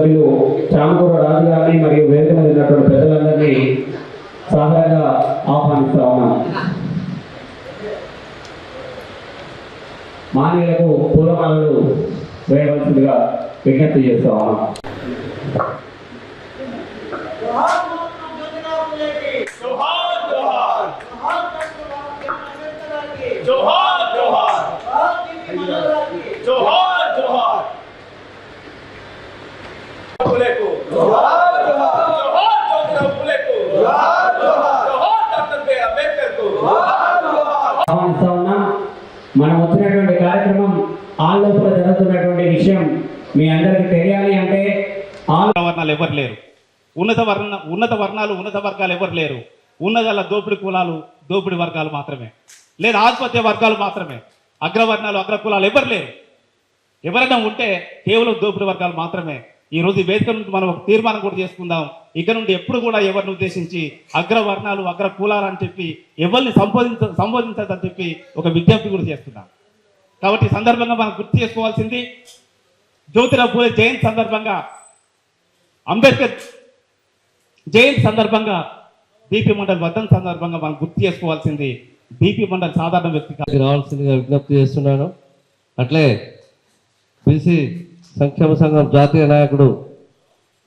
సభ్యులు చామకూర రాజు గారిని మరియు వేదిక మీద ఉన్నటువంటి పెద్దలందరినీ సాధారణంగా ఆహ్వానిస్తా ఉన్నాం. మాన్యులకు పూలమాలలు వేయవలసిందిగా విజ్ఞప్తి చేస్తా ఉన్నాం. మనం వచ్చినటువంటి కార్యక్రమం ఆలోపల జరుగుతున్నటువంటి విషయం మీ అందరికీ తెలియాలి అంటే వర్ణాలు ఎవరు లేరు, ఉన్నత వర్గాలు ఎవరు లేరు. ఉన్నదల్ల దోపిడి కులాలు దోపిడి వర్గాలు మాత్రమే, లేదా ఆధిపత్య వర్గాలు మాత్రమే. అగ్రవర్ణాలు అగ్ర కులాలు ఎవరు లేరు. ఎవరైనా ఉంటే కేవలం దోపిడి వర్గాలు మాత్రమే. ఈ రోజు ఈ వేదిక నుంచి మనం ఒక తీర్మానం కూడా చేసుకుందాం. ఇక్కడ నుండి ఎప్పుడు కూడా ఎవరిని ఉద్దేశించి అగ్రవర్ణాలు అగ్ర కులాలు అని చెప్పి ఎవరిని సంబోధించదని చెప్పి ఒక విజ్ఞప్తి కూడా చేస్తున్నాం. కాబట్టి ఈ సందర్భంగా మనం గుర్తు చేసుకోవాల్సింది, జ్యోతిరావు పూలే జయంతి సందర్భంగా, అంబేద్కర్ జయంతి సందర్భంగా, బీపీ మండల్ వర్ధన్ సందర్భంగా మనం గుర్తు చేసుకోవాల్సింది బీపీ మండల్ సాధారణ వ్యక్తి రావాల్సిందిగా విజ్ఞప్తి చేస్తున్నాను. అట్లే బీసీ సంక్షేమ సంఘం జాతీయ నాయకుడు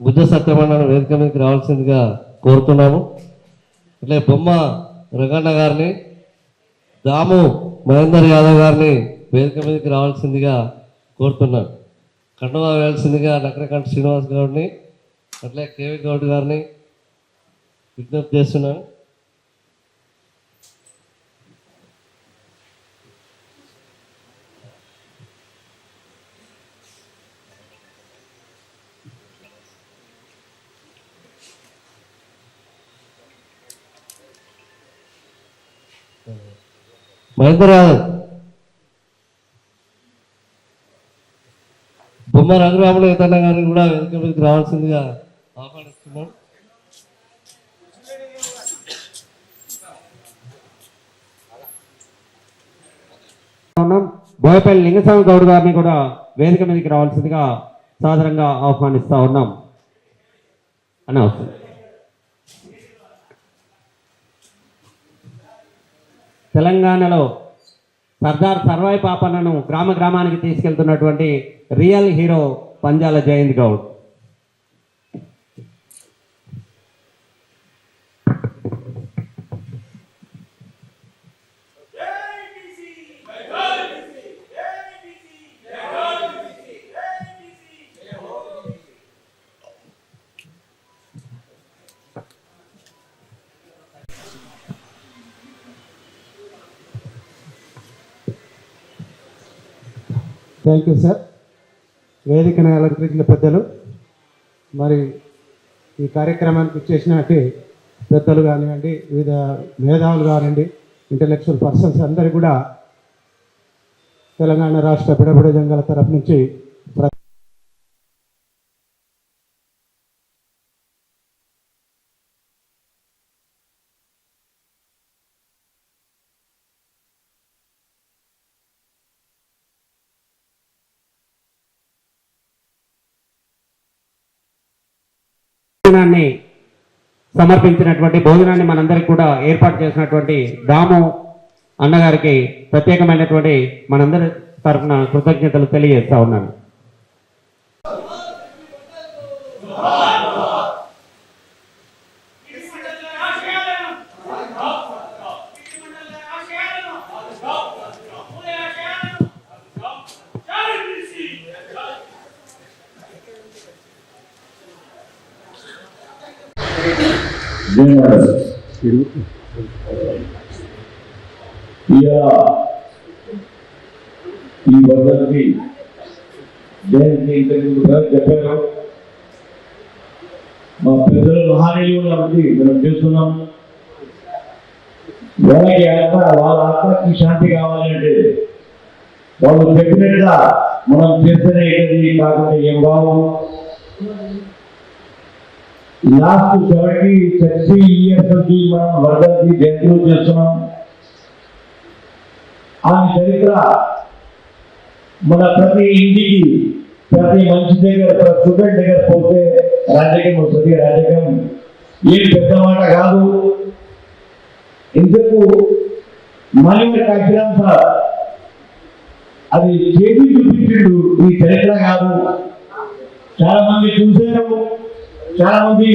బుద్ధ సత్యమన్న వేదిక మీదకి రావాల్సిందిగా కోరుతున్నాము. అట్లే బొమ్మ రంగన్న గారిని, దాము మహేందర్ యాదవ్ గారిని వేదిక మీదకి రావాల్సిందిగా కోరుతున్నాను. కండువా వేయాల్సిందిగా నకరకంఠ శ్రీనివాస్ గౌడ్ని, అట్లే కేవీ గౌడ్ గారిని విజ్ఞప్తి చేస్తున్నాను. మహేందర్ యాదవ్, బొమ్మ రఘురాములు ఏతన్న గారిని కూడా వేదిక మీదకి రావాల్సిందిగా ఆహ్వానిస్తున్నాం. బోయపల్లి లింగస్వామి గౌడ్ గారిని కూడా వేదిక మీదకి రావాల్సిందిగా సాధారణంగా ఆహ్వానిస్తా ఉన్నాం అని వస్తుంది. తెలంగాణలో సర్దార్ సర్వాయి పాపన్నను గ్రామ గ్రామానికి తీసుకెళ్తున్నటువంటి real hero Panjala Jayanth Goud. Thank you sir. వేదికను అలంకరించిన పెద్దలు, మరి ఈ కార్యక్రమానికి వచ్చేసినట్టు పెద్దలు కానివ్వండి, వివిధ మేధావులు కానివ్వండి, ఇంటలెక్చువల్ పర్సన్స్ అందరూ కూడా తెలంగాణ రాష్ట్ర బిడబిడ జంగాల తరఫు నుంచి సమర్పించినటువంటి భోజనాన్ని మనందరికి కూడా ఏర్పాటు చేసినటువంటి దాము అన్నగారికి ప్రత్యేకమైనటువంటి మనందరి తరఫున కృతజ్ఞతలు తెలియజేస్తా ఉన్నాను. ఈ వర్గానికి జయంతి చెప్పారు. మా పెద్దలు మహానీయులు కాబట్టి మనం చేస్తున్నాం. వాళ్ళకి వాళ్ళ ఆత్మకి శాంతి కావాలంటే వాళ్ళు చెప్పినట్టుగా మనం చేస్తేనే ఇది కాకుండా ఏం బాగు. లాస్ట్ 30 years నుంచి మనం వర్గానికి జయంతులు చేస్తున్నాం. ఆ చరిత్ర మన ప్రతి ఇంటికి ప్రతి మనిషి దగ్గర ప్రతి స్టూడెంట్ దగ్గర పోతే రాజకీయం వస్తుంది. రాజకీయం ఏం పెద్ద మాట కాదు. ఇంతకు మళ్ళీ కాకినాం సార్ అది చేతి చూపించిండు, ఈ చరిత్ర కాదు. చాలా మంది చూసారు, చాలా మంది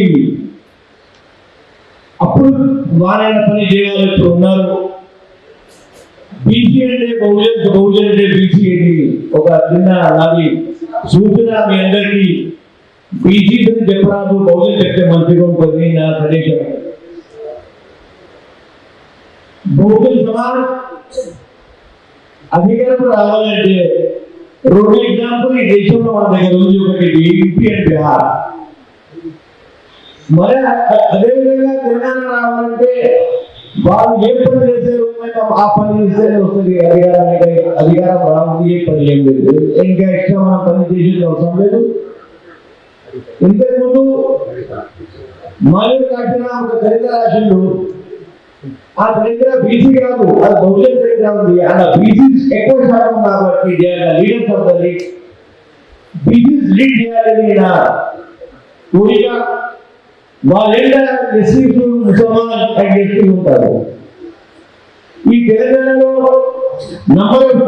అప్పుడు వారైన పని చేయాలి, ఇప్పుడు ఉన్నారు. బీసీ అంటే బహుజన్ అంటే బీసీ ఇది ఒక చిన్న నాది సూచన మీ అందరికీ. బీసీ చెప్పరాదు, బహుజన్ చెప్తే మంచిగా ఉంటుంది నా సజెషన్. బహుజన్ సమాజ్ అధికారం రావాలంటే రెండు ఎగ్జాంపుల్ ఈ దేశంలో మన దగ్గర ఉంది. ఒకటి యూపీ అండ్ బీహార్. మరి అదేవిధంగా తెలంగాణ రావాలంటే వాళ్ళు ఏ పని చేశారు ఆ పని చేస్తేనే వస్తుంది అధికారానికి. అధికారం రావాలి, ఏ పని ఏం లేదు. ఇంకా ఎక్స్ట్రా మనం పని చేసేది అవసరం లేదు. ఇంతకుముందు మాయూరు కాకినా ఒక చరిత్ర రాసిండు. ఆ చరిత్ర బీసీ కాదు, అది బహుజన్ చరిత్ర ఉంది. అలా బీసీ ఎక్కువ శాతం కాబట్టి leaders of the lead BCs lead చేయాలని నా కోరిక. వాళ్ళేంట ఎస్సీస్ ముసల్మాన్ అండ్ ఎస్సీ ఉంటారు. ఈ తెలంగాణలో నంబర్ ఆఫ్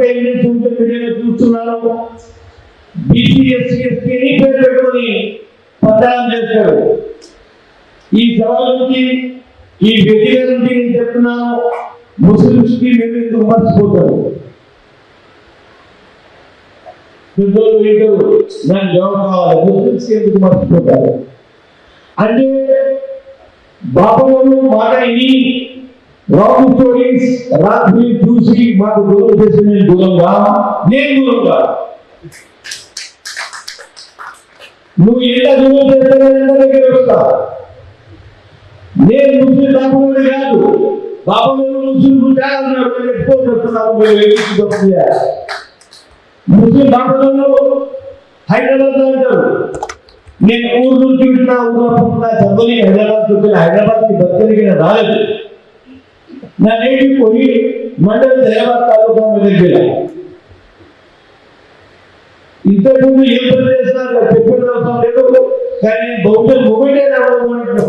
సోషల్ మీడియాలో చూస్తున్నాను. బీసీ ఎస్సీ ఎస్పీ పేరు పెట్టుకుని ప్రచారం చేస్తారు. ఈ సభల నుంచి ఈ వ్యక్తిగత నుంచి నేను చెప్తున్నాను, ముస్లింస్ కి మీరు ఎందుకు మర్చిపోతారు? పెద్దోళ్ళు ఏంటో నాకు జవాబు కావాలి. ముస్లింస్ ఎందుకు మర్చిపోతారు అంటే బాబులను మాట విని రాంగ్ స్టోరీస్ రాత్రి చూసి మాకు దూరం చేసి నేను దూరంగా నువ్వు ఎంత దూరం చేస్తానో దగ్గర వస్తా. నేను ముస్లిం బాబుని కాదు, బాబులు ముస్లిం ఎక్కువ చెప్తున్నాను. ముస్లిం బాబులను హైదరాబాద్ లో అంటారు. నేను ఊరు నుంచి ఉంటున్నా, ఊరుకుంటున్నా, చదువుని హైదరాబాద్ చూపిన హైదరాబాద్కి బతకలిగిన రాలేదు. నా నేటి పోయి మండలి హైదరాబాద్ తాలూకా దగ్గర ఇంతకుముందు ఏం పని చేస్తున్నారు చెప్పిన అవసరం లేదు. కానీ బహుజన్ మూమెంట్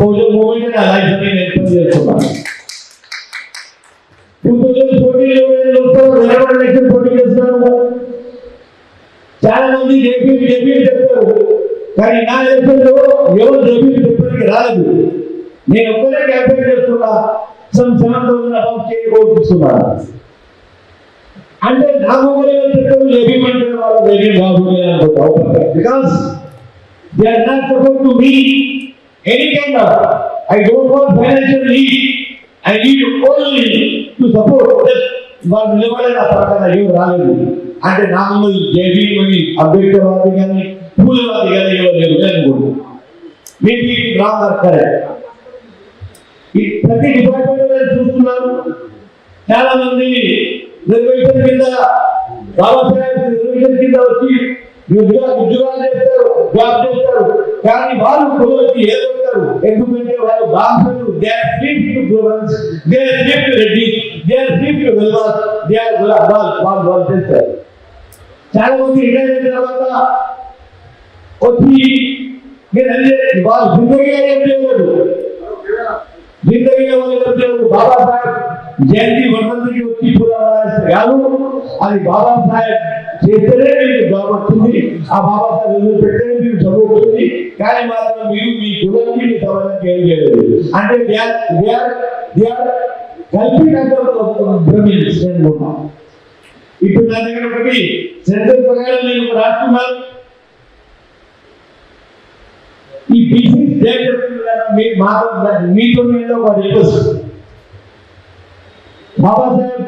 బహుజన్ మూమెంట్ ఆ లైఫ్ అని నేను పని చేస్తున్నాను. 2014 ఎలక్షన్ పోటీ చేస్తున్నాను. చాలా మంది జేపీ చెప్తారు, కానీ నా ఎలక్షన్లో ఎవరు జేపీ చెప్పడానికి రాలేదు. నేను ఒక్కరే క్యాంపెయిన్ చేస్తున్నా. 7,000 అబౌట్ చేయబోతున్నాను. అంటే నా మొబైల్ చెప్పారు జేపీ అంటే వాళ్ళు జేపీ బాగుంది అనుకుంటా. Because they are not support to me any kind of I don't want financial lead. I need only to support. వాళ్ళు నిలబడే నా ప్రకారం ఏం రాలేదు. అంటే నా మమ్మల్ని జేబీ అని అంబేద్కర్వాది కానీ పూలవాది కానీ ఎవరు లేదు అనుకోండి. Maybe wrong correct. ఈ ప్రతి డిపార్ట్మెంట్ చూస్తున్నారు. చాలా మంది రిజర్వేషన్ కింద బాబాసాహెబ్ రిజర్వేషన్ కింద వచ్చి ఉద్యోగాలు చేస్తారు, జాబ్ చేస్తారు. కానీ వాళ్ళు కులకి ఏదవుతారు. ఎందుకంటే వాళ్ళు బాధ్యులు. They are sleep to governance, they are sleep to Reddy, they are sleep to వెల్వాస్, దే ఆర్ వాళ్ళు చేస్తారు. చాలా మంది రిటైర్ అయిన తర్వాత వచ్చి నేను అంటే వాళ్ళు జిందగీగా ఏం చేయలేదు. జిందగీగా వాళ్ళు ఏం చేయలేదు. బాబాసాహెబ్ జయంతి వర్ధంతికి వచ్చి కూడా కాదు. అది బాబాసాహెబ్ చేస్తేనే మీకు జాబ్ వస్తుంది. ఆ బాబాసాహెబ్ పెట్టేనే మీకు చదువు వస్తుంది. కానీ మాత్రం మీరు మీ కులానికి మీ సమాజానికి ఏం చేయలేదు. అంటే ఇప్పుడు నా దగ్గర ఒకటి సెంట్రల్ ప్రకారం నేను రాస్తున్నాను. ఈ బీసీ మీతో ఒక రిక్వెస్ట్. బాబాసాహెబ్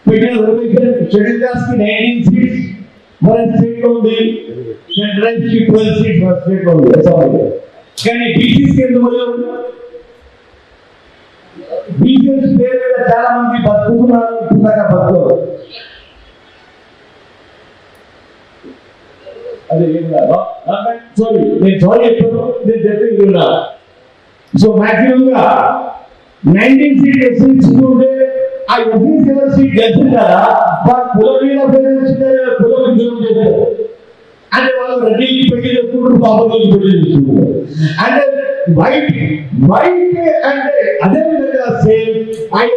పెట్టిన రిజర్వేషన్ షెడ్యూల్ కాస్ట్ కి 19 సీట్స్ మన స్టేట్ లో ఉంది. సెంట్రల్ కి 12 సీట్స్ మన స్టేట్ లో ఉంది. కానీ బీసీస్ ఎందుకు బీసీఎస్ పేరు మీద చాలా మంది బతుకుతున్నారు. బతుకు అదే సారీ నేను సారీ చెప్పాను. నేను చెప్తే సో మాక్సిమం గా 19 సీట్ ఎస్సీ ఉంటే ఆ ఎస్సీ సీట్ గెలిచింటారా కుల మీద కులం ఉద్యోగం చేస్తారు. అంటే వాళ్ళు రెడ్డికి పెళ్లి చేసుకుంటారు, బాబుకి పెళ్లి చేసుకుంటారు. అంటే వైట్ అంటే అదే విధంగా సేమ్ ఆయన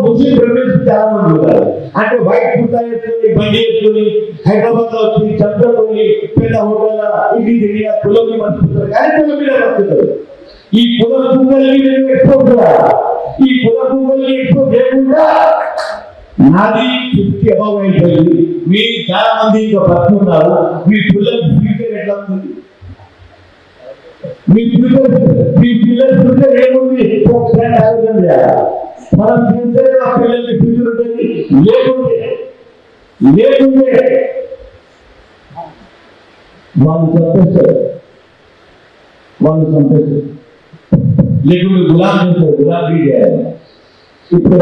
ముస్లిం బ్రదర్స్ చాలా మంది ఉన్నారు. అంటే వైట్ కుర్తా వేసుకొని బండి వేసుకొని హైదరాబాద్ లో వచ్చి చంద్రకొని పెద్ద హోటల్ ఇంటి తిరిగి కులంని మర్చిపోతారు, కానీ కులం మీద మర్చిపోతారు. ఈ కుల భూముల్ని ఎక్స్పోర్ట్ ఈ కుల భూముల్ని ఎక్స్పోర్ట్ చేయకుండా నాది 50 అబౌవ్ అయిపోయింది. మీరు చాలా మంది ఇంకా బతుకున్నారు. మీ పిల్లల ఫ్యూచర్ ఎట్లా ఉంది? మీ పిల్లల ఫ్యూచర్ ఏముంది? ఒకసారి ఆలోచన చేయాలి. మనం చేస్తే మా పిల్లలకి ఫ్యూచర్ ఉంటుంది. లేకుంటే వాళ్ళు చంపేస్తారు, లేకుంటే గులాబీ చేయాలి. ఇప్పుడు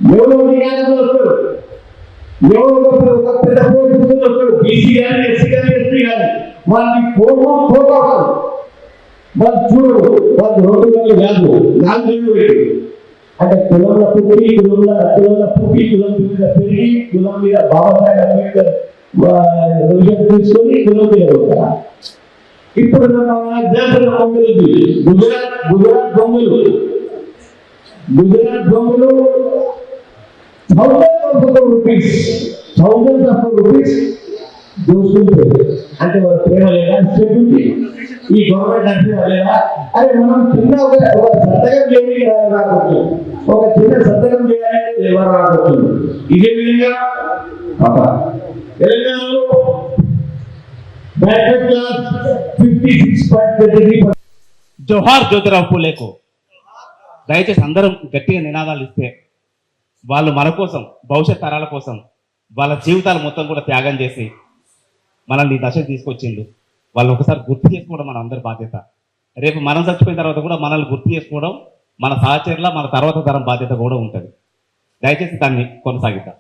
ఎవరో వస్తారు, ఎవరో ఒక పెద్ద పోటీ వస్తారు, బీసీ కానీ ఎస్సీ కానీ ఎస్టీ కానీ వాళ్ళకి పోతారు. వాళ్ళు చూడరు, వాళ్ళు 2 గంటలు కాదు 4 గంటలు పెట్టి అంటే కులంలో పుట్టి కులం మీద పెరిగి కులం మీద బాబాసాహెబ్ అంబేద్కర్ తీసుకొని కులం మీద ఉంటారు. ఇప్పుడు ఎగ్జాంపుల్ గుజరాత్ దొంగలు thousands of rupees దోసుకుంటారు. అంటే వాళ్ళ ప్రేమ లేదా చెప్పింది ఈ గవర్నమెంట్ అంటే లేదా? అరే మనం చిన్న ఒక సంతకం చేయడానికి రాకపోతుంది, ఒక చిన్న సంతకం చేయాలంటే ఎవరు రాకపోతుంది. ఇదే విధంగా తెలంగాణలో బ్యాక్వర్డ్ క్లాస్ 56.33%. జోహార్ జ్యోతిరావు పూలేకు. దయచేసి అందరం గట్టిగా నినాదాలు ఇస్తే వాళ్ళు మన కోసం, భవిష్యత్ తరాల కోసం వాళ్ళ జీవితాలు మొత్తం కూడా త్యాగం చేసి మనల్ని ఈ దశకు తీసుకొచ్చిండు. వాళ్ళు ఒకసారి గుర్తు చేసుకోవడం మన అందరి బాధ్యత. రేపు మనం చచ్చిపోయిన తర్వాత కూడా మనల్ని గుర్తు చేసుకోవడం మన సహచరుల, మన తర్వాత తరం బాధ్యత కూడా ఉంటుంది. దయచేసి దాన్ని కొనసాగిద్దాం.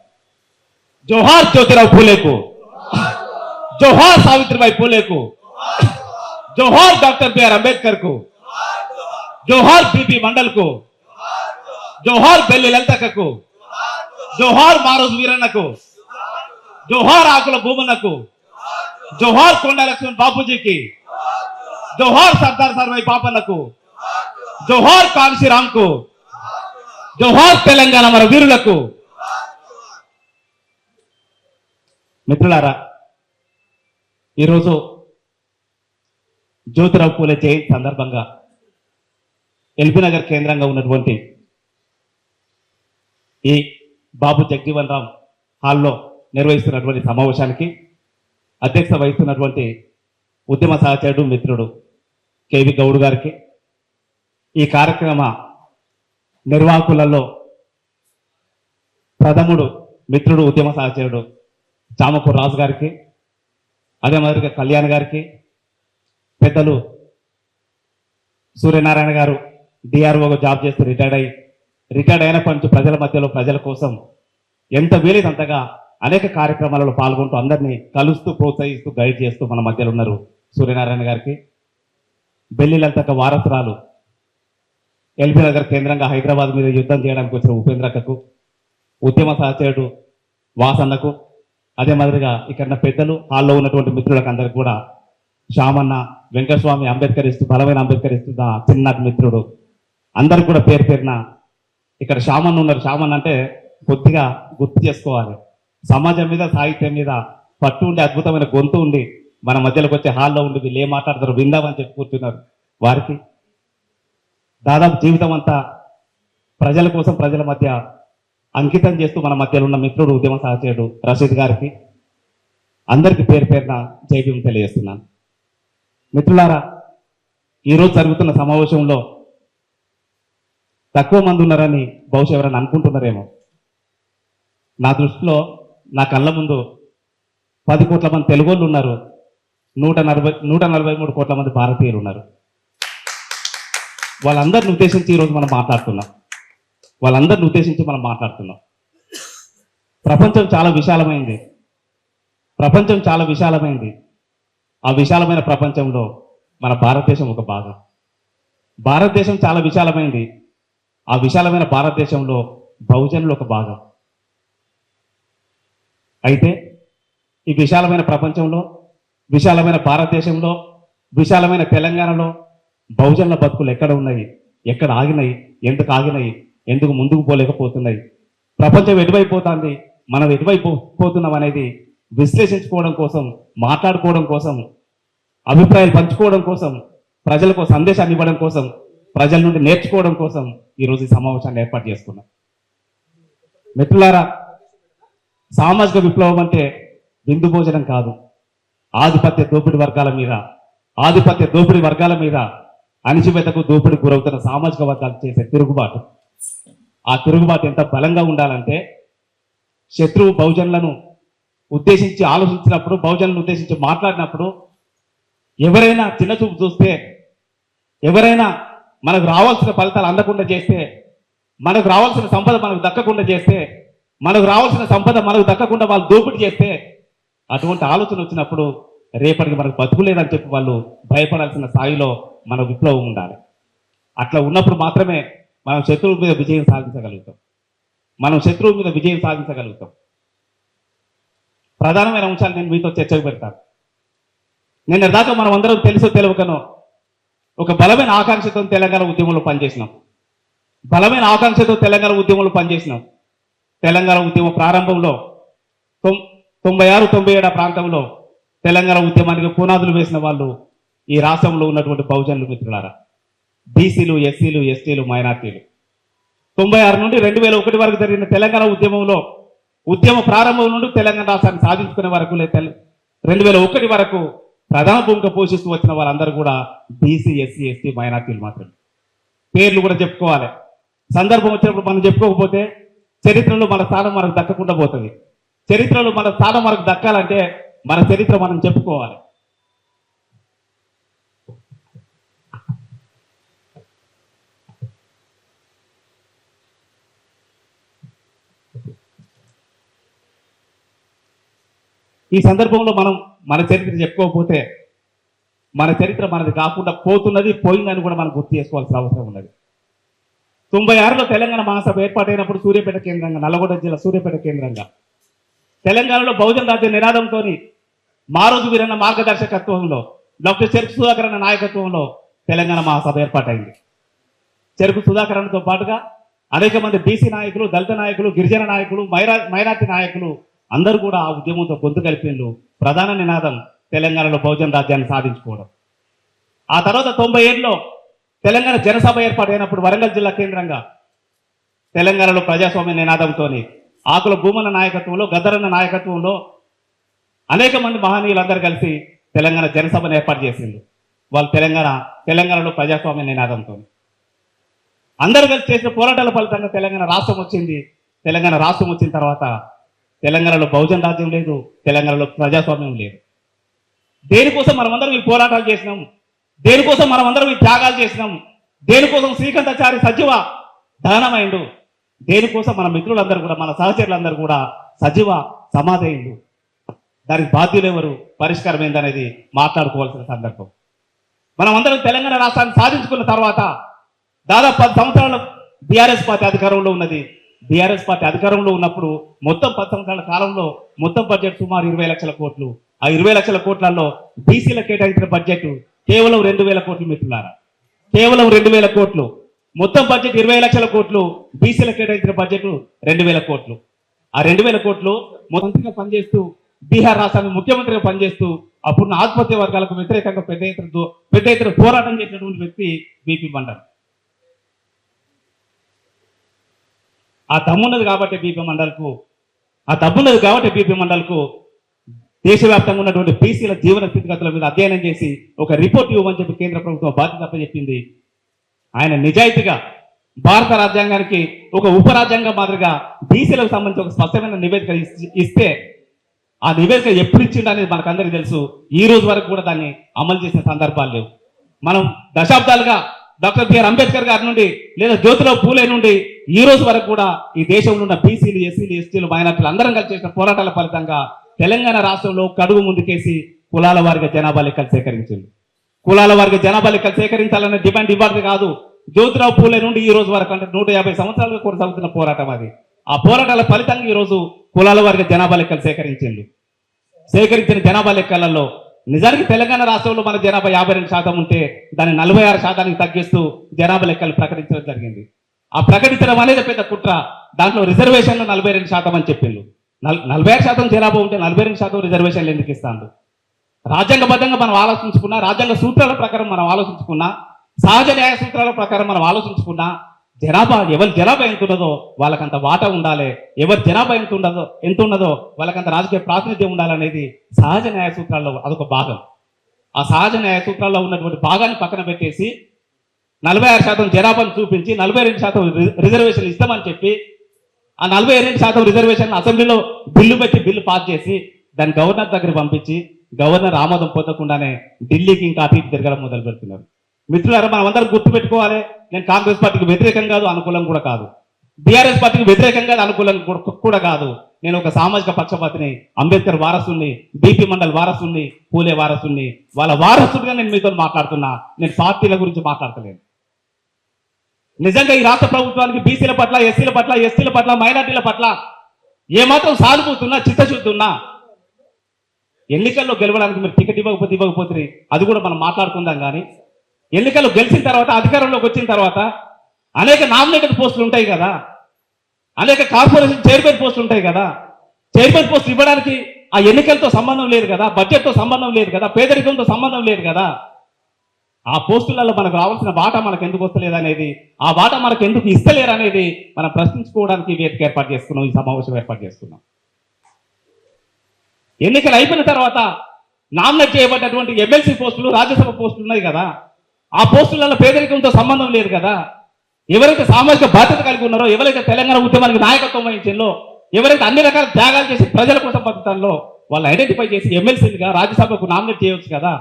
జోహార్ జ్యోతిరావు పూలేకు, జోహార్ సావిత్రిబాయి పూలేకు, జోహార్ డాక్టర్ బిఆర్ అంబేద్కర్ కు, జోహార్ బిపి మండల్ కు, జోహార్ బెల్లి లలితకు, జోహార్ మారోజు వీరన్నకు, జోహార్ ఆకుల భూమన్నకు, జోహార్ కొండ లక్ష్మణ్ బాపూజీకి, జోహార్ సర్దార్ సర్వై పాపన్నకు, జోహార్ కాళీశ్రీరామ్ కు, జోహార్ తెలంగాణ మన వీరులకు. మిత్రులారా, ఈరోజు జ్యోతిరావు పూలే జయంతి సందర్భంగా ఎల్బీ నగర్ కేంద్రంగా ఉన్నటువంటి ఈ బాబు జగజీవన్ రామ్ హాల్లో నిర్వహిస్తున్నటువంటి సమావేశానికి అధ్యక్షత వహిస్తున్నటువంటి ఉద్యమ సహచరుడు మిత్రుడు కేవి గౌడ్ గారికి, ఈ కార్యక్రమ నిర్వాహకులలో ప్రథముడు మిత్రుడు ఉద్యమ సహచరుడు చామకూరు రాజు గారికి, అదే మాదిరిగా కళ్యాణ్ గారికి, పెద్దలు సూర్యనారాయణ గారు డిఆర్ఓగా జాబ్ చేస్తూ రిటైర్డ్ అయినప్పటి నుంచి ప్రజల మధ్యలో ప్రజల కోసం ఎంత వీలైతే అంతగా అనేక కార్యక్రమాలలో పాల్గొంటూ అందరినీ కలుస్తూ ప్రోత్సహిస్తూ గైడ్ చేస్తూ మన మధ్యలో ఉన్నారు సూర్యనారాయణ గారికి. బెల్లిలంతక వారసురాలు ఎల్బీ నగర్ కేంద్రంగా హైదరాబాద్ మీద యుద్ధం చేయడానికి వచ్చిన ఉపేంద్రక్కకు, ఉద్యమ సహచరుడు వాసన్నకు, అదే మాదిరిగా ఇక్కడ పెద్దలు హాల్లో ఉన్నటువంటి మిత్రులకు అందరికి కూడా శ్యామన్న, వెంకటస్వామి అంబేద్కరిస్తూ బలమైన అంబేద్కరిస్తూ చిన్నటి మిత్రుడు అందరికి కూడా పేరు పేరున ఇక్కడ శ్యామన్న ఉన్నారు. శ్యామన్న అంటే కొద్దిగా గుర్తు చేసుకోవాలి. సమాజం మీద, సాహిత్యం మీద పట్టు ఉండి, అద్భుతమైన గొంతు ఉండి మన మధ్యలోకి వచ్చే హాల్లో ఉండి వీళ్ళు ఏం మాట్లాడతారు విందామని చెప్పి కూర్చున్నారు. వారికి దాదాపు జీవితం అంతా ప్రజల కోసం, ప్రజల మధ్య అంకితం చేస్తూ మన మధ్యలో ఉన్న మిత్రుడు ఉద్యమ సహచరుడు రషీద్ గారికి అందరికీ పేరు పేరున జైభీం తెలియజేస్తున్నాను. మిత్రులారా, ఈరోజు జరుగుతున్న సమావేశంలో తక్కువ మంది ఉన్నారని బహుశా ఎవరైనా అనుకుంటున్నారేమో. నా దృష్టిలో నా కళ్ళ ముందు 10 కోట్ల మంది తెలుగోళ్ళు ఉన్నారు, 143 కోట్ల మంది భారతీయులు ఉన్నారు. వాళ్ళందరిని ఉద్దేశించి ఈరోజు మనం మాట్లాడుతున్నాం. ప్రపంచం చాలా విశాలమైంది. ఆ విశాలమైన ప్రపంచంలో మన భారతదేశం ఒక భాగం. భారతదేశం చాలా విశాలమైంది. ఆ విశాలమైన భారతదేశంలో బహుజనులు ఒక భాగం. అయితే ఈ విశాలమైన ప్రపంచంలో విశాలమైన భారతదేశంలో, విశాలమైన తెలంగాణలో బహుజనుల బతుకులు ఎక్కడ ఉన్నాయి, ఎక్కడ ఆగినాయి, ఎందుకు ఆగినాయి, ఎందుకు ముందుకు పోలేకపోతున్నాయి, ప్రపంచం ఎటువైపోతుంది, మనం ఎటువైపోతున్నాం అనేది విశ్లేషించుకోవడం కోసం, మాట్లాడుకోవడం కోసం, అభిప్రాయాలు పంచుకోవడం కోసం, ప్రజలకు సందేశాన్ని ఇవ్వడం కోసం, ప్రజల నుండి నేర్చుకోవడం కోసం ఈరోజు ఈ సమావేశాన్ని ఏర్పాటు చేసుకున్నాం. మిత్రులారా, సామాజిక విప్లవం అంటే విందు భోజనం కాదు. ఆధిపత్య దోపిడీ వర్గాల మీద అణిచివేతకు దోపిడీ గురవుతున్న సామాజిక వర్గాలు చేసే తిరుగుబాటు. ఆ తిరుగుబాటు ఎంత బలంగా ఉండాలంటే శత్రువు బహుజనులను ఉద్దేశించి ఆలోచించినప్పుడు, బహుజనులను ఉద్దేశించి మాట్లాడినప్పుడు ఎవరైనా చిన్నచూపు చూస్తే, ఎవరైనా మనకు రావాల్సిన ఫలితాలు అందకుండా చేస్తే, మనకు రావాల్సిన సంపద మనకు దక్కకుండా చేస్తే, మనకు రావాల్సిన సంపద మనకు దక్కకుండా వాళ్ళు దోపిడీ చేస్తే, అటువంటి ఆలోచన వచ్చినప్పుడు రేపటికి మనకు బతుకులేదని చెప్పి వాళ్ళు భయపడాల్సిన స్థాయిలో మన విప్లవం ఉండాలి. అట్లా ఉన్నప్పుడు మాత్రమే మనం శత్రువు మీద విజయం సాధించగలుగుతాం. ప్రధానమైన అంశాలు నేను మీతో చర్చకు పెడతాను. నిన్న దాకా మనం అందరం తెలుసో తెలియకనో ఒక బలమైన ఆకాంక్షతో తెలంగాణ ఉద్యమంలో పనిచేసినాం. తెలంగాణ ఉద్యమం ప్రారంభంలో 96-97 ప్రాంతంలో తెలంగాణ ఉద్యమానికి పునాదులు వేసిన వాళ్ళు ఈ రాష్ట్రంలో ఉన్నటువంటి బహుజనులు మిత్రులారా, బీసీలు, ఎస్సీలు, ఎస్టీలు, మైనార్టీలు. 96 నుండి 2001 వరకు జరిగిన తెలంగాణ ఉద్యమ ప్రారంభం నుండి తెలంగాణ రాష్ట్రాన్ని సాధించుకునే వరకు 2001 వరకు ప్రధాన భూమిక పోషిస్తూ వచ్చిన వాళ్ళందరూ కూడా బీసీ, ఎస్సీ, ఎస్టీ, మైనార్టీలు మాత్రమే. పేర్లు కూడా చెప్పుకోవాలి. సందర్భం వచ్చినప్పుడు మనం చెప్పుకోకపోతే చరిత్రలో మన స్థానం మనకు దక్కకుండా పోతుంది. చరిత్రలో మన స్థానం మనకు దక్కాలంటే మన చరిత్ర మనం చెప్పుకోవాలి. ఈ సందర్భంలో మనం మన చరిత్ర చెప్పుకోకపోతే మన చరిత్ర మనది కాకుండా పోయిందని కూడా మనం గుర్తు చేసుకోవాల్సిన అవసరం ఉన్నది. 96లో తెలంగాణ మహాసభ ఏర్పాటైనప్పుడు సూర్యాపేట కేంద్రంగా, నల్లగొండ జిల్లా సూర్యాపేట కేంద్రంగా తెలంగాణలో బహుజన రాజ్య నినాదంతో మారోజు వీరన్న మార్గదర్శకత్వంలో, డాక్టర్ చెరుకు సుధాకర్ అన్న నాయకత్వంలో తెలంగాణ మహాసభ ఏర్పాటైంది. చెరుకు సుధాకరన్తో పాటుగా అనేక మంది బీసీ నాయకులు, దళిత నాయకులు, గిరిజన నాయకులు, మైనార్టీ నాయకులు అందరూ కూడా ఆ ఉద్యమంతో గొంతు కలిపిండ్రు. ప్రధాన నినాదం తెలంగాణలో బహుజన రాజ్యాన్ని సాధించుకోవడం. ఆ తర్వాత 97లో తెలంగాణ జనసభ ఏర్పాటైనప్పుడు వరంగల్ జిల్లా కేంద్రంగా తెలంగాణలో ప్రజాస్వామ్య నినాదంతో ఆకుల భూమన్న నాయకత్వంలో, గద్దరన్న నాయకత్వంలో అనేక మంది మహనీయులందరూ కలిసి తెలంగాణ జనసభను ఏర్పాటు చేసిండ్రు. వాళ్ళు తెలంగాణలో ప్రజాస్వామ్య నినాదంతో అందరూ కలిసి చేసిన పోరాటాల ఫలితంగా తెలంగాణ రాష్ట్రం వచ్చింది. తెలంగాణ రాష్ట్రం వచ్చిన తర్వాత తెలంగాణలో బహుజన రాజ్యం లేదు, తెలంగాణలో ప్రజాస్వామ్యం లేదు. దేనికోసం మనమందరం ఈ పోరాటాలు చేసినాం, దేనికోసం మనమందరం ఈ త్యాగాలు చేసినాం, దేనికోసం శ్రీకంఠాచారి సజీవ దహనమైండు, దేనికోసం మన మిత్రులందరూ కూడా, మన సహచరులందరూ కూడా సజీవ సమాధైండు. దానికి బాధ్యులు ఎవరు, పరిష్కారం ఏందనేది మాట్లాడుకోవాల్సిన సందర్భం. మనం అందరం తెలంగాణ రాష్ట్రాన్ని సాధించుకున్న తర్వాత దాదాపు 10 సంవత్సరాలు బీఆర్ఎస్ పార్టీ అధికారంలో ఉన్నది. బీఆర్ఎస్ పార్టీ అధికారంలో ఉన్నప్పుడు మొత్తం 10 సంవత్సరాల కాలంలో మొత్తం బడ్జెట్ సుమారు 20 లక్షల కోట్లు. ఆ 20 లక్షల కోట్లలో బీసీలకు కేటాయించిన బడ్జెట్ కేవలం 2,000 కోట్లు మిత్రులారా, కేవలం 2,000 కోట్లు. మొత్తం బడ్జెట్ 20 లక్షల కోట్లు, బీసీలకు కేటాయించిన బడ్జెట్ 2,000 కోట్లు. ఆ 2,000 కోట్లు మంత్రిగా పనిచేస్తూ, బీహార్ రాష్ట్రానికి ముఖ్యమంత్రిగా పనిచేస్తూ అప్పుడు ఆధిపత్య వర్గాలకు వ్యతిరేకంగా పెద్ద ఎత్తున పోరాటం చేసినటువంటి వ్యక్తి బీపీ మండల్. ఆ దమ్మున్నది కాబట్టి బీపీ మండల్కు దేశవ్యాప్తంగా ఉన్నటువంటి బీసీల జీవన స్థితిగతుల మీద అధ్యయనం చేసి ఒక రిపోర్ట్ ఇవ్వమని చెప్పి కేంద్ర ప్రభుత్వం బాధ్యత చెప్పింది. ఆయన నిజాయితీగా భారత రాజ్యాంగానికి ఒక ఉపరాజ్యాంగం మాదిరిగా బీసీలకు సంబంధించి ఒక స్పష్టమైన నివేదిక ఇస్తే ఆ నివేదిక ఎప్పుడు ఇచ్చిండు అనేది మనకందరికీ తెలుసు. ఈ రోజు వరకు కూడా దాన్ని అమలు చేసిన సందర్భాలు లేవు. మనం దశాబ్దాలుగా డాక్టర్ బిఆర్ అంబేద్కర్ గారి నుండి లేదా జ్యోతిరావు పూలే నుండి ఈ రోజు వరకు కూడా ఈ దేశంలో ఉన్న బీసీలు, ఎస్సీలు, ఎస్టీలు, మైనార్టీలు అందరం కలిసి చేసిన పోరాటాల ఫలితంగా తెలంగాణ రాష్ట్రంలో కడుగు ముందుకేసి కులాల వారిగా జనాభా లెక్కలు సేకరించింది. కులాల వారిగా జనాభా లెక్కలు సేకరించాలనే డిమాండ్ ఇవ్వాలి కాదు. జ్యోతిరావు పూలే నుండి ఈ రోజు వరకు అంటే 150 సంవత్సరాలుగా కొనసాగుతున్న పోరాటం అది. ఆ పోరాటాల ఫలితంగా ఈ రోజు కులాల వారిగా జనాభా లెక్కలు సేకరించిన జనాభా లెక్కలలో నిజానికి తెలంగాణ రాష్ట్రంలో మన జనాభా 52% ఉంటే దాన్ని 46% తగ్గిస్తూ జనాభా లెక్కలు ప్రకటించడం జరిగింది. ఆ ప్రకటించడం అనేది పెద్ద కుట్ర. దాంట్లో రిజర్వేషన్లు 42% అని చెప్పిండు. 46% జనాభా ఉంటే 42% రిజర్వేషన్లు ఎందుకు ఇస్తాను? రాజ్యాంగబద్ధంగా మనం ఆలోచించుకున్నా, రాజ్యాంగ సూత్రాల ప్రకారం మనం ఆలోచించుకున్నా, సహజ న్యాయ సూత్రాల ప్రకారం మనం ఆలోచించుకున్నా, ఎవరి జనాభా ఎంత ఉన్నదో వాళ్ళకంత వాటా ఉండాలి, ఎవరి జనాభా ఎంత ఉన్నదో వాళ్ళకంత రాజకీయ ప్రాతినిధ్యం ఉండాలనేది సహజ న్యాయ సూత్రాల్లో అదొక భాగం. ఆ సహజ న్యాయ సూత్రాల్లో ఉన్నటువంటి భాగాన్ని పక్కన పెట్టేసి 46% జనాభాను చూపించి 42% రిజర్వేషన్లు ఇస్తామని చెప్పి ఆ 42% రిజర్వేషన్ అసెంబ్లీలో బిల్లు పాస్ చేసి దాన్ని గవర్నర్ దగ్గర పంపించి గవర్నర్ ఆమోదం పొందకుండానే ఢిల్లీకి ఇంకా అటు ఇటు తిరగడం మొదలు పెడుతున్నారు. మిత్రులారా, మనం అందరం గుర్తుపెట్టుకోవాలి, నేను కాంగ్రెస్ పార్టీకి వ్యతిరేకం కాదు, అనుకూలం కూడా కాదు. బీఆర్ఎస్ పార్టీకి వ్యతిరేకం కాదు, అనుకూలం కూడా కాదు. నేను ఒక సామాజిక పక్షపాతిని, అంబేద్కర్ వారసుని, బీపీ మండల్ వారసుని, పూలే వారసుని, వాళ్ళ వారసుడిగా నేను మీతో మాట్లాడుతున్నా. నేను పార్టీల గురించి మాట్లాడతలేను. నిజంగా ఈ రాష్ట్ర ప్రభుత్వానికి బీసీల పట్ల, ఎస్సీల పట్ల, ఎస్టీల పట్ల, మైనార్టీల పట్ల ఏమాత్రం సానుభూతున్నా, చిత్తశుద్ధి ఉన్నా, ఎన్నికల్లో గెలవడానికి మీరు టికెట్ ఇవ్వకపోతే అది కూడా మనం మాట్లాడుకుందాం. కానీ ఎన్నికల్లో గెలిచిన తర్వాత, అధికారంలోకి వచ్చిన తర్వాత అనేక నామినేటెడ్ పోస్టులు ఉంటాయి కదా, అనేక కార్పొరేషన్ చైర్మన్ పోస్టులు ఉంటాయి కదా. చైర్మన్ పోస్టులు ఇవ్వడానికి ఆ ఎన్నికలతో సంబంధం లేదు కదా, బడ్జెట్తో సంబంధం లేదు కదా, పేదరికంతో సంబంధం లేదు కదా. ఆ పోస్టులలో మనకు రావాల్సిన వాటా మనకు ఎందుకు వస్తలేదు అనేది, ఆ వాటా మనకు ఎందుకు ఇస్తలేరు అనేది మనం ప్రశ్నించుకోవడానికి వేదిక ఏర్పాటు చేసుకున్నాం, ఈ సమావేశం ఏర్పాటు చేసుకున్నాం. ఎన్నికలు అయిపోయిన తర్వాత నామినేట్ చేయబడ్డటువంటి ఎమ్మెల్సీ పోస్టులు, రాజ్యసభ పోస్టులు ఉన్నాయి కదా, ఆ పోస్టులలో పేదరికంతో సంబంధం లేదు కదా. ఎవరైతే సామాజిక బాధ్యత కలిగి ఉన్నారో, ఎవరైతే తెలంగాణ ఉద్యమానికి నాయకత్వం వహించిందో, ఎవరైతే అన్ని రకాల త్యాగాలు చేసి ప్రజల కోసం బతుకుతారో వాళ్ళు ఐడెంటిఫై చేసి ఎమ్మెల్సీలుగా రాజ్యసభకు నామినేట్ చేయవచ్చు కదా.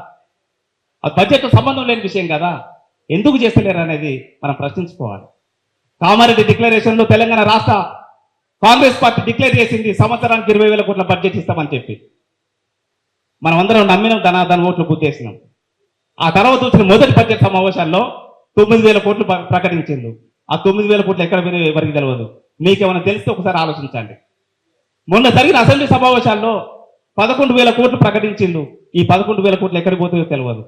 అది బడ్జెట్తో సంబంధం లేని విషయం కదా, ఎందుకు చేస్తలేరు అనేది మనం ప్రశ్నించుకోవాలి. కామారెడ్డి డిక్లరేషన్లో తెలంగాణ రాష్ట్ర కాంగ్రెస్ పార్టీ డిక్లేర్ చేసింది సంవత్సరానికి 20,000 కోట్ల బడ్జెట్ ఇస్తామని చెప్పి. మనం అందరం నమ్మినాం, దాని ఓట్లు గుర్తేసినాం. ఆ తర్వాత వచ్చిన మొదటి బడ్జెట్ సమావేశాల్లో 9,000 కోట్లు ప్రకటించింది. ఆ 9,000 కోట్లు ఎక్కడ పోయినా ఎవరికి తెలియదు. మీకేమైనా తెలిస్తే ఒకసారి ఆలోచించండి. మొన్న జరిగిన అసెంబ్లీ సమావేశాల్లో 11,000 కోట్లు ప్రకటించిండు. ఈ 11,000 కోట్లు ఎక్కడికి పోతుందో తెలియదు.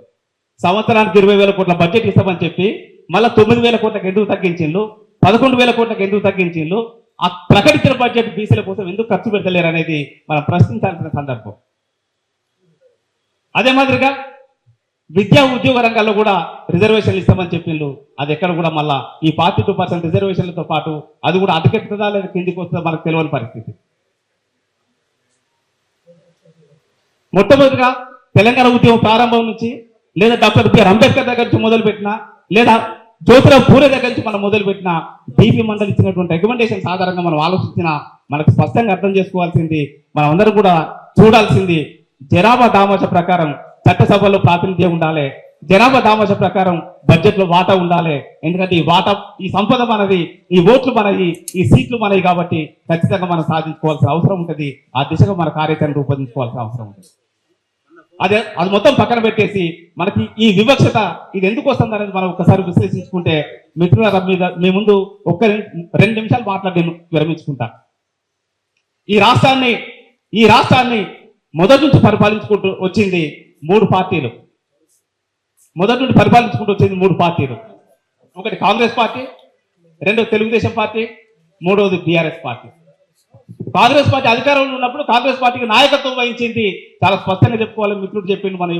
సంవత్సరానికి 20,000 కోట్ల బడ్జెట్ ఇస్తామని చెప్పి మళ్ళీ 9,000 కోట్లకు ఎందుకు తగ్గించిండు, 11,000 కోట్లకు ఎందుకు తగ్గించిండు, ఆ ప్రకటించిన బడ్జెట్ బీసీల కోసం ఎందుకు ఖర్చు పెడతలేరు అనేది మనం ప్రశ్నించాల్సిన సందర్భం. అదే మాదిరిగా విద్యా ఉద్యోగ రంగాల్లో కూడా రిజర్వేషన్లు ఇస్తామని చెప్పిండు. అది ఎక్కడ కూడా మళ్ళా ఈ 42% రిజర్వేషన్లతో పాటు అది కూడా అటకెక్కుతుందా లేదా కిందికి వస్తుందా మనకు తెలియని పరిస్థితి. మొట్టమొదటిగా తెలంగాణ ఉద్యమం ప్రారంభం నుంచి, లేదా డాక్టర్ బిఆర్ అంబేద్కర్ దగ్గర నుంచి మొదలుపెట్టినా, లేదా జ్యోతిరావు పూరే దగ్గర నుంచి మనం మొదలుపెట్టిన బీపీ మండలి ఇచ్చినటువంటి రికమెండేషన్స్ ఆధారంగా మనం ఆలోచించిన మనకు స్పష్టంగా అర్థం చేసుకోవాల్సింది, మనం అందరూ కూడా చూడాల్సింది, జనాభా దామాష ప్రకారం చట్టసభలో ప్రాతినిధ్యం ఉండాలి, జనాభా దామాష ప్రకారం బడ్జెట్లో వాటా ఉండాలి. ఎందుకంటే ఈ వాటా, ఈ సంపద మనది, ఈ ఓట్లు మనవి, ఈ సీట్లు మనవి కాబట్టి ఖచ్చితంగా మనం సాధించుకోవాల్సిన అవసరం ఉంటుంది. ఆ దిశగా మన కార్యాచరణ రూపొందించుకోవాల్సిన అవసరం ఉంటుంది. అది మొత్తం పక్కన పెట్టేసి మనకి ఈ వివక్షత ఇది ఎందుకు వస్తుంది అనేది మనం ఒకసారి విశ్లేషించుకుంటే, మిత్రుల మీద మీ ముందు 2 నిమిషాలు మాట్లాడి విరమించుకుంటా. ఈ రాష్ట్రాన్ని మొదటి నుంచి పరిపాలించుకుంటూ వచ్చింది 3 పార్టీలు. ఒకటి కాంగ్రెస్ పార్టీ, రెండోది తెలుగుదేశం పార్టీ, మూడవది బీఆర్ఎస్ పార్టీ. కాంగ్రెస్ పార్టీ అధికారంలో ఉన్నప్పుడు కాంగ్రెస్ పార్టీకి నాయకత్వం వహించింది. చాలా స్పష్టంగా చెప్పుకోవాలి, మిత్రుడు చెప్పిండు, మనం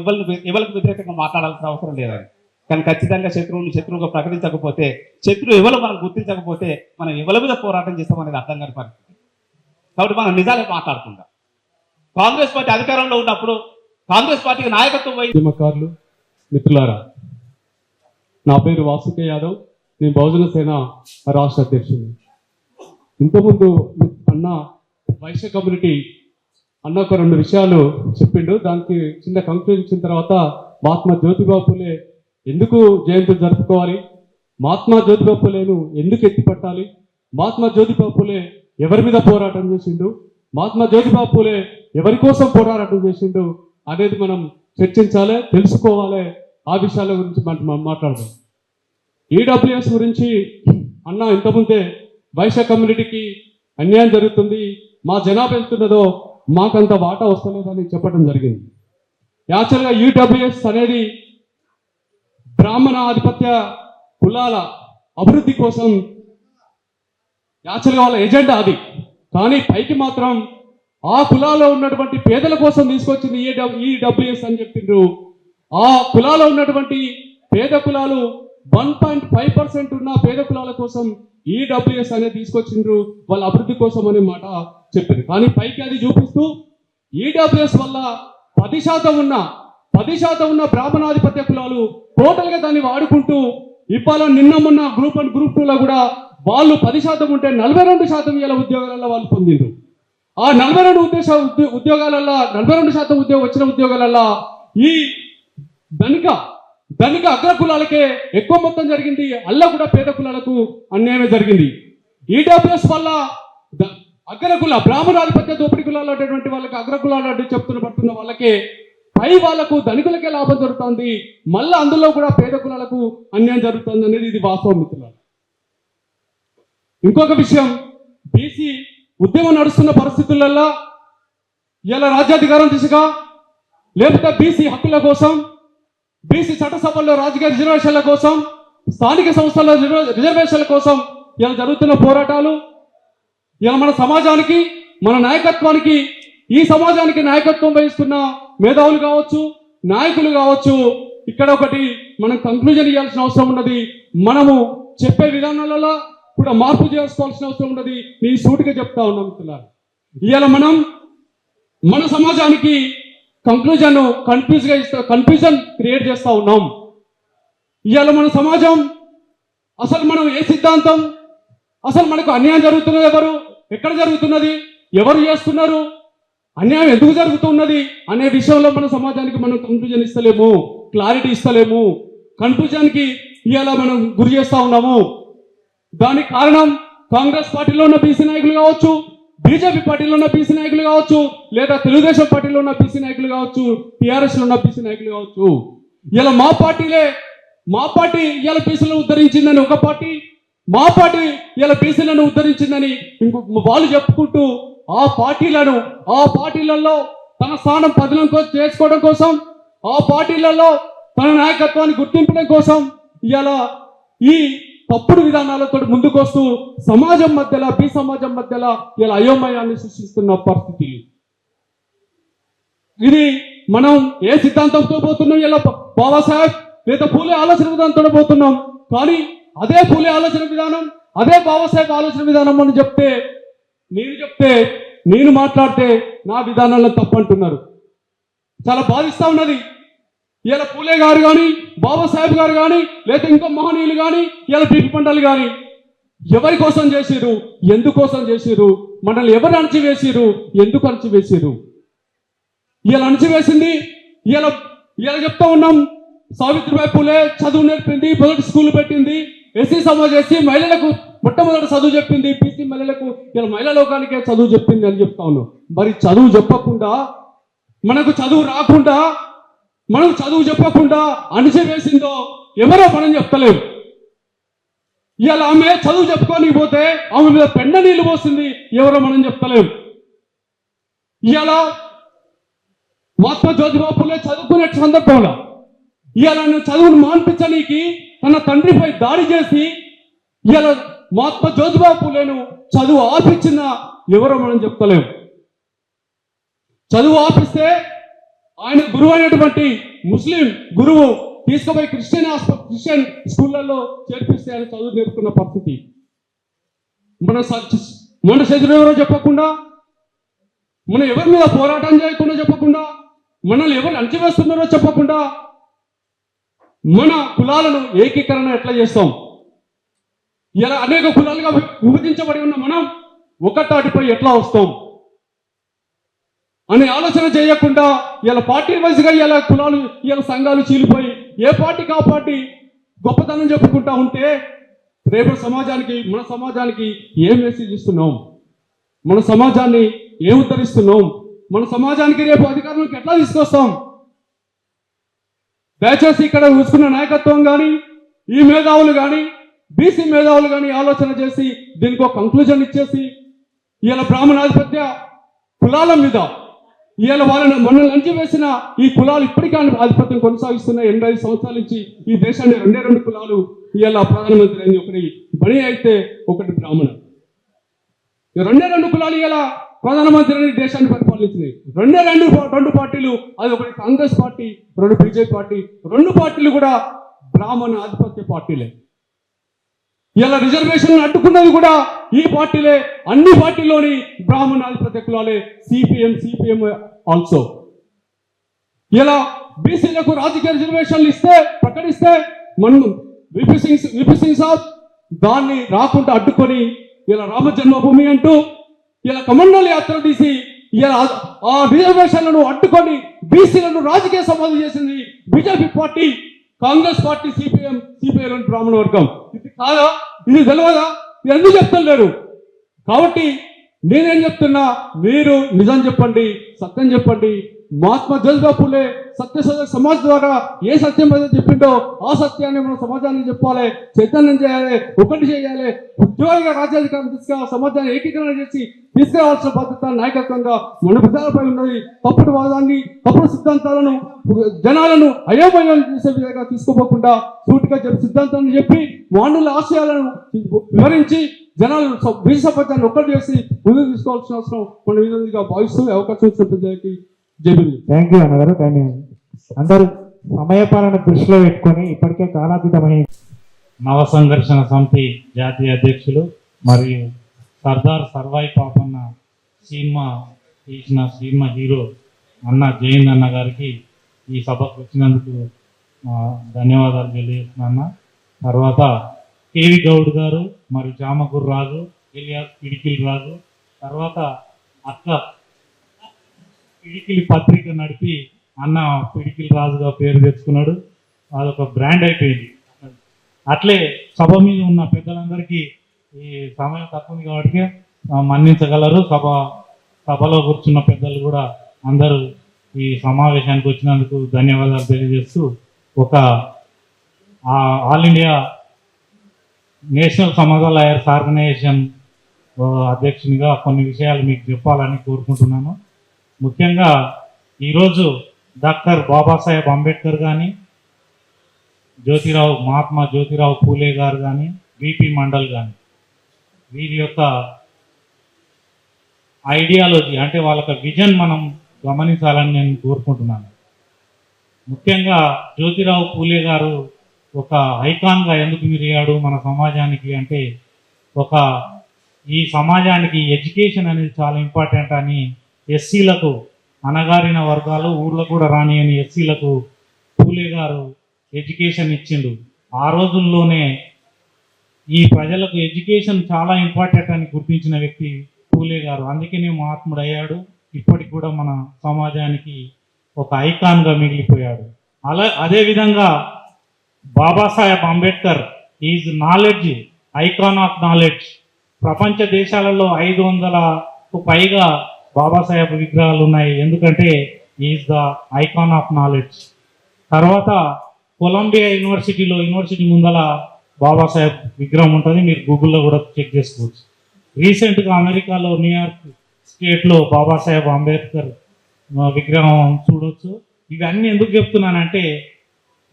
ఎవరికి వ్యతిరేకంగా మాట్లాడాల్సిన అవసరం లేదని. కానీ ఖచ్చితంగా శత్రువుగా ప్రకటించకపోతే, శత్రువు ఎవరు మనం గుర్తించకపోతే మనం ఎవరి మీద పోరాటం చేస్తామనేది అర్థం కాని పరిస్థితి. కాబట్టి మనం నిజాలే మాట్లాడుకుందాం. కాంగ్రెస్ పార్టీ అధికారంలో ఉన్నప్పుడు కాంగ్రెస్ పార్టీకి నాయకత్వం ఉద్యమకారులు మిత్రులారా, నా పేరు వాసుకే యాదవ్, నేను బహుజన సేన రాష్ట్ర అధ్యక్షుడు. ఇంతకుముందు అన్న వైశ్య కమ్యూనిటీ అన్న ఒక 2 విషయాలు చెప్పిండు. దానికి చిన్న కంక్లూజన్ ఇచ్చిన తర్వాత మహాత్మా జ్యోతిబా పూలే ఎందుకు జయంతులు జరుపుకోవాలి, మహాత్మా జ్యోతిబా పూలేను ఎందుకు ఎత్తిపట్టాలి, మహాత్మా జ్యోతిబా పూలే ఎవరి మీద పోరాటం చేసిండు, మహాత్మా జ్యోతిబా పూలే ఎవరి కోసం పోరాటం చేసిండు అనేది మనం చర్చించాలి, తెలుసుకోవాలి. ఆ విషయాల గురించి మనం మాట్లాడదాం. ఈడబ్ల్యూఎస్ గురించి అన్న ఇంతకుముందే వైశ్య కమ్యూనిటీకి అన్యాయం జరుగుతుంది, మా జనాభా ఎంతున్నదో మాకంత వాటా వస్తలేదని చెప్పడం జరిగింది. యాక్చువల్గా ఈడబ్ల్యూఎస్ అనేది బ్రాహ్మణ ఆధిపత్య కులాల అభివృద్ధి కోసం యాక్చువల్గా వాళ్ళ ఎజెండా అది. కానీ పైకి మాత్రం ఆ కులాల్లో ఉన్నటువంటి పేదల కోసం తీసుకొచ్చింది ఈడబ్ల్యూఎస్ అని చెప్పిండ్రు. ఆ కులాల్లో ఉన్నటువంటి పేద కులాలు 1.5% ఉన్న పేద కులాల కోసం ఈడబ్ల్యూఎస్ అనేది తీసుకొచ్చిండ్రు, వాళ్ళ అభివృద్ధి కోసం అనే మాట చెప్పింది. కానీ పైకి అది చూపిస్తూ ఈడబ్ల్యూఎస్ వల్ల 10% ఉన్న బ్రాహ్మణాధిపత్య కులాలు టోటల్ గా దాన్ని వాడుకుంటూ ఇవాళ నిన్న మొన్న గ్రూప్ 1 గ్రూప్ 2 లో కూడా వాళ్ళు 10% ఉంటే 42% ఇలా ఉద్యోగాలలో వాళ్ళు పొందిండ్రు. ఆ 42% ఉద్యోగాలలో 42% వచ్చిన ఉద్యోగాలలో ఈ ధనిక అగ్ర కులాలకే ఎక్కువ మొత్తం జరిగింది, అల్లా కూడా పేద కులాలకు అన్యాయం జరిగింది. ఈడబ్ల్యూఎస్ వల్ల అగ్ర కుల బ్రాహ్మణాధిపత్య దోపిడీ కులాలు అటువంటి వాళ్ళకి అగ్ర కులాలు అంటే పడుతున్న వాళ్ళకే పై వాళ్లకు ధనికులకే లాభం జరుగుతుంది, మళ్ళీ అందులో కూడా పేద కులాలకు అన్యాయం జరుగుతుంది అనేది ఇది వాస్తవం మిత్రులారా. ఇంకొక విషయం, బీసీ ఉద్యమం నడుస్తున్న పరిస్థితులలో ఇలా రాజ్యాధికారం దిశగా లేకపోతే బీసీ హక్కుల కోసం, బీసీ చట్టసభల్లో రాజకీయ రిజర్వేషన్ల కోసం, స్థానిక సంస్థల రిజర్వేషన్ల కోసం ఇలా జరుగుతున్న పోరాటాలు ఇలా మన సమాజానికి, మన నాయకత్వానికి, ఈ సమాజానికి నాయకత్వం వహిస్తున్న మేధావులు కావచ్చు, నాయకులు కావచ్చు, ఇక్కడ ఒకటి మనం కంక్లూజన్ ఇవ్వాల్సిన అవసరం ఉన్నది. మనము చెప్పే విధానాలలో కూడా మార్పు చేసుకోవాల్సిన అవసరం ఉన్నది. నేను సూటిగా చెప్తా ఉన్నాం మిత్రులారా. ఇవాళ మనం మన సమాజానికి కన్ఫ్యూజన్ క్రియేట్ చేస్తా ఉన్నాం. ఇవాళ మన సమాజం అసలు మనం ఏ సిద్ధాంతం, అసలు మనకు అన్యాయం జరుగుతున్నది ఎవరు, ఎక్కడ జరుగుతున్నది, ఎవరు చేస్తున్నారు, అన్యాయం ఎందుకు జరుగుతున్నది అనే విషయంలో మన సమాజానికి మనం కన్ఫ్యూజన్ ఇస్తలేము, క్లారిటీ ఇస్తలేము, కన్ఫ్యూజన్కి ఇవాళ మనం గురి చేస్తా ఉన్నాము. దానికి కారణం కాంగ్రెస్ పార్టీలో ఉన్న బీసీ నాయకులు కావచ్చు, బీజేపీ పార్టీలో ఉన్న బీసీ నాయకులు కావచ్చు, లేదా తెలుగుదేశం పార్టీలో ఉన్న బీసీ నాయకులు కావచ్చు, టీఆర్ఎస్ లో ఉన్న బీసీ నాయకులు కావచ్చు. ఇలా మా పార్టీ ఇలా బీసీలను ఉద్ధరించిందని ఒక పార్టీ, మా పార్టీ ఇలా బీసీలను ఉద్ధరించిందని వాళ్ళు చెప్పుకుంటూ ఆ పార్టీలలో తన స్థానం పదిలం చేసుకోవడం కోసం, ఆ పార్టీలలో తన నాయకత్వాన్ని గుర్తించడం కోసం ఇలా ఈ తప్పుడు విధానాలతో ముందుకొస్తూ సమాజం మధ్యలో, బీ సమాజం మధ్యలో ఇలా అయోమయాన్ని సృష్టిస్తున్న పరిస్థితి ఇది. మనం ఏ సిద్ధాంతంతో పోతున్నాం, ఇలా బాబాసాహెబ్ లేదా పూలే ఆలోచన విధానంతో పోతున్నాం. కానీ అదే పూలే ఆలోచన విధానం, అదే బాబాసాహెబ్ ఆలోచన విధానం అని చెప్తే, నేను మాట్లాడితే నా విధానాలను తప్పంటున్నారు. చాలా బాధిస్తా ఉన్నది. ఇలా పూలే గారు కానీ, బాబాసాహెబ్ గారు కానీ, లేదా ఇంకో మహనీయులు కానీ, ఇలా పీపి పంటలు కానీ ఎవరి కోసం చేసిరు, ఎందుకోసం చేసిరు, మనల్ని ఎవరు అణచివేసిరు, ఎందుకు అణచివేసిరు? ఇలా అణచివేసింది ఇలా చెప్తా ఉన్నాం. సావిత్రిబాయి పూలే చదువు నేర్పింది, మొదటి స్కూల్ పెట్టింది, ఎస్సీ సమాజ్ ఎస్సీ మహిళలకు మొట్టమొదటి చదువు చెప్పింది, బీసీ మహిళలకు ఇలా మహిళా లోకానికే చదువు చెప్పింది అని చెప్తా ఉన్నాం. మరి చదువు చెప్పకుండా, మనకు చదువు రాకుండా, మనకు చదువు చెప్పకుండా అణచివేసిందో ఎవరో మనం చెప్తలేము. ఇవాళ ఆమె చదువు చెప్పుకోనికి పోతే ఆమె మీద పెండ నీళ్లు పోసింది, ఎవరో మనం చెప్తలేము. ఇవాళ మహాత్మా జ్యోతిబా పూలే చదువుకునే సందర్భంలో ఇవాళ చదువును మాన్పించడానికి తన తండ్రిపై దాడి చేసి ఇవాళ మహాత్మా జ్యోతిబా పూలేను చదువు ఆపించిన ఎవరో మనం చెప్తలేము. చదువు ఆపిస్తే ఆయన గురువు అయినటువంటి ముస్లిం గురువు తీసుకుపోయి క్రిస్టియన్ స్కూళ్ళల్లో చేర్పిస్తే ఆయన చదువు నేర్పుకున్న పరిస్థితి. మన చదువు ఎవరో చెప్పకుండా, మనం ఎవరి మీద పోరాటం చేయకుండా చెప్పకుండా, మనల్ని ఎవరు అణచివేస్తున్నారో చెప్పకుండా, మన కులాలను ఏకీకరణ ఎట్లా చేస్తాం? ఇలా అనేక కులాలుగా విభజించబడి ఉన్న మనం ఒకటాటిపై ఎట్లా వస్తాం అనే ఆలోచన చేయకుండా ఇలా పార్టీ వైజ్గా ఇలా కులాలు, ఇలా సంఘాలు చీలిపోయి ఏ పార్టీకి ఆ పార్టీ గొప్పతనం చెప్పుకుంటా ఉంటే రేపు సమాజానికి, మన సమాజానికి ఏం మెసేజ్ ఇస్తున్నాం? మన సమాజాన్ని ఏం ఉద్ధరిస్తున్నాం? మన సమాజానికి రేపు అధికారంలోకి ఎట్లా తీసుకొస్తాం? దయచేసి ఇక్కడ చూసుకున్న నాయకత్వం కానీ, ఈ మేధావులు కానీ, బీసీ మేధావులు కానీ ఆలోచన చేసి దీనికి ఒక కంక్లూజన్ ఇచ్చేసి ఇలా బ్రాహ్మణాధిపత్య కులాల మీద ఇవాళ మనల్ని అంచివేసిన ఈ కులాలు ఇప్పటికీ ఆధిపత్యం కొనసాగిస్తున్న 85 సంవత్సరాల నుంచి ఈ దేశాన్ని 2 కులాలు ఇవాళ ప్రధానమంత్రి అయింది. ఒకటి బడి అయితే ఒకటి బ్రాహ్మణ. 2 కులాలు ఇలా ప్రధానమంత్రి అని దేశాన్ని పరిపాలించినాయి. 2 పార్టీలు, అది ఒకటి కాంగ్రెస్ పార్టీ, 2 బీజేపీ పార్టీ. 2 పార్టీలు కూడా బ్రాహ్మణ ఆధిపత్య పార్టీలే. ఇలా రిజర్వేషన్ అడ్డుకున్నది కూడా ఈ పార్టీలే. అన్ని పార్టీల్లోని బ్రాహ్మణ ఆధిపత్య కులాలే. CPM also. ఇలా బీసీలకు రాజకీయ రిజర్వేషన్లు ప్రకటిస్తే మనం విపి సింగ్ సాబ్ దాన్ని రాకుండా అడ్డుకొని ఇలా రామ జన్మభూమి అంటూ ఇలా కమండల్ యాత్ర తీసి ఇలా ఆ రిజర్వేషన్లను అడ్డుకొని బీసీలను రాజకీయ సమాధి చేసింది BJP party, Congress party, CPI బ్రాహ్మణ వర్గం. ఇది కాదా? ఇది తెలియదా? ఇది ఎందుకు చెప్తలేరు? కాబట్టి నేనేం చెప్తున్నా, మీరు నిజం చెప్పండి, సత్యం చెప్పండి. మహాత్మా జ్యోతిబా ఫులే సత్యశోధక సమాజ్ ద్వారా ఏ సత్యం అయితే చెప్పిండో ఆ సత్యాన్ని మనం సమాజానికి చెప్పాలి, చైతన్యం చేయాలి, ఒకటి చేయాలి. ఉద్యోగ రాజ్యాధికారం సమాజాన్ని ఏకీకరణ చేసి తీసుకురావాల్సిన బాధ్యత నాయకత్వంగా మన ప్రజలపై ఉన్నది. తప్పుడు వాదాన్ని, తప్పుడు సిద్ధాంతాలను జనాలను అయోమయం చేసే విధంగా తీసుకోపోకుండా సూటిగా సిద్ధాంతాన్ని చెప్పి మానవుల ఆశయాలను వివరించి జనాలు బీజ సమాజాన్ని ఒక్కటి చేసి ముందుకు తీసుకోవాల్సిన అవసరం మన విధంగా భావిస్తూ అవకాశం ఇచ్చిన ప్రజలకి థ్యాంక్ యూ అన్నగారు. కానీ అందరూ సమయపాలన దృష్టిలో పెట్టుకొని ఇప్పటికే కాలాతీతమై నవ సంఘర్షణ సమితి జాతీయ అధ్యక్షులు మరియు సర్దార్ సర్వాయి పాపన్న సినిమా తీసిన సినిమా హీరో అన్న జయంత్ అన్న గారికి ఈ సభకు వచ్చినందుకు ధన్యవాదాలు తెలియజేస్తున్నా. తర్వాత కేవి గౌడ్ గారు మరియు జామకూరు రాజు ఎలియాస్ పిడికిల్ రాజు, తర్వాత అక్క పిడికిలి పత్రిక నడిపి అన్న పిడికిలి రాజుగా పేరు తెచ్చుకున్నాడు. అదొక బ్రాండ్ అయిపోయింది. అట్లే సభ మీద ఉన్న పెద్దలందరికీ ఈ సమయం తక్కువ ఉంది కాబట్టి మన్నించగలరు. సభలో కూర్చున్న పెద్దలు కూడా అందరూ ఈ సమావేశానికి వచ్చినందుకు ధన్యవాదాలు తెలియజేస్తూ, ఒక ఆల్ ఇండియా నేషనల్ సమాజ లాయర్స్ ఆర్గనైజేషన్ అధ్యక్షునిగా కొన్ని విషయాలు మీకు చెప్పాలని కోరుకుంటున్నాను. ముఖ్యంగా ఈరోజు డాక్టర్ బాబాసాహెబ్ అంబేద్కర్ కానీ, మహాత్మా జ్యోతిరావు పూలే గారు కానీ, బిపి మండల్ కానీ, వీరి యొక్క ఐడియాలజీ అంటే వాళ్ళ విజన్ మనం గమనించాలని నేను కోరుకుంటున్నాను. ముఖ్యంగా జ్యోతిరావు పూలే గారు ఒక ఐకాన్గా ఎందుకు మిరిగాడు మన సమాజానికి అంటే, ఈ సమాజానికి ఎడ్యుకేషన్ అనేది చాలా ఇంపార్టెంట్ అని ఎస్సీలకు, అణగారిన వర్గాలు, ఊర్లో కూడా రాని అని ఎస్సీలకు పూలే గారు ఎడ్యుకేషన్ ఇచ్చిండు. ఆ రోజుల్లోనే ఈ ప్రజలకు ఎడ్యుకేషన్ చాలా ఇంపార్టెంట్ అని గుర్తించిన వ్యక్తి పూలే గారు. అందుకనే మహాత్ముడు అయ్యాడు. ఇప్పటికి కూడా మన సమాజానికి ఒక ఐకాన్గా మిగిలిపోయాడు. అదేవిధంగా Babasaheb Ambedkar is knowledge, icon of knowledge. ప్రపంచ దేశాలలో 500కు పైగా బాబాసాహెబ్ విగ్రహాలు ఉన్నాయి. ఎందుకంటే is the icon of knowledge. తర్వాత కొలంబియా యూనివర్సిటీ ముందల బాబాసాహెబ్ విగ్రహం ఉంటుంది. మీరు గూగుల్లో కూడా చెక్ చేసుకోవచ్చు. రీసెంట్గా అమెరికాలో న్యూయార్క్ స్టేట్లో బాబాసాహెబ్ అంబేద్కర్ విగ్రహం చూడవచ్చు. ఇవన్నీ ఎందుకు చెప్తున్నానంటే,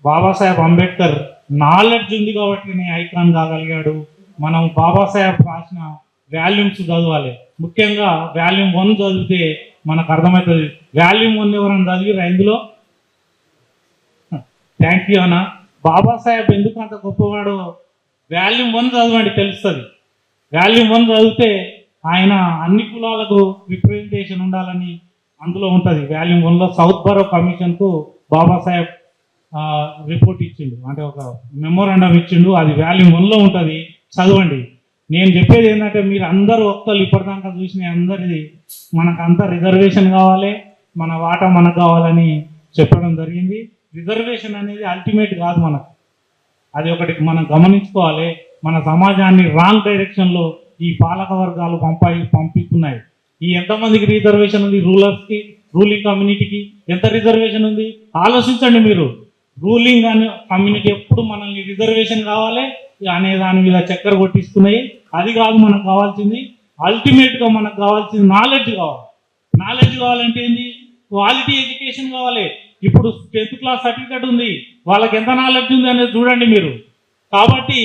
బాబాసాహెబ్ అంబేద్కర్ నాలెడ్జ్ ఉంది కాబట్టి ఐకాన్ కాగలిగాడు. మనం బాబాసాహెబ్ రాసిన వాల్యూమ్స్ చదవాలి. ముఖ్యంగా వాల్యూమ్ 1 చదివితే మనకు అర్థమవుతుంది. వాల్యూమ్ 1 ఎవరైనా చదివిరా ఇందులో? థ్యాంక్ యూ అన్న. బాబాసాహెబ్ ఎందుకు అంత గొప్పవాడో వాల్యూమ్ 1 చదవండి, తెలుస్తుంది. వాల్యూమ్ 1 చదివితే ఆయన అన్ని కులాలకు రిప్రజెంటేషన్ ఉండాలని అందులో ఉంటుంది. వాల్యూమ్ 1లో సౌత్ బరో కమిషన్కు బాబాసాహెబ్ రిపోర్ట్ ఇచ్చిండు, అంటే ఒక మెమోరాండం ఇచ్చిండు. అది వాల్యూమ్ 1లో ఉంటుంది, చదవండి. నేను చెప్పేది ఏంటంటే, మీరు అందరూ ఒక్కరు ఇప్పటిదాకా చూసిన అందరిది మనకంతా రిజర్వేషన్ కావాలి, మన వాటా మనకు కావాలని చెప్పడం జరిగింది. రిజర్వేషన్ అనేది అల్టిమేట్ కాదు మనకు. అది ఒకటి మనం గమనించుకోవాలి. మన సమాజాన్ని రాంగ్ డైరెక్షన్లో ఈ పాలక వర్గాలు పంపిస్తున్నాయి. ఈ ఎంతమందికి రిజర్వేషన్ ఉంది? రూలర్స్కి, రూలింగ్ కమ్యూనిటీకి ఎంత రిజర్వేషన్ ఉంది ఆలోచించండి మీరు. రూలింగ్ అనే కమ్యూనిటీ ఎప్పుడు మనల్ని రిజర్వేషన్ కావాలి అనే దాని మీద చక్కెర కొట్టిస్తున్నాయి. అది కాదు మనకు కావాల్సింది. అల్టిమేట్గా మనకు కావాల్సింది నాలెడ్జ్ కావాలి. నాలెడ్జ్ కావాలంటే ఏంది? క్వాలిటీ ఎడ్యుకేషన్ కావాలి. ఇప్పుడు 10th క్లాస్ సర్టిఫికేట్ ఉంది, వాళ్ళకి ఎంత నాలెడ్జ్ ఉంది అనేది చూడండి మీరు. కాబట్టి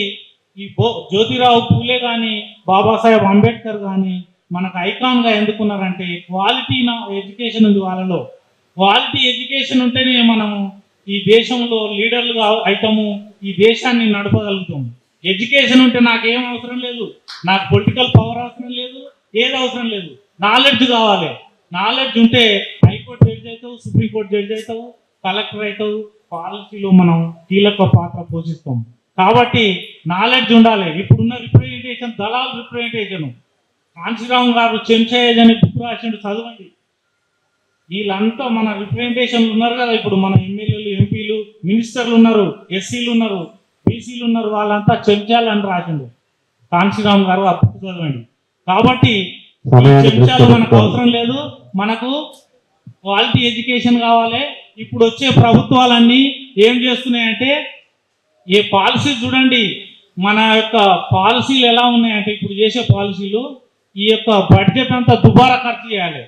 ఈ జ్యోతిరావు పూలే కానీ బాబాసాహెబ్ అంబేద్కర్ కానీ మనకు ఐకాన్గా ఎందుకున్నారంటే క్వాలిటీ ఎడ్యుకేషన్ ఉంది వాళ్ళలో. క్వాలిటీ ఎడ్యుకేషన్ ఉంటేనే మనము ఈ దేశంలో లీడర్లుగా అవుతాము, ఈ దేశాన్ని నడపగలుగుతాము. ఎడ్యుకేషన్ ఉంటే నాకేం అవసరం లేదు, నాకు పొలిటికల్ పవర్ అవసరం లేదు, ఏది అవసరం లేదు, నాలెడ్జ్ కావాలి. నాలెడ్జ్ ఉంటే హైకోర్టు జడ్జి అవుతావు, సుప్రీంకోర్టు జడ్జి అవుతావు, కలెక్టర్ అవుతావు, పాలసీలో మనం కీలక పాత్ర పోషిస్తాం. కాబట్టి నాలెడ్జ్ ఉండాలి. ఇప్పుడున్న రిప్రజెంటేషన్ దళాల్ రిప్రజెంటేషన్. కాంశీరామ్ గారు చెంచాయజ్ అని బుక్ రాసిండు, చదవండి. వీళ్ళంతా మన రిప్రజెంటేషన్లు ఉన్నారు కదా, ఇప్పుడు మన ఎమ్మెల్యేలు, ఎంపీలు, మినిస్టర్లు ఉన్నారు, ఎస్సీలు ఉన్నారు, బీసీలు ఉన్నారు, వాళ్ళంతా చెంచాలని రాసిండు కాంశీరామ్ గారు. ఆ బుక్ చదవండి. కాబట్టి చెంచాలు మనకు అవసరం లేదు, మనకు క్వాలిటీ ఎడ్యుకేషన్ కావాలి. ఇప్పుడు వచ్చే ప్రభుత్వాలన్నీ ఏం చేస్తున్నాయంటే ఏ పాలసీ చూడండి, మన యొక్క పాలసీలు ఎలా ఉన్నాయంటే ఇప్పుడు చేసే పాలసీలు ఈ యొక్క బడ్జెట్ అంతా దుబారా ఖర్చు చేయాలి,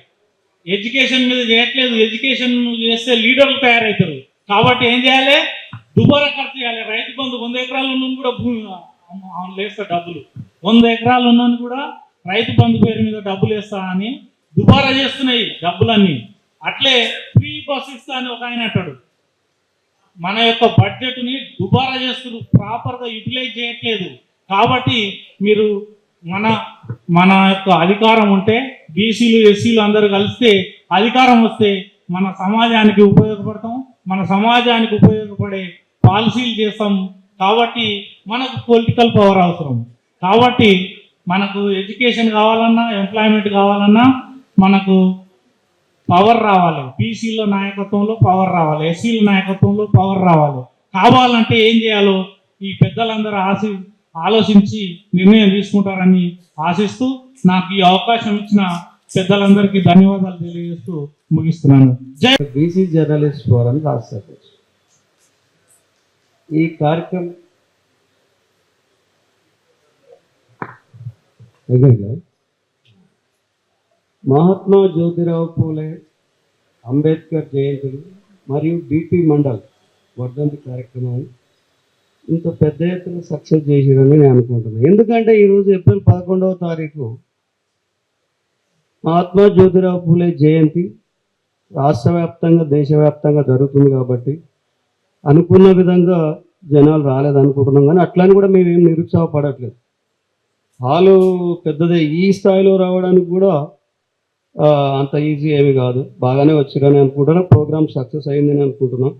ఎడ్యుకేషన్ మీద చేయట్లేదు. ఎడ్యుకేషన్ చేస్తే లీడర్లు తయారవుతారు. కాబట్టి ఏం చేయాలి, దుబారా ఖర్చు చేయాలి. రైతు బంధు 100 ఎకరాలు ఉన్నది కూడా భూమి వేస్తా డబ్బులు, 100 ఎకరాలు ఉన్నది కూడా రైతు బంధు పేరు మీద డబ్బులు వేస్తా అని దుబారా చేస్తున్నాయి డబ్బులన్నీ. అట్లే ఫ్రీ బస్ ఇస్తా అని ఒక ఆయన అంటాడు. మన యొక్క బడ్జెట్ని దుబారా చేస్తున్నారు, ప్రాపర్గా యూటిలైజ్ చేయట్లేదు. కాబట్టి మీరు మన యొక్క అధికారం ఉంటే బీసీలు, ఎస్సీలు అందరూ కలిస్తే అధికారం వస్తే మన సమాజానికి ఉపయోగపడతాం, మన సమాజానికి ఉపయోగపడే పాలసీలు చేస్తాం. కాబట్టి మనకు పొలిటికల్ పవర్ అవసరం. కాబట్టి మనకు ఎడ్యుకేషన్ కావాలన్నా, ఎంప్లాయ్మెంట్ కావాలన్నా మనకు పవర్ రావాలి. బీసీల నాయకత్వంలో పవర్ రావాలి, ఎస్సీల నాయకత్వంలో పవర్ రావాలి. కావాలంటే ఏం చేయాలో ఈ పెద్దలందరూ ఆలోచించి నిర్ణయం తీసుకుంటారని ఆశిస్తూ నాకు ఈ అవకాశం ఇచ్చిన పెద్దలందరికీ ధన్యవాదాలు తెలియజేస్తూ ముగిస్తున్నాను. జై బీసీ జర్నలిస్ట్ ఫోరం రాష్ట్ర అధ్యక్షుడు. ఈ కార్యక్రమం మహాత్మా జ్యోతిరావు పూలే అంబేద్కర్ జయంతులు మరియు బీపీ మండల్ వర్ధంతి కార్యక్రమం ఇంత పెద్ద ఎత్తున సక్సెస్ చేసిరని నేను అనుకుంటున్నాను. ఎందుకంటే ఈరోజు ఏప్రిల్ 11వ తారీఖు మహాత్మా జ్యోతిరావు పూలే జయంతి రాష్ట్ర వ్యాప్తంగా, దేశవ్యాప్తంగా జరుగుతుంది. కాబట్టి అనుకున్న విధంగా జనాలు రాలేదనుకుంటున్నాం, కానీ అట్లని కూడా మేము ఏం నిరుత్సాహపడట్లేదు. హాలు పెద్దదే, ఈ స్థాయిలో రావడానికి కూడా అంత ఈజీ ఏమి కాదు. బాగానే వచ్చిరని అనుకుంటున్నాం. ప్రోగ్రామ్ సక్సెస్ అయిందని అనుకుంటున్నాం.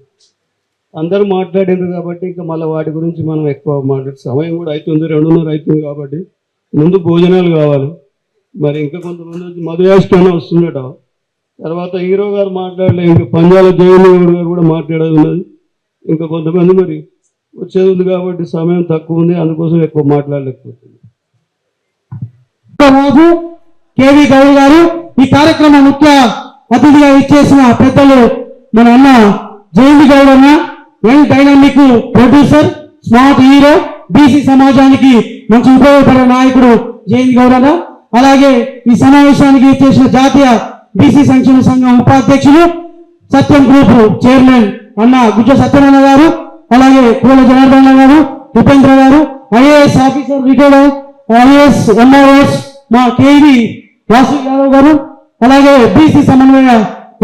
అందరూ మాట్లాడారు కాబట్టి ఇంకా మళ్ళీ వాటి గురించి మనం ఎక్కువ మాట్లాడే సమయం కూడా అవుతుంది, 2:30 అవుతుంది. కాబట్టి ముందు భోజనాలు కావాలి. మరి ఇంకా కొంతమంది మధుయాష్టం వస్తుందట, తర్వాత హీరో గారు మాట్లాడలే, ఇంకా పంజాల జయదేవుడు గారు కూడా మాట్లాడేది ఉన్నది. ఇంకా కొంతమంది మరి వచ్చేది ఉంది కాబట్టి సమయం తక్కువ ఉంది, అందుకోసం ఎక్కువ మాట్లాడలేకపోతుంది. రాజు కేవీ గౌడ్ గారు ఈ కార్యక్రమం ముఖ్య అతిథిగా ఇచ్చేసిన పెద్దలు మన అన్న జయంతి గౌడ్ అన్న, young dynamic producer, smart hero, BC సమాజానికి మంచి ఉపయోగపడే నాయకుడు జయంతి గౌడ్ అన్న. అలాగే ఈ సమావేశానికి ఇచ్చేసిన జాతీయ బీసీ సంక్షేమ సంఘం ఉపాధ్యక్షులు, సత్యం గ్రూప్ చైర్మన్ అన్న గుజ్జ సత్యనారాయణ గారు, అలాగే పూల జనార్దన్ గారు, ఉపేంద్ర గారు, IAS officer retired IAS MRS మా కేవీ వాసు యాదవ్ గారు, అలాగే బీసీ సమన్వయ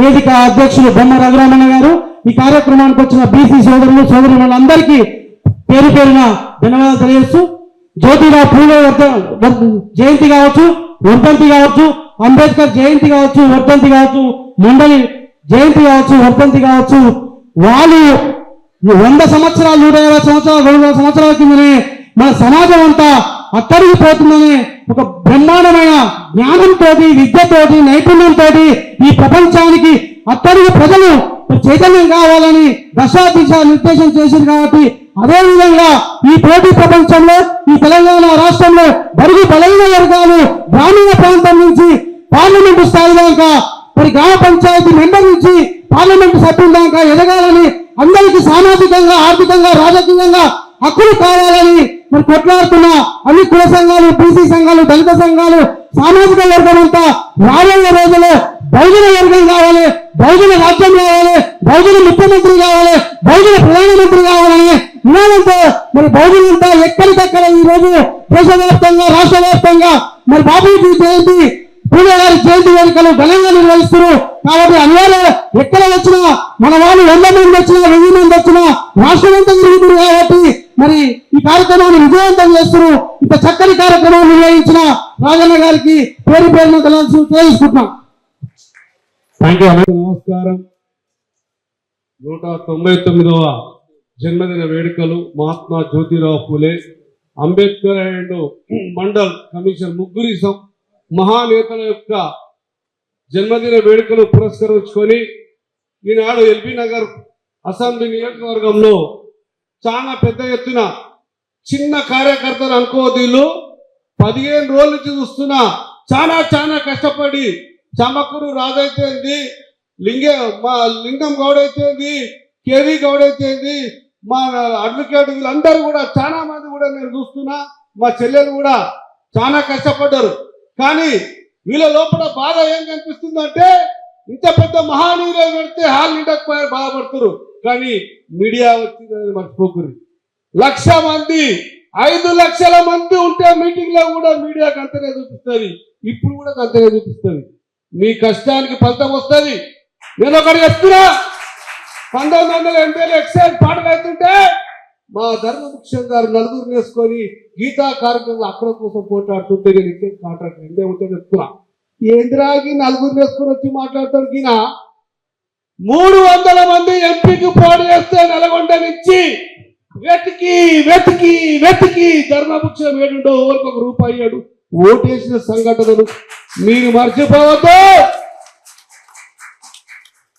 వేదిక అధ్యక్షులు బొమ్మ రఘురామన్న గారు, ఈ కార్యక్రమానికి వచ్చిన బీసీ సోదరులు సోదరులందరికీ పేరు పేరున ధన్యవాదాలు తెలియజేస్తూ, జ్యోతిరావు పూలే జయంతి కావచ్చు, వర్ధంతి కావచ్చు, అంబేద్కర్ జయంతి కావచ్చు, వర్ధంతి కావచ్చు, మండలి జయంతి కావచ్చు, వర్ధంతి కావచ్చు, వాళ్ళు 100 సంవత్సరాలు, 120 సంవత్సరాలు, 200 సంవత్సరాల కిందనే మన సమాజం అంతా అక్కడికి పోతుందని ఒక బ్రహ్మాండమైన జ్ఞానంతో, విద్యతోటి, నైపుణ్యంతో ఈ ప్రపంచానికి అక్కడికి ప్రజలు చైతన్యం కావాలని దిశ నిర్దేశం చేసింది. కాబట్టి అదే విధంగా ఈ పోటీ ప్రపంచంలో ఈ తెలంగాణ రాష్ట్రంలో బడుగు బలైన వర్గాలు గ్రామీణ ప్రాంతం నుంచి పార్లమెంటు స్థాయి దాకా, మరి గ్రామ పంచాయతీ మెంబర్ నుంచి పార్లమెంటు సభ్యుల దాకా ఎదగాలని, అందరికీ సామాజికంగా, ఆర్థికంగా, రాజకీయంగా హక్కులు కావాలని మరి కొట్లాడుతున్న అన్ని కుల సంఘాలు, బీసీ సంఘాలు, దళిత సంఘాలు, సామాజిక వర్గం అంతా రాబోయే రోజుల్లో బహుజన వర్గం కావాలి, బహుజన రాజ్యం కావాలి, బహుజన ముఖ్యమంత్రి కావాలి, బహుజన ప్రధానమంత్రి కావాలని నినాదంతో మరి బహుజనులంతా ఎక్కడికక్కడ ఈ రోజు దేశవ్యాప్తంగా రాష్ట్ర వ్యాప్తంగా మరి బాబూజీ జయంతి పూలే గారి జయంతి వేడుకలు ఘనంగా నిర్వహిస్తున్నారు. కాబట్టి అన్యాలు ఎక్కడ వచ్చినా మన వాళ్ళు 100 మంది వచ్చినా 1000 మంది వచ్చినా రాష్ట్రమంతా తిరుగుతున్నారు. కాబట్టి మరి ఈ కార్యక్రమాన్ని విజయవంతం చేస్తున్నారు. ఇంత చక్కని కార్యక్రమాన్ని నిర్వహించిన రాజన్న గారికి పేరు పేరున తెలుసుకుంటున్నాం. థ్యాంక్ యూ అన్న. నమస్కారం. 199వ జన్మదిన వేడుకలు మహాత్మా జ్యోతిరావు పూలే అంబేద్కర్ అండ్ మండల్ కమిషన్ ముగ్గురి మహానేతల యొక్క జన్మదిన వేడుకలు పురస్కరించుకొని ఈనాడు ఎల్బీ నగర్ అసెంబ్లీ నియోజకవర్గంలో చాలా పెద్ద ఎత్తున చిన్న కార్యకర్తలు అనుకోవద్దు, వీళ్ళు 15 రోజుల నుంచి చూస్తున్నా చాలా కష్టపడి చమకూరు రాజైతేంది, మా లింగం గౌడ్ అయితేంది, కేవీ గౌడ్ అయితేంది, మా అడ్వకేట్ వీళ్ళందరూ కూడా చాలా మంది కూడా నేను చూస్తున్నా. మా చెల్లెలు కూడా చాలా కష్టపడ్డారు. కానీ వీళ్ళ లోపల బాధ ఏం కనిపిస్తుందంటే ఇంత పెద్ద మహానీయులు పెడితే హాల్ నిండకపోయారు, బాధపడుతున్నారు. కానీ మీడియా వచ్చిందని మర్చిపోకురు. 1,00,000 మంది 5 లక్షల మంది ఉంటే మీటింగ్ లో కూడా మీడియాకి అంతనే చూపిస్తుంది. ఇప్పుడు కూడా అంతనే చూపిస్తుంది. మీ కష్టానికి ఫలితం వస్తుంది. నేను ఒకటి చెప్తున్నా, 1980లో ఎక్సైజ్ పాటలు అవుతుంటే మా ధర్మభూషణ్ గారు 4 వేసుకొని గీతా కార్యక్రమంలో అక్కడ కోసం పోట్లాడుతుంటే నేను ఇంకే కాంట్రాక్ట్ ఎండే ఉంటే చెప్తున్నా. ఏంద్రాగి 4 వేసుకొని వచ్చి మాట్లాడతాడు. ఈయన 300 మంది ఎంపీకి పోటీ చేస్తే నల్గొండ నుంచి వెతికి ధర్మభూషణం ఏడుండో ఎవరికి ₹1 అయ్యాడు ఓటేసిన సంఘటనలు మీరు మర్చిపోవద్దు.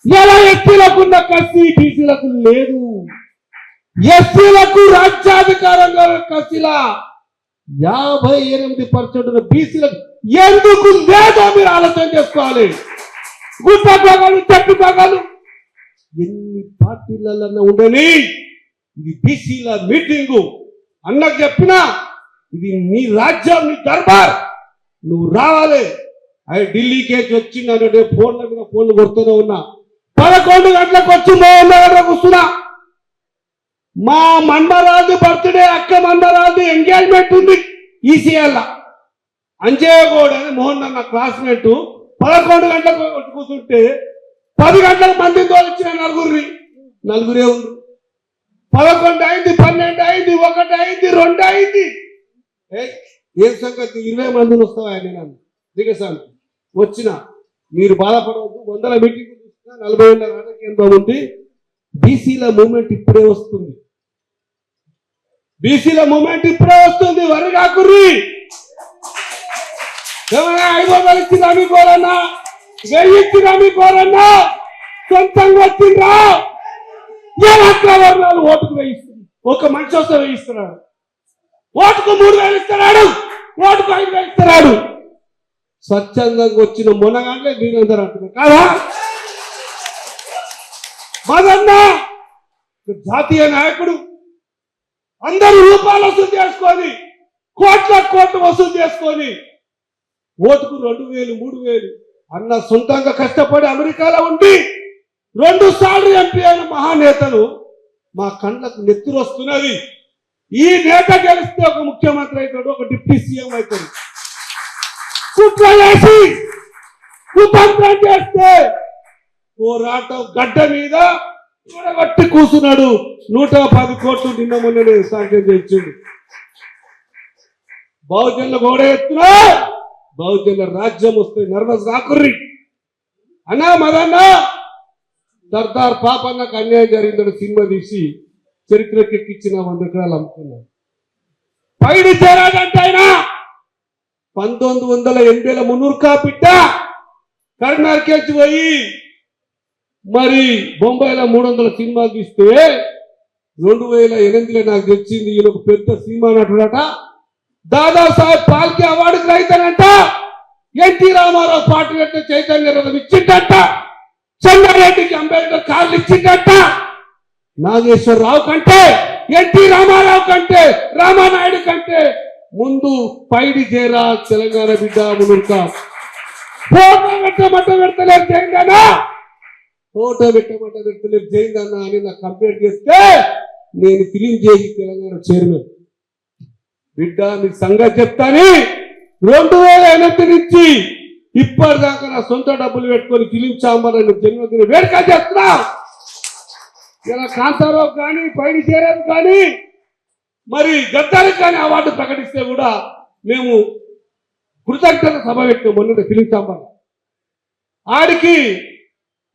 ఎలా ఎస్సీలకున్న కసి బీసీలకు లేదు. ఎస్సీలకు రాజ్యాధికారంగా కసిలా 58% బీసీలకు ఎందుకు లేదో మీరు ఆలోచన చేసుకోవాలి. గుట్టకోగలు చెట్టుకోగలు ఎన్ని పార్టీలలో ఉండని ఇది బీసీల మీటింగు అన్నకు చెప్పినా ఇది నీ రాజ్యం, నీ దర్బార్, నువ్వు రావాలి. అవి ఢిల్లీకి వచ్చిందంటే ఫోన్ల మీద ఫోన్లు కొడుతూనే ఉన్నా. 11 గంటలకు వచ్చి కూర్చున్నా. మా మన్మరాజు బర్త్డే, అక్క మన్మరాజు ఎంగేజ్మెంట్ ఉంది ఈసీఎల్ అంజయ్యగౌడ్ అని మోహన్ అన్న క్లాస్మేట్. 11 గంటలకు కూర్చుంటే 10 గంటలకు మందిని తోలిచ్చిన నలుగురే ఉంది. 11 అయింది, 12 అయింది, 1 అయింది, 2 అయింది. ఏం సంగతి 20 మందిని వస్తావా? నేను దిగసాను వచ్చిన. మీరు బాధపడవద్దు. 100 మీటింగ్ చూసినా 40 ఏళ్ళ రాజకీయం ఉంది. బీసీల మూమెంట్ ఇప్పుడే వస్తుంది. వరగాకుర్రి ఏమైనా 500 ఇచ్చిందా మీ కోరన్నా, 1000 ఇచ్చిందా మీ కోరన్నా, సొంతంగా వచ్చిండ్రా. ఏ వర్ణాలు ఓటుకు వేయిస్తుంది. ఒక మనిషి వస్తే వేయిస్తున్నాడు. ఓటుకు 3000 ఇస్తున్నాడు, ఓటుకు 5000 ఇస్తున్నాడు. స్వచ్ఛందంగా వచ్చిన మొనగానే దీనందరూ అంటున్నారు కాదా? మదన్న జాతీయ నాయకుడు అందరూ రూపాయలు వసూలు చేసుకొని కోట్లు వసూలు చేసుకొని ఓటుకు 2000 3000 అన్న సొంతంగా కష్టపడి అమెరికాలో ఉండి 2 సార్లు ఎంపీ అయిన మహానేతలు మా కళ్ళకు నెత్తురు వస్తున్నది. ఈ నేత గెలిస్తే ఒక ముఖ్యమంత్రి అవుతాడు, ఒక డిప్యూటీ సీఎం అవుతాడు. కుట్ర చేసి కుతంత్రం చేస్తే పోరాటం గడ్డ మీద చూడగట్టి కూర్చున్నాడు. 110 కోట్లు నిన్న మొన్ననే సాంక్షన్ చేయించిండు. బహుజనుల గోడ ఎత్తున బహుజనుల రాజ్యం వస్తే నర్వస్ రాకుర్రి అన్నా. మదన్న సర్దార్ పాపన్నకు అన్యాయం జరిగిందని సినిమా తీసి చరిత్రకెక్కించిన 100 ఎకరాలు అమ్ముకున్నాడు. పైడి చేరాడంటే ఆయన 1980లో మున్నూరుకా పిట్ట కరీంనగర్కి పోయి మరి బొంబాయిలో 300 సినిమాలు తీస్తే 2008లో నాకు తెచ్చింది. ఈయన ఒక పెద్ద సినిమా నటుడట, దాదాసాహెబ్ ఫాల్కే అవార్డుకి రైతానంట. ఎన్టీ రామారావు పార్టీ అంటే చైతన్య రథం ఇచ్చిందట, చెన్నారెడ్డికి అంబేద్కర్ కార్లు ఇచ్చిందట. నాగేశ్వరరావు కంటే, ఎన్టీ రామారావు కంటే, రామానాయుడు కంటే ముందు పైడి చేరా తెలంగాణ బిడ్డ మునుర్కా ఫోటో పెట్టలేరు జైందన్న, ఫోటో పెట్టలేరు జైందన్న అని నాకు కంప్లైంట్ చేస్తే నేను ఫిలిం చేసి తెలంగాణ చైర్మన్. బిడ్డ మీకు సంగతి చెప్తాని 2008 నుంచి ఇప్పటిదాకా నా సొంత డబ్బులు పెట్టుకొని ఫిలిం ఛాంబర్ అని జన్మదిన వేడుక చేస్తున్నా. ఇలా కాంతారావు కానీ పైడి చేరారు కానీ మరి గద్దారికి కానీ అవార్డు ప్రకటిస్తే కూడా మేము కృతజ్ఞత సభ పెట్టాం. మొన్న ఫిలిం ఛాంబర్ ఆడికి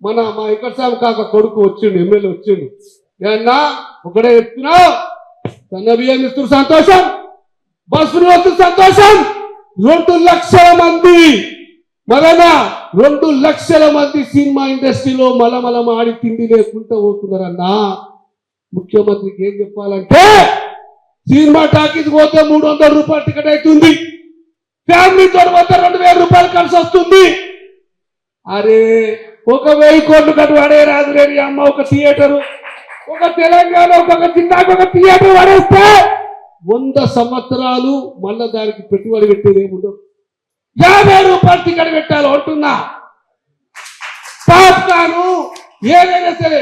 మా వెంకటస్వామి కాక కొడుకు వచ్చిండు, ఎమ్మెల్యే వచ్చిండు. ఏమన్నా ఒకటే చెప్తున్నావు, సన్న బియ్యం ఇస్తున్న సంతోషం, బస్సులు వస్తున్న సంతోషం. 2 లక్షల మంది మరనా 2 లక్షల మంది సినిమా ఇండస్ట్రీలో మలమలం ఆడి తిండి లేకుండా పోతున్నారన్నా. ముఖ్యమంత్రికి ఏం చెప్పాలంటే సినిమా టాకీస్ పోతే 300 రూపాయలు టికెట్ అవుతుంది, ఫ్యామిలీతో పోతే 2000 రూపాయలు కలిసి వస్తుంది. అరే 1000 కోట్లు కట్టు వాడే రాదు లేని అమ్మ. ఒక థియేటరు, ఒక తెలంగాణ ఒక జిల్లాకు ఒక థియేటర్ పడేస్తే 100 సంవత్సరాలు మళ్ళా దానికి పెట్టుబడి పెట్టేది ఏముండదు. 50 రూపాయలు టికెట్ పెట్టాలి అంటున్నా. పాప్కాను ఏదైనా సరే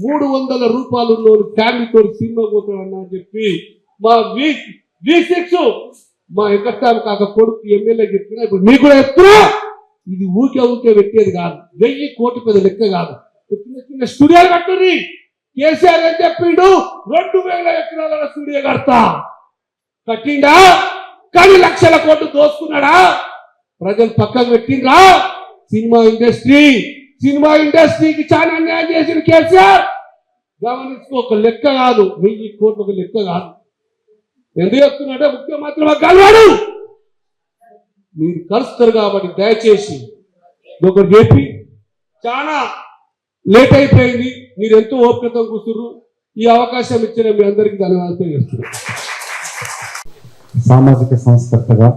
300 రూపాయలు ఉన్నోడు ఫ్యామిలీతో సినిమా పోతాడన్నా అని చెప్పి మా V6 మా వెంకటస్వామి కాక కొడుకు ఎమ్మెల్యే చెప్తున్నా. ఇప్పుడు మీకు కూడా చెప్తున్నా, ఇది ఊకే పెట్టేది కాదు, 1000 కోట్ల పెద్ద లెక్క కాదు. చిన్న చిన్న స్టూడియోలు కట్టుర్రి. కేసీఆర్ అని చెప్పిండు 2000 ఎకరాల స్టూడియో కడతా. కట్టిండా? కానీ లక్షల కోట్లు దోసుకున్నాడా? ప్రజలు పక్కకు పెట్టిండ్రా? సినిమా ఇండస్ట్రీకి చాలా అన్యాయం చేసిన కేసీఆర్. గమనించుకో, ఒక లెక్క కాదు, 1000 కోట్లు ఒక లెక్క కాదు. ఎందుకు చెప్తున్నాడే ముఖ్యమంత్రి కలవాడు. మీరు కలుస్తారు కాబట్టి దయచేసి ఒకటి చెప్పి, చాలా లేట్ అయిపోయింది, మీరు ఎంతో ఓపికతో కూర్చున్నారు. ఈ అవకాశం ఇచ్చిన మీ అందరికీ ధన్యవాదాలు తెలియజేస్తున్నారు. సామాజిక సంస్కర్తగా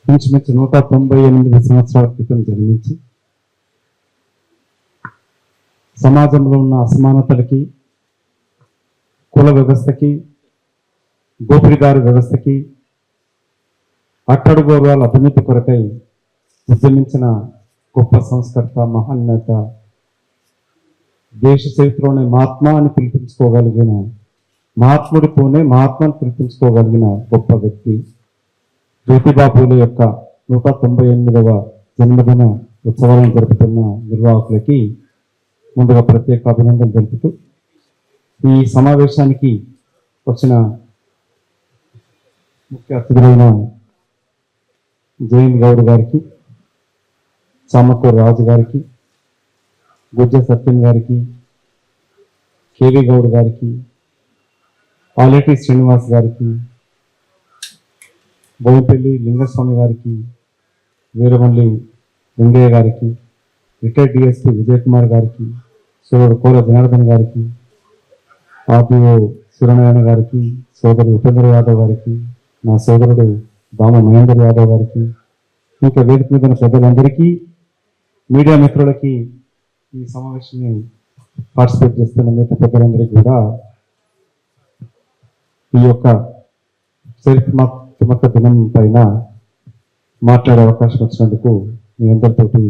ఇంచుమించు 198 సంవత్సరాల క్రితం జన్మించి సమాజంలో ఉన్న అసమానతలకి, కుల వ్యవస్థకి, దోపిడీదారు వ్యవస్థకి, అట్టడుగు వర్గాల అభివృద్ధి కొరకై ఉద్యమించిన గొప్ప సంస్కర్త, మహాన్నేత, దేశ చరిత్రలోనే మహాత్మా అని పిలిపించుకోగలిగిన, మహాత్ముడితోనే మహాత్మాని పిలిపించుకోగలిగిన గొప్ప వ్యక్తి జ్యోతిబా పూలే యొక్క 198వ జన్మదిన ఉత్సవాలను జరుపుతున్న నిర్వాహకులకి ముందుగా ప్రత్యేక అభినందనలు తెలుపుతూ, ఈ సమావేశానికి వచ్చిన ముఖ్య అతిథులైన జయంత్ గౌడ్ గారికి, చామకూరు రాజు గారికి, గుజ్జ సత్యం గారికి, కేవీ గౌడ్ గారికి, పాలేటి శ్రీనివాస్ గారికి, బోయిపల్లి లింగస్వామి గారికి, వీరమల్లి వెంగయ్య గారికి, రిటైర్డ్ డిఎస్పీ విజయ్ కుమార్ గారికి, సోదరుడు కోల జనార్దన్ గారికి, ఆర్డీఓ సూర్యనారాయణ గారికి, సోదరుడు ఉపేంద్ర యాదవ్ గారికి, నా సోదరుడు దామ మహేందర్ యాదవ్ గారికి, ఇంకా వేదిక మీద ఉన్న పెద్దలందరికీ, మీడియా మిత్రులకి, ఈ సమావేశాన్ని పార్టిసిపేట్ చేస్తున్న మిగతా పెద్దలందరికీ కూడా ఈ యొక్క చరిత్రాత్మక దినం పైన మాట్లాడే అవకాశం వచ్చినందుకు మీ అందరితోటి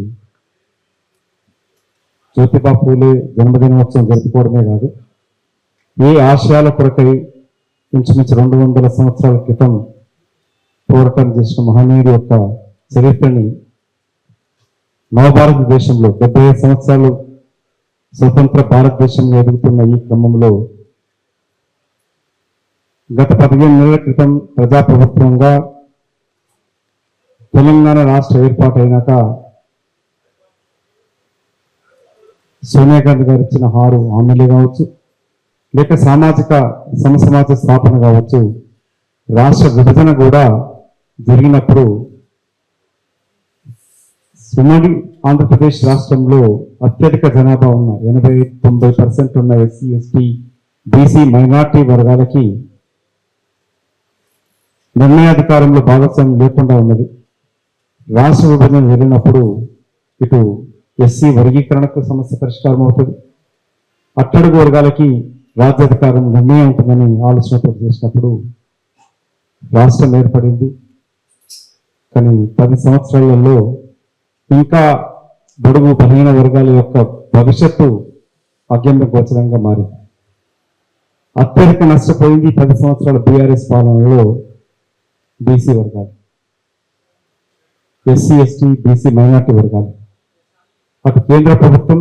జ్యోతిబా పూలే జన్మదినోత్సవం జరుపుకోవడమే కాదు, ఏ ఆశయాల కొరకై ఇంచుమించు 200 సంవత్సరాల క్రితం పోరాటం చేసిన మహనీయుడి యొక్క చరిత్రని నవభారతదేశంలో 75 సంవత్సరాలు స్వతంత్ర భారతదేశంలో ఎదుగుతున్న ఈ క్రమంలో గత 15 నెలల క్రితం ప్రజాప్రభుత్వంగా తెలంగాణ రాష్ట్ర ఏర్పాటు అయినాక సోనియా గాంధీ గారు ఇచ్చిన 6 హామీలు కావచ్చు, లేక సామాజిక సమసమాజ స్థాపన కావచ్చు, రాష్ట్ర విభజన కూడా జరిగినప్పుడు ఉమ్మడి ఆంధ్రప్రదేశ్ రాష్ట్రంలో అత్యధిక జనాభా ఉన్న 80-90% ఉన్న ఎస్సీ, ఎస్టీ, బీసీ, మైనార్టీ వర్గాలకి నిర్ణయాధికారంలో భాగస్వామ్యం లేకుండా ఉన్నది. రాష్ట్ర విభజన జరిగినప్పుడు ఇటు ఎస్సీ వర్గీకరణకు సమస్య పరిష్కారం అవుతుంది, అట్టడుగు వర్గాలకి రాజ్యాధికారం నిర్ణయం ఉంటుందని ఆలోచన చేసినప్పుడు రాష్ట్రం ఏర్పడింది. కానీ 10 సంవత్సరాలలో ఇంకా బడుగు బలహీన వర్గాల యొక్క భవిష్యత్తు అగమ్య గోచరంగా మారింది. అత్యధిక నష్టపోయింది 10 సంవత్సరాల బీఆర్ఎస్ పాలనలో బీసీ వర్గాలు, ఎస్సీ ఎస్టీ బీసీ మైనార్టీ వర్గాలు. అటు కేంద్ర ప్రభుత్వం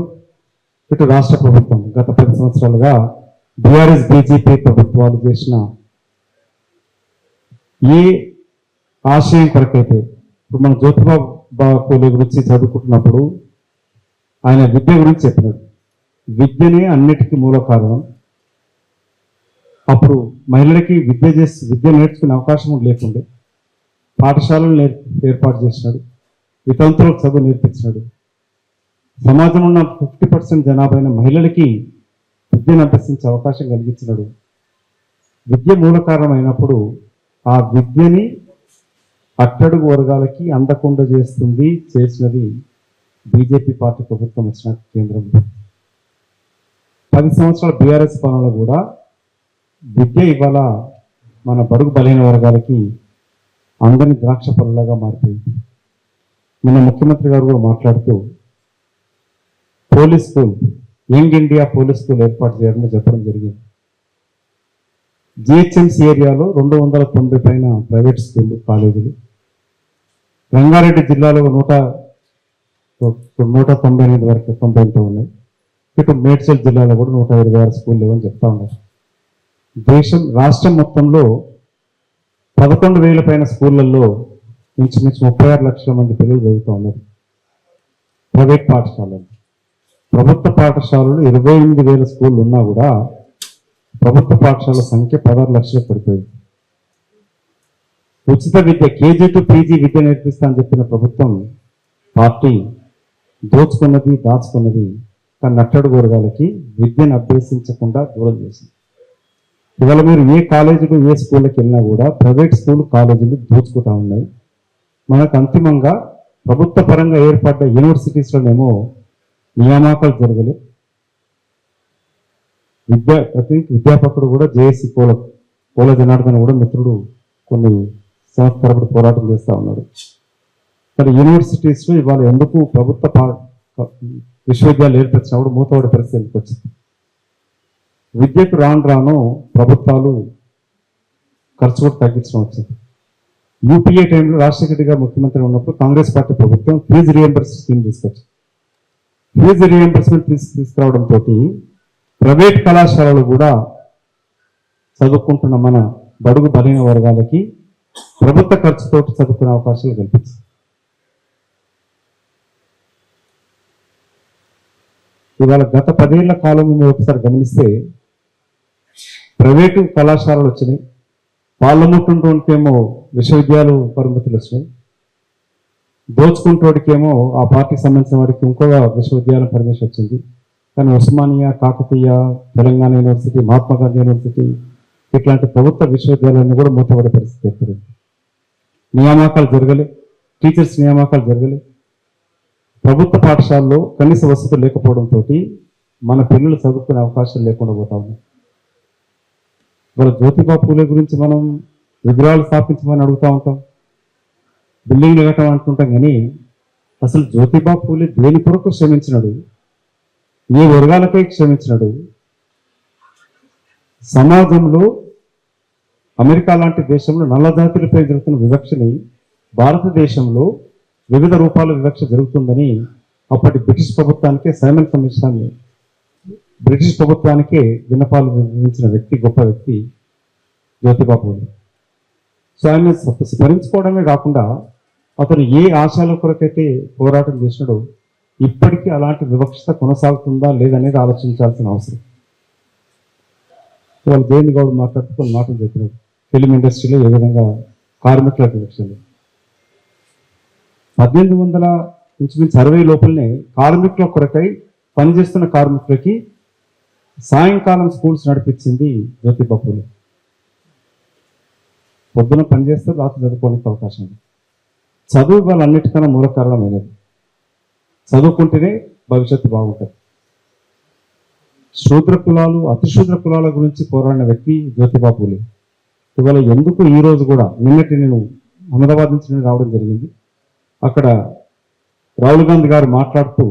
ఇటు రాష్ట్ర ప్రభుత్వం గత 10 సంవత్సరాలుగా బీఆర్ఎస్ బీజేపీ ప్రభుత్వాలు చేసిన ఏ ఆశయం కొరకైతే, ఇప్పుడు మన జ్యోతిబా పూలే గురించి చదువుకుంటున్నప్పుడు ఆయన విద్య గురించి చెప్పినాడు. విద్యనే అన్నిటికీ మూల కారణం. అప్పుడు మహిళలకి విద్య నేర్చుకునే అవకాశం లేకుండే పాఠశాలలు ఏర్పాటు చేసినాడు, వితంతులకు చదువు నేర్పించినాడు. సమాజంలో ఉన్న 50% జనాభా అయిన మహిళలకి విద్యను అభ్యసించే అవకాశం కలిగించినాడు. విద్య మూల కారణం అయినప్పుడు ఆ విద్యని అట్టడుగు వర్గాలకి అందకుండా చేసినది బీజేపీ పార్టీ ప్రభుత్వం వచ్చిన కేంద్రంలో. 10 సంవత్సరాల బీఆర్ఎస్ పాలనలో కూడా విద్య ఇవాళ మన బడుగు బలహీన వర్గాలకి అందరినీ ద్రాక్ష పరులాగా మారిపోయింది. నిన్న ముఖ్యమంత్రి గారు కూడా మాట్లాడుతూ police school, young India police school ఏర్పాటు చేయడం చెప్పడం జరిగింది. జిహెచ్ఎంసీ ఏరియాలో 290 పైన ప్రైవేట్ స్కూళ్ళు, కాలేజీలు, రంగారెడ్డి జిల్లాలో 198 వరకు 90 ఉన్నాయి. ఇటు మేడ్చల్ జిల్లాలో కూడా 126 స్కూళ్ళు లేవని చెప్తా ఉన్నారు. రాష్ట్రం మొత్తంలో 11,000 పైన స్కూళ్ళల్లో ఇంచుమించు 36 లక్షల మంది పిల్లలు చదువుతూ ఉన్నారు ప్రైవేట్ పాఠశాలలు. ప్రభుత్వ పాఠశాలలు 28,000 స్కూళ్ళు ఉన్నా కూడా ప్రభుత్వ పాఠశాల సంఖ్య 16 లక్షలకు పడిపోయింది. ఉచిత విద్య కేజీ టు పీజీ విద్య నేర్పిస్తా అని చెప్పిన ప్రభుత్వం పార్టీ దాచుకున్నది కానీ నట్టడుగు వర్గాలకి విద్యను అభ్యసించకుండా దూరం చేసింది. ఇవాళ మీరు ఏ కాలేజీలు ఏ స్కూళ్ళకి వెళ్ళినా కూడా ప్రైవేట్ స్కూల్ కాలేజీలు దోచుకుంటా ఉన్నాయి. మనకు అంతిమంగా ప్రభుత్వ పరంగా ఏర్పడ్డ యూనివర్సిటీస్లోనేమో నియామకాలు జరగలే. ప్రతి విద్యాపకుడు కూడా జేఏసీ పోల జనార్దన్ కూడా మిత్రుడు కొన్ని సంవత్సరాలు పోరాటం చేస్తూ ఉన్నాడు. కానీ యూనివర్సిటీస్లో ఇవాళ ఎందుకు ప్రభుత్వ విశ్వవిద్యాలయాలు ఏర్పరిచినప్పుడు మూతపడే పరిస్థితి ఎందుకు వచ్చింది? విద్యకు రాను ప్రభుత్వాలు ఖర్చు కూడా తగ్గించడం వచ్చింది. యూపీఏ టైంలో రాజశేఖర రెడ్డి గారు ముఖ్యమంత్రి ఉన్నప్పుడు కాంగ్రెస్ పార్టీ ప్రభుత్వం ఫీజు రియంబర్స్మెంట్ స్కీమ్ తీసుకొచ్చింది. ఫీజు రియంబర్స్మెంట్ తీసుకురావడంతో ప్రైవేట్ కళాశాలలు కూడా చదువుకుంటున్న మన బడుగు బలహీన వర్గాలకి ప్రభుత్వ ఖర్చుతో చదువుకునే అవకాశాలు కల్పించింది. ఇవాళ గత 10 ఏళ్ల కాలం మీరు ఒకసారి గమనిస్తే ప్రైవేటు కళాశాలలు వచ్చినాయి, పార్లమెంటేమో విశ్వవిద్యాలయ పరిమితులు వచ్చినాయి, దోచుకుంటోడికేమో ఆ పార్టీకి సంబంధించిన వాడికి ఇంకో విశ్వవిద్యాలయం పర్మిషన్ వచ్చింది. కానీ ఉస్మానియా, కాకతీయ, తెలంగాణ యూనివర్సిటీ, మహాత్మా గాంధీ యూనివర్సిటీ ఇట్లాంటి ప్రభుత్వ విశ్వవిద్యాలయాన్ని కూడా మూతపడే పరిస్థితి ఏర్పడింది. నియామకాలు జరగలే, టీచర్స్ నియామకాలు జరగలే. ప్రభుత్వ పాఠశాలలో కనీస వసతులు లేకపోవడంతో మన పిల్లలు చదువుకునే అవకాశాలు లేకుండా పోతా ఉన్నాయి. ఇవాళ జ్యోతిబా పూలే గురించి మనం విగ్రహాలు స్థాపించమని అడుగుతూ ఉంటాం, బిల్డింగ్లు కట్టడం అంటుంటాం. కానీ అసలు జ్యోతిబా పూలే దేని కొరకు శ్రమించినాడు, ఏ వర్గాలపై శ్రమించినాడు? సమాజంలో అమెరికా లాంటి దేశంలో నల్ల జాతులపై జరుగుతున్న వివక్షని భారతదేశంలో వివిధ రూపాల వివక్ష జరుగుతుందని అప్పటి బ్రిటిష్ ప్రభుత్వానికే సైమన్ కమిషన్ బ్రిటిష్ ప్రభుత్వానికే విన్నపాలు వివరించిన వ్యక్తి, గొప్ప వ్యక్తి జ్యోతిబా పూలే. సో ఆయన స్మరించుకోవడమే కాకుండా అతను ఏ ఆశయాల కొరకైతే పోరాటం చేసినాడో ఇప్పటికీ అలాంటి వివక్షత కొనసాగుతుందా లేదనేది ఆలోచించాల్సిన అవసరం. వాళ్ళు దేని గౌడ్ మాట్లాడుతూ కొన్ని మాటలు చెప్పినాడు. ఫిలిం ఇండస్ట్రీలో ఏ విధంగా కార్మికుల వివక్షలు 1860 లోపలనే కార్మికుల కొరకై పనిచేస్తున్న కార్మికులకి సాయంకాలం స్కూల్స్ నడిపించింది జ్యోతిబా పూలే. పొద్దున పనిచేస్తే రాత్రి చదువుకోవడానికి అవకాశం ఉంది. చదువు వాళ్ళన్నిటికన్నా మూల కారణమైనది. చదువుకుంటేనే భవిష్యత్తు బాగుంటుంది. శూద్ర కులాలు, అతిశూద్ర కులాల గురించి పోరాడిన వ్యక్తి జ్యోతిబా పూలే. ఇవాళ ఎందుకు ఈ రోజు కూడా నిన్నటి నేను అహ్మదాబాద్ నుంచి నేను రావడం జరిగింది. అక్కడ రాహుల్ గాంధీ గారు మాట్లాడుతూ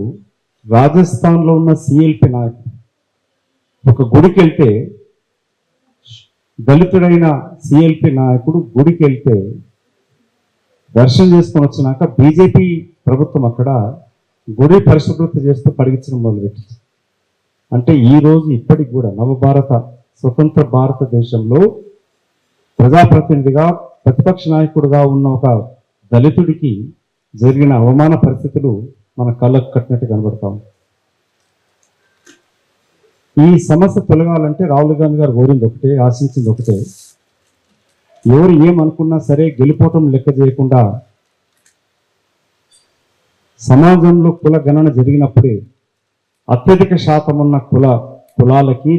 రాజస్థాన్లో ఉన్న సిఎల్పి నాయకుడు ఒక గుడికి వెళ్తే, దళితుడైన సిఎల్పి నాయకుడు గుడికి వెళ్తే దర్శనం చేసుకొని వచ్చినాక బీజేపీ ప్రభుత్వం అక్కడ గుడి పరిశుభ్రత చేస్తూ కడిగించడం మొదలుపెట్టింది. అంటే ఈ రోజు ఇప్పటికి కూడా నవభారత స్వతంత్ర భారతదేశంలో ప్రజాప్రతినిధిగా ప్రతిపక్ష నాయకుడిగా ఉన్న ఒక దళితుడికి జరిగిన అవమాన పరిస్థితులు మన కళ్ళకు కట్టినట్టు కనబడతాం. ఈ సమస్య తొలగాలంటే రాహుల్ గాంధీ గారు కోరింది ఒకటే, ఆశించింది ఒకటే, ఎవరు ఏమనుకున్నా సరే గెలిపోవటం లెక్క చేయకుండా సమాజంలో కుల గణన జరిగినప్పుడే అత్యధిక శాతం ఉన్న కులాలకి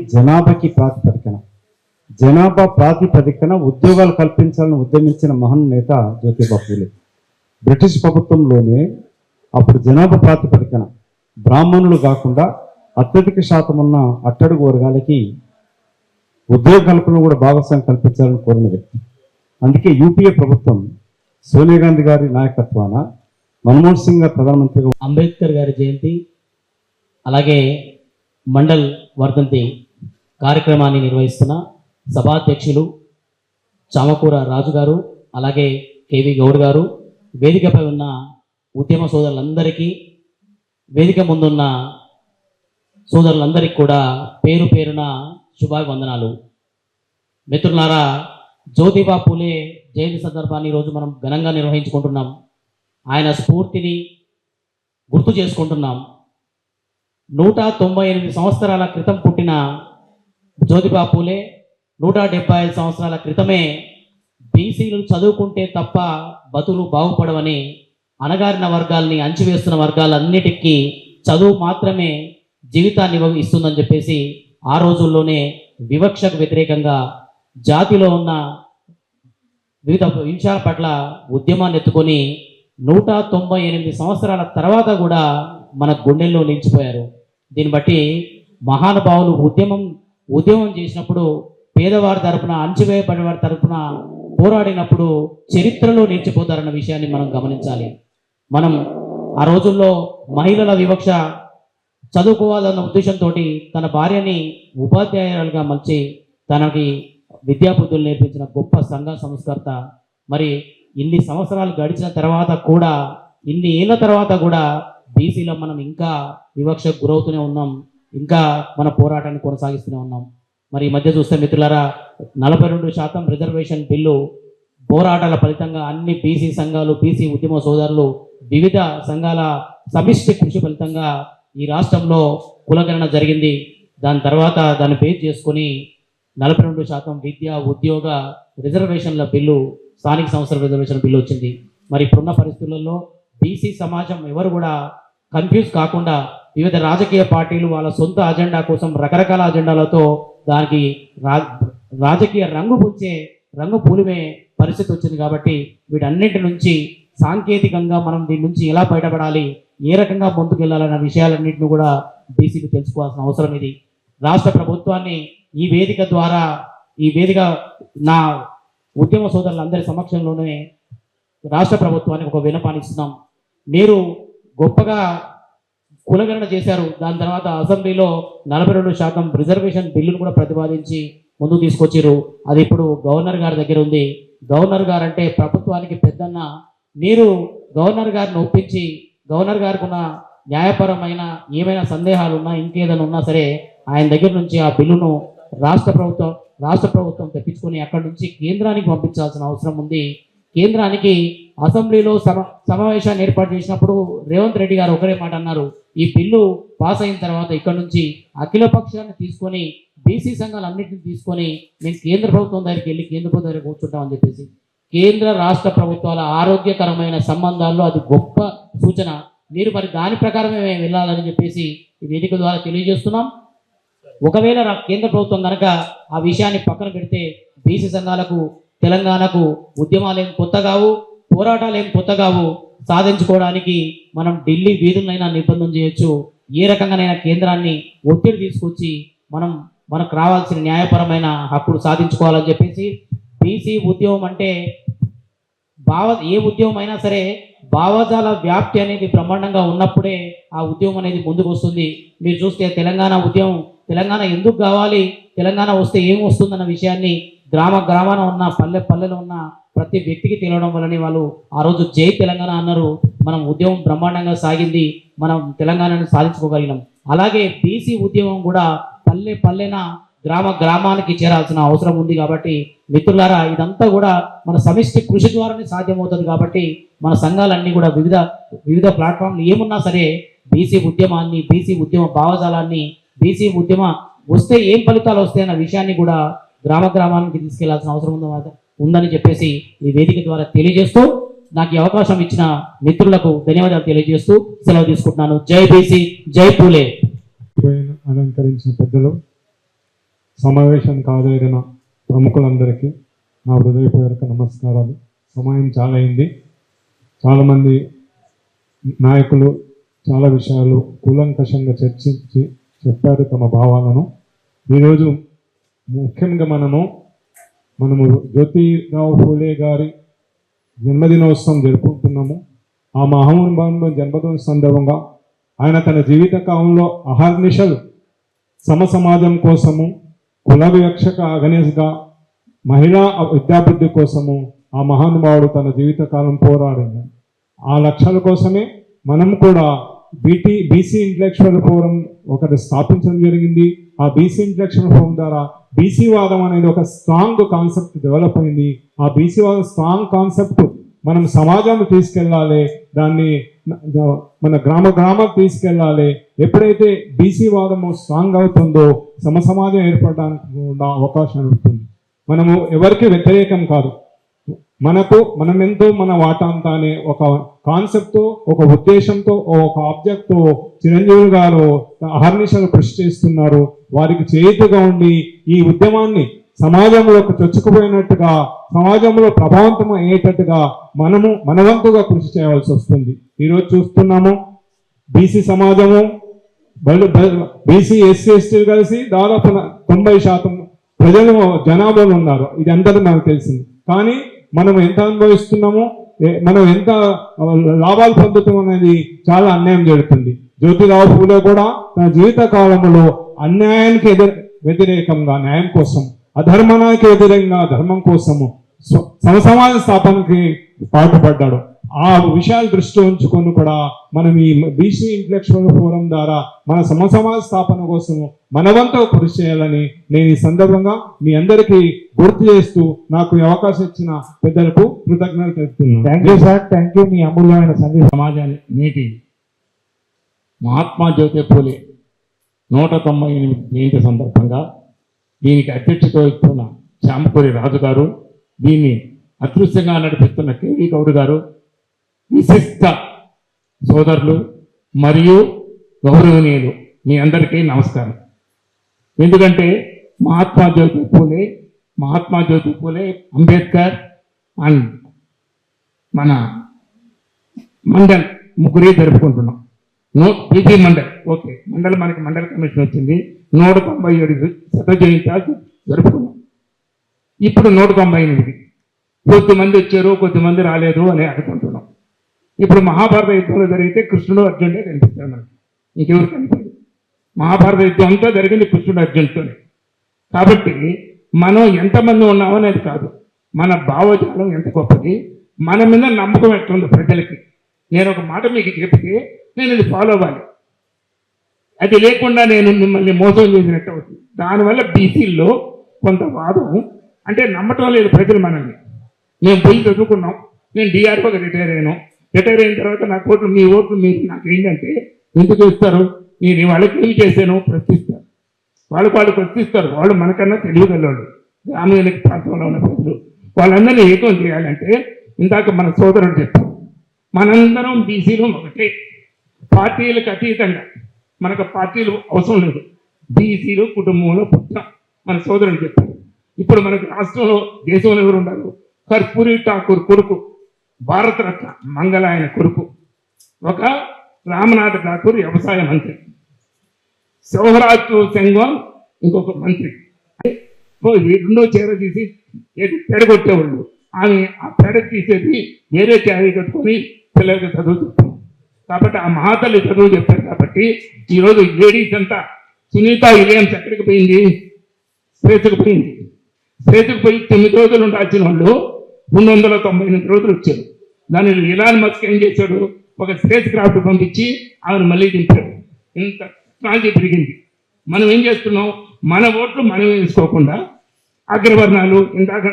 జనాభా ప్రాతిపదికన ఉద్యోగాలు కల్పించాలని ఉద్యమించిన మహోన్నత జ్యోతిబా ఫూలే. బ్రిటిష్ ప్రభుత్వంలోనే అప్పుడు జనాభా ప్రాతిపదికన బ్రాహ్మణులు కాకుండా అత్యధిక శాతం ఉన్న అట్టడుగు వర్గాలకి ఉద్యోగ కల్పన కూడా భాగస్వామ్యం కల్పించాలని కోరిన వ్యక్తి. అందుకే యూపీఏ ప్రభుత్వం సోనియా గాంధీ గారి నాయకత్వాన మన్మోహన్ సింగ్ గారు ప్రధానమంత్రిగా అంబేద్కర్ గారి జయంతి అలాగే మండల్ వర్ధంతి కార్యక్రమాన్ని నిర్వహిస్తున్న సభాధ్యక్షులు చామకూర రాజు గారు, అలాగే కేవి గౌడ్ గారు, వేదికపై ఉన్న ఉద్యమ సోదరులందరికీ, వేదిక ముందున్న సోదరులందరికీ కూడా పేరు పేరున శుభాభివందనాలు. మిత్రులారా, జ్యోతిబా పూలే జయంతి సందర్భాన్ని ఈరోజు మనం ఘనంగా నిర్వహించుకుంటున్నాం. ఆయన స్ఫూర్తిని గుర్తు చేసుకుంటున్నాం. 198 సంవత్సరాల క్రితం పుట్టిన జ్యోతిబా పూలే 175 సంవత్సరాల క్రితమే బీసీలు చదువుకుంటే తప్ప బతులు బాగుపడవని, అణగారిన వర్గాల్ని అణచివేస్తున్న వర్గాలన్నిటికీ చదువు మాత్రమే జీవితాన్ని ఇస్తుందని చెప్పేసి ఆ రోజుల్లోనే వివక్షకు వ్యతిరేకంగా జాతిలో ఉన్న వివిధ విషయాల పట్ల ఉద్యమాన్ని ఎత్తుకొని 198 సంవత్సరాల తర్వాత కూడా మన గుండెల్లో నిలిచిపోయారు. దీన్ని బట్టి మహానుభావులు ఉద్యమం చేసినప్పుడు, పేదవారి తరపున, అణచివేయబడిన వారి తరపున పోరాడినప్పుడు చరిత్రలో నిలిచిపోతారన్న విషయాన్ని మనం గమనించాలి. మనం ఆ రోజుల్లో మహిళల వివక్ష, చదువుకోవాలన్న ఉద్దేశంతో తన భార్యని ఉపాధ్యాయురాలుగా మలిచి తనకి విద్యాబుద్ధులు నేర్పించిన గొప్ప సంఘ సంస్కర్త. మరి ఇన్ని సంవత్సరాలు గడిచిన తర్వాత కూడా, ఇన్ని ఏళ్ళ తర్వాత కూడా బీసీలో మనం ఇంకా వివక్షకు గురవుతూనే ఉన్నాం, ఇంకా మన పోరాటాన్ని కొనసాగిస్తూనే ఉన్నాం. మరి ఈ మధ్య చూస్తే మిత్రులారా, 42% రిజర్వేషన్ బిల్లు పోరాటాల ఫలితంగా అన్ని బీసీ సంఘాలు, బీసీ ఉద్యమ సోదరులు, వివిధ సంఘాల సమిష్టి కృషి ఫలితంగా ఈ రాష్ట్రంలో కులగణన జరిగింది. దాని తర్వాత దాన్ని బేస్ చేసుకొని 42% విద్య, ఉద్యోగ రిజర్వేషన్ల బిల్లు, స్థానిక సంస్థల రిజర్వేషన్ బిల్లు వచ్చింది. మరి ఇప్పుడున్న పరిస్థితులలో బీసీ సమాజం ఎవరు కూడా కన్ఫ్యూజ్ కాకుండా వివిధ రాజకీయ పార్టీలు వాళ్ళ సొంత అజెండా కోసం రకరకాల అజెండాలతో దానికి రాజకీయ రంగు పూలిమే పరిస్థితి వచ్చింది. కాబట్టి వీటన్నిటి నుంచి సాంకేతికంగా మనం దీని నుంచి ఎలా బయటపడాలి, ఏ రకంగా ముందుకెళ్లాలన్న విషయాలన్నింటినీ కూడా బీసీకి తెలుసుకోవాల్సిన అవసరం ఇది. రాష్ట్ర ప్రభుత్వాన్ని ఈ వేదిక నా ఉద్యమ సోదరులందరి సమక్షంలోనే రాష్ట్ర ప్రభుత్వానికి ఒక విన్నపాన్ని ఇస్తున్నాం. మీరు గొప్పగా కులగణన చేశారు, దాని తర్వాత అసెంబ్లీలో 42% రిజర్వేషన్ బిల్లును కూడా ప్రతిపాదించి ముందుకు తీసుకొచ్చారు. అది ఇప్పుడు గవర్నర్ గారి దగ్గర ఉంది. గవర్నర్ గారు అంటే ప్రభుత్వానికి పెద్దన్న. మీరు గవర్నర్ గారిని ఒప్పించి, గవర్నర్ గారికి ఉన్న న్యాయపరమైన ఏమైనా సందేహాలు ఉన్నా, ఇంకేదైనా ఉన్నా సరే ఆయన దగ్గర నుంచి ఆ బిల్లును రాష్ట్ర ప్రభుత్వం తెప్పించుకొని అక్కడి నుంచి కేంద్రానికి పంపించాల్సిన అవసరం ఉంది. కేంద్రానికి అసెంబ్లీలో సమావేశాన్ని ఏర్పాటు చేసినప్పుడు రేవంత్ రెడ్డి గారు ఒకరే మాట అన్నారు, ఈ బిల్లు పాస్ అయిన తర్వాత ఇక్కడ నుంచి అఖిల పక్షాన్ని తీసుకొని, బీసీ సంఘాలన్నింటినీ తీసుకొని మేము కేంద్ర ప్రభుత్వం దగ్గరికి వెళ్ళి కేంద్ర ప్రభుత్వం దగ్గర కూర్చుంటామని చెప్పేసి. కేంద్ర రాష్ట్ర ప్రభుత్వాల ఆరోగ్యకరమైన సంబంధాల్లో అది గొప్ప సూచన. మీరు మరి దాని ప్రకారమే మేము వెళ్ళాలని చెప్పేసి ఈ వేదిక ద్వారా తెలియజేస్తున్నాం. ఒకవేళ కేంద్ర ప్రభుత్వం కనుక ఆ విషయాన్ని పక్కన పెడితే బీసీ సంఘాలకు, తెలంగాణకు ఉద్యమాలు ఏం కొత్త కావు, పోరాటాలు ఏం కొత్త కావు. సాధించుకోవడానికి మనం ఢిల్లీ వీధులైనా నిర్బంధం చేయొచ్చు. ఏ రకంగానైనా కేంద్రాన్ని ఒత్తిడి తీసుకొచ్చి మనకు రావాల్సిన న్యాయపరమైన హక్కులు సాధించుకోవాలని చెప్పేసి. బీసీ ఉద్యమం అంటే ఏ ఉద్యమం అయినా సరే భావజాల వ్యాప్తి అనేది బ్రహ్మాండంగా ఉన్నప్పుడే ఆ ఉద్యమం అనేది ముందుకు వస్తుంది. మీరు చూస్తే తెలంగాణ ఉద్యమం, తెలంగాణ ఎందుకు కావాలి, తెలంగాణ వస్తే ఏం వస్తుందన్న విషయాన్ని గ్రామాన ఉన్న పల్లెలో ఉన్న ప్రతి వ్యక్తికి తెలియడం వల్లనే వాళ్ళు ఆ రోజు జై తెలంగాణ అన్నారు. మనం ఉద్యమం బ్రహ్మాండంగా సాగింది, మనం తెలంగాణను సాధించుకోగలిగినాం. అలాగే బీసీ ఉద్యమం కూడా పల్లెన గ్రామానికి చేరాల్సిన అవసరం ఉంది. కాబట్టి మిత్రులారా, ఇదంతా కూడా మన సమిష్టి కృషి ద్వారానే సాధ్యమవుతుంది. కాబట్టి మన సంఘాలన్నీ కూడా వివిధ ప్లాట్ఫామ్లు ఏమున్నా సరే బీసీ ఉద్యమాన్ని, బీసీ ఉద్యమ భావజాలాన్ని, బీసీ ఉద్యమ వస్తే ఏం ఫలితాలు వస్తాయన్న విషయాన్ని కూడా గ్రామానికి తీసుకెళ్లాల్సిన అవసరం ఉందని చెప్పేసి ఈ వేదిక ద్వారా తెలియజేస్తూ, నాకు ఈ అవకాశం ఇచ్చిన మిత్రులకు ధన్యవాదాలు తెలియజేస్తూ సెలవు తీసుకుంటున్నాను. జై బీసీ, జై పూలే. అలంకరించిన పెద్దలు, సమావేశానికి హాజరైన ప్రముఖులందరికీ నా హృదయపూర్వక నమస్కారాలు. సమయం చాలా అయింది. చాలామంది నాయకులు చాలా విషయాలు కూలంకషంగా చర్చించి చెప్పారు తమ భావాలను. ఈరోజు ముఖ్యంగా మనము జ్యోతిరావు ఫూలే గారి జన్మదినోత్సవం జరుపుకుంటున్నాము. ఆ మహానుభావుని జన్మదిన సందర్భంగా ఆయన తన జీవిత కాలంలో అహర్నిశలు సమాజం కోసము, కుల వివక్షక అగనెస్గా, మహిళా విద్యాభివృద్ధి కోసము ఆ మహానుభావుడు తన జీవితకాలం పోరాడింది. ఆ లక్ష్యాల కోసమే మనం కూడా బీసీ ఇంటలెక్చువల్ ఫోరం ఒకటి స్థాపించడం జరిగింది. ఆ బీసీ ఇంటలెక్చువల్ ఫోరం ద్వారా బీసీ వాదం అనేది ఒక స్ట్రాంగ్ కాన్సెప్ట్ డెవలప్ అయింది. ఆ బీసీ వాదం స్ట్రాంగ్ కాన్సెప్ట్ మనం సమాజాన్ని తీసుకెళ్ళాలి, దాన్ని మన గ్రామాలకు తీసుకెళ్ళాలి. ఎప్పుడైతే బీసీ వాదము స్ట్రాంగ్ అవుతుందో సమాజం ఏర్పడడానికి అవకాశం ఉంటుంది. మనము ఎవరికి వ్యతిరేకం కాదు, మనమెంతో మన వాటాంతా అనే ఒక కాన్సెప్ట్తో, ఒక ఉద్దేశంతో, ఒక ఆబ్జెక్ట్తో చిరంజీవి గారు అహర్నిశలు కృషి చేస్తున్నారు. వారికి చేతుగా ఉండి ఈ ఉద్యమాన్ని సమాజంలోకి చొచ్చుకుపోయినట్టుగా, సమాజంలో ప్రభావవంతం అయ్యేటట్టుగా మనవంతుగా కృషి చేయవలసి వస్తుంది. ఈరోజు చూస్తున్నాము బీసీ సమాజము, బీసీ ఎస్సీ కలిసి దాదాపు 90% ప్రజలు జనాభాలో ఉన్నారు. ఇది అందరూ మనకు తెలిసింది. కానీ మనం ఎంత అనుభవిస్తున్నామో, మనం ఎంత లాభాలు పొందుతాం అనేది చాలా అన్యాయం జరుగుతుంది. జ్యోతిరావు ఫూలే కూడా తన జీవిత కాలంలో అన్యాయానికి వ్యతిరేకంగా న్యాయం కోసం, అధర్మానికి వ్యతిరేకంగా ధర్మం కోసము, సమాజ స్థాపనకి పాటుపడ్డాడు. ఆ విషయాలు దృష్టిలో ఉంచుకొని కూడా మనం ఈ బీసీ ఇంటలెక్చువల్ ఫోరం ద్వారా మన సమాజ స్థాపన కోసము మనవంతో కృషి చేయాలని నేను ఈ సందర్భంగా మీ అందరికీ గుర్తు చేస్తూ నాకు ఈ అవకాశం ఇచ్చిన పెద్దలకు కృతజ్ఞతలు తెలుపుతున్నాను. Thank you sir, thank you. మీ అమూల్యమైన సందేశం. సమాజాన్ని నేటి మహాత్మా జ్యోతి పూలే 198 జయంతి సందర్భంగా దీనికి అధ్యక్షత వహిస్తున్న శాంపూరి రాజు గారు, దీన్ని అదృశ్యంగా నడిపిస్తున్న కేవీ గౌడ్ గారు, విశిష్ట సోదరులు మరియు గౌరవనీయులు, మీ అందరికీ నమస్కారం. ఎందుకంటే మహాత్మా జ్యోతి పూలే, అంబేద్కర్ అండ్ మన మండల్ ముగ్గురే జరుపుకుంటున్నాం. పీపీ మండల్, ఓకే, మనకి మండల కమిషన్ వచ్చింది. 197 శత జయంతి జరుపుకున్నాం. ఇప్పుడు 198. కొద్దిమంది వచ్చారు, కొద్దిమంది రాలేదు అని అనుకుంటున్నాం. ఇప్పుడు మహాభారత యుద్ధంలో జరిగితే కృష్ణుడు అర్జునుడే కనిపిస్తాడు మనకి, ఇంకెవరు కనిపించదు. మహాభారత యుద్ధం అంతా జరిగింది కృష్ణుడు అర్జునుడితోనే. కాబట్టి మనం ఎంతమంది ఉన్నామో అనేది కాదు, మన భావజాలం ఎంత గొప్పది, మన మీద నమ్మకం ఎట్లుంది ప్రజలకి. నేను ఒక మాట మీకు చెప్తే నేను ఇది ఫాలో అవ్వాలి, అది లేకుండా నేను మిమ్మల్ని మోసం చేసినట్టు అవుతుంది. దానివల్ల బీసీల్లో కొంత వాదం అంటే నమ్మటం లేదు ప్రజలు మనల్ని. మేము పోయి చదువుకున్నాం, నేను డిఆర్ఓగా రిటైర్ అయిన తర్వాత నా ఓట్లు, మీ ఓట్లు మీరు నాకు ఏంటంటే ఎందుకు ఇస్తారు, నేను వాళ్ళకి ఏం చేశాను ప్రశ్నిస్తారు. వాళ్ళు ప్రశ్నిస్తారు. వాళ్ళు మనకన్నా తెలియగలవాళ్ళు, గ్రామీణ ప్రాంతంలో ఉన్న ప్రజలు. వాళ్ళందరినీ ఏకం చేయాలంటే ఇందాక మన సోదరుడు చెప్పారు, మనందరం బీసీలు ఒకటే, పార్టీలకు అతీతంగా. మనకు పార్టీలు అవసరం లేదు, బీసీలు కుటుంబంలో పుట్టిన మన సోదరుడు చెప్పారు. ఇప్పుడు మనకు రాష్ట్రంలో, దేశంలో ఎవరు ఉన్నారు? కర్పూరి ఠాకూర్ కొడుకు, భారతరత్న మంగళ ఆయన కొడుకు, ఒక రామనాథ్ ఠాకూర్ వ్యవసాయ మంత్రి, శివరాజ్ సెంగోన్ ఇంకొక మంత్రి. రెండో చీర తీసి ఎడగొట్టేవాళ్ళు. ఆమె ఆ పేడ తీసేది వేరే క్యారీ కట్టుకొని పిల్లలకి చదువు చెప్తాం. కాబట్టి ఆ మహాతల్లి చదువు చెప్పారు కాబట్టి ఈరోజు లేడీస్ అంతా సునీత విలియమ్స్ ఎక్కడికి పోయింది? స్వేచ్ఛకు పోయింది. స్వేచ్ఛకు పోయి 9 రోజులు ఉండాల్సిన వాళ్ళు 398 రోజులు వచ్చారు. దాని ఇలాన్ మస్క్ ఏం చేశాడు? ఒక స్పేస్ క్రాఫ్ట్ పంపించి ఆమెను మళ్ళీ దింపాడు. ఇంత టెక్నాలజీ పెరిగింది. మనం ఏం చేస్తున్నాం? మన ఓట్లు మనం వేసుకోకుండా అగ్రవర్ణాలు, ఇందాక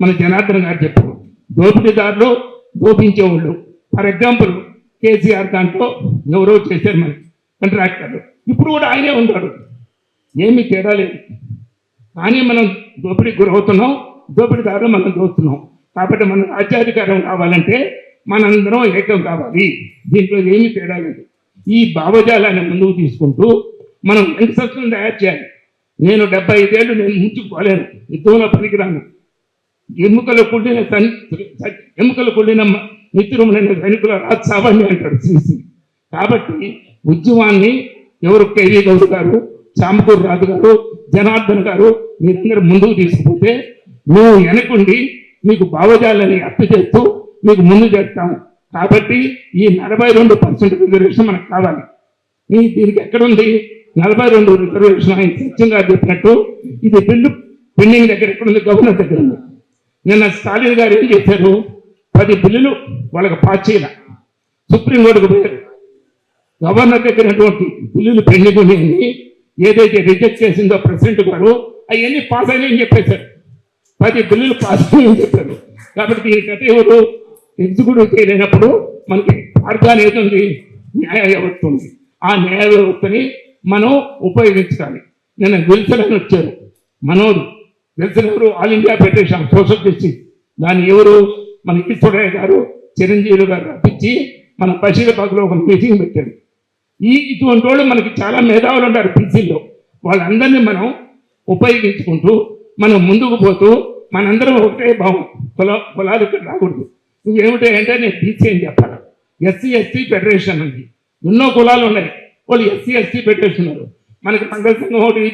మన జనార్దన్ గారు చెప్పారు, దోపిడీదారులు దోపించేవాళ్ళు. ఫర్ ఎగ్జాంపుల్ కేసీఆర్ దాంట్లో ఎవరో చేశారు మన కాంట్రాక్టర్లు, ఇప్పుడు కూడా ఆయనే ఉన్నాడు, ఏమీ తేడా లేదు. కానీ మనం దోపిడీకి గురవుతున్నాం, దోపిడీదారులు మనం దోస్తున్నాం. కాబట్టి మనం రాజ్యాధికారం కావాలంటే మనందరం ఏకం కావాలి. దీంట్లో ఏమీ తేడా లేదు. ఈ భావజాలాన్ని ముందుకు తీసుకుంటూ మనం యంగ్స్టర్స్ని తయారు చేయాలి. నేను 75 ఏళ్ళు నేను ముంచుకోలేను, యుద్ధంలో పనికిరాను. ఎముకలు కుళ్ళిన మిత్రులైన సైనికుల రాజ్సావాన్ని అంటాడు శ్రీశ్రీ. కాబట్టి ఉద్యమాన్ని ఎవరు కేవీ గౌడ్ గారు, చామకూరు రాజు గారు, జనార్దన్ గారు మీరందరూ ముందుకు తీసుకుపోతే మేము వెనకుండి మీకు భావజాలని అప్పు చేస్తూ మీకు ముందు చేస్తాము. కాబట్టి ఈ 42% రిజర్వేషన్ మనకు కావాలి. దీనికి ఎక్కడుంది 42 రిజర్వేషన్? ఆయన సత్యంగా చెప్పినట్టు ఇది బిల్లు పెండింగ్ దగ్గర ఎక్కడుంది? గవర్నర్ దగ్గర ఉంది. నిన్న స్టాలిన్ గారు ఏం చేశారు? 10 బిల్లులు వాళ్ళకి పాస్ చేయాల, సుప్రీంకోర్టుకు పోయారు. గవర్నర్ దగ్గరటువంటి బిల్లులు పెండింగ్ ఉన్నాయని ఏదైతే రిజెక్ట్ చేసిందో ప్రెసిడెంట్ గారు అవన్నీ పాస్ అయినాయని చెప్పేశారు. 10 బిల్లులు పాస్ అయ్యాయని చెప్పారు. కాబట్టి దీనికైతే ఎవరు ఎగ్జిక్యూటివ్ చేయలేనప్పుడు మనకి మార్గాన్ని అనేది ఉంది, న్యాయ వ్యవస్థ ఉంది. ఆ న్యాయ వ్యవస్థని మనం ఉపయోగించాలి. నిన్న విల్సన్ అని వచ్చారు మనోరు. విల్సన్ ఎవరు? All India federation social justice. దాన్ని ఎవరు? మన ఈశ్వరయ్య గారు, చిరంజీవి గారు రప్పించి మన బషీరాబాద్లో ఒక మీటింగ్ పెట్టారు. ఇటువంటి వాళ్ళు మనకి చాలా మేధావులు ఉంటారు బీసీలో. వాళ్ళందరినీ మనం ఉపయోగించుకుంటూ మనం ముందుకు పోతూ మనందరం ఒకటే భావం, కులాలు ఇక్కడ రాకూడదు. నువ్వేమిటి అంటే నేను బీసీ అని చెప్పాలి. ఎస్సీ ఎస్టీ ఫెడరేషన్ ఉంది, ఎన్నో కులాలు ఉన్నాయి. వాళ్ళు ఎస్సీ ఎస్టీ ఫెడరేషన్ ఉన్నారు. మనకి మంగళ సంఘం ఒకటి,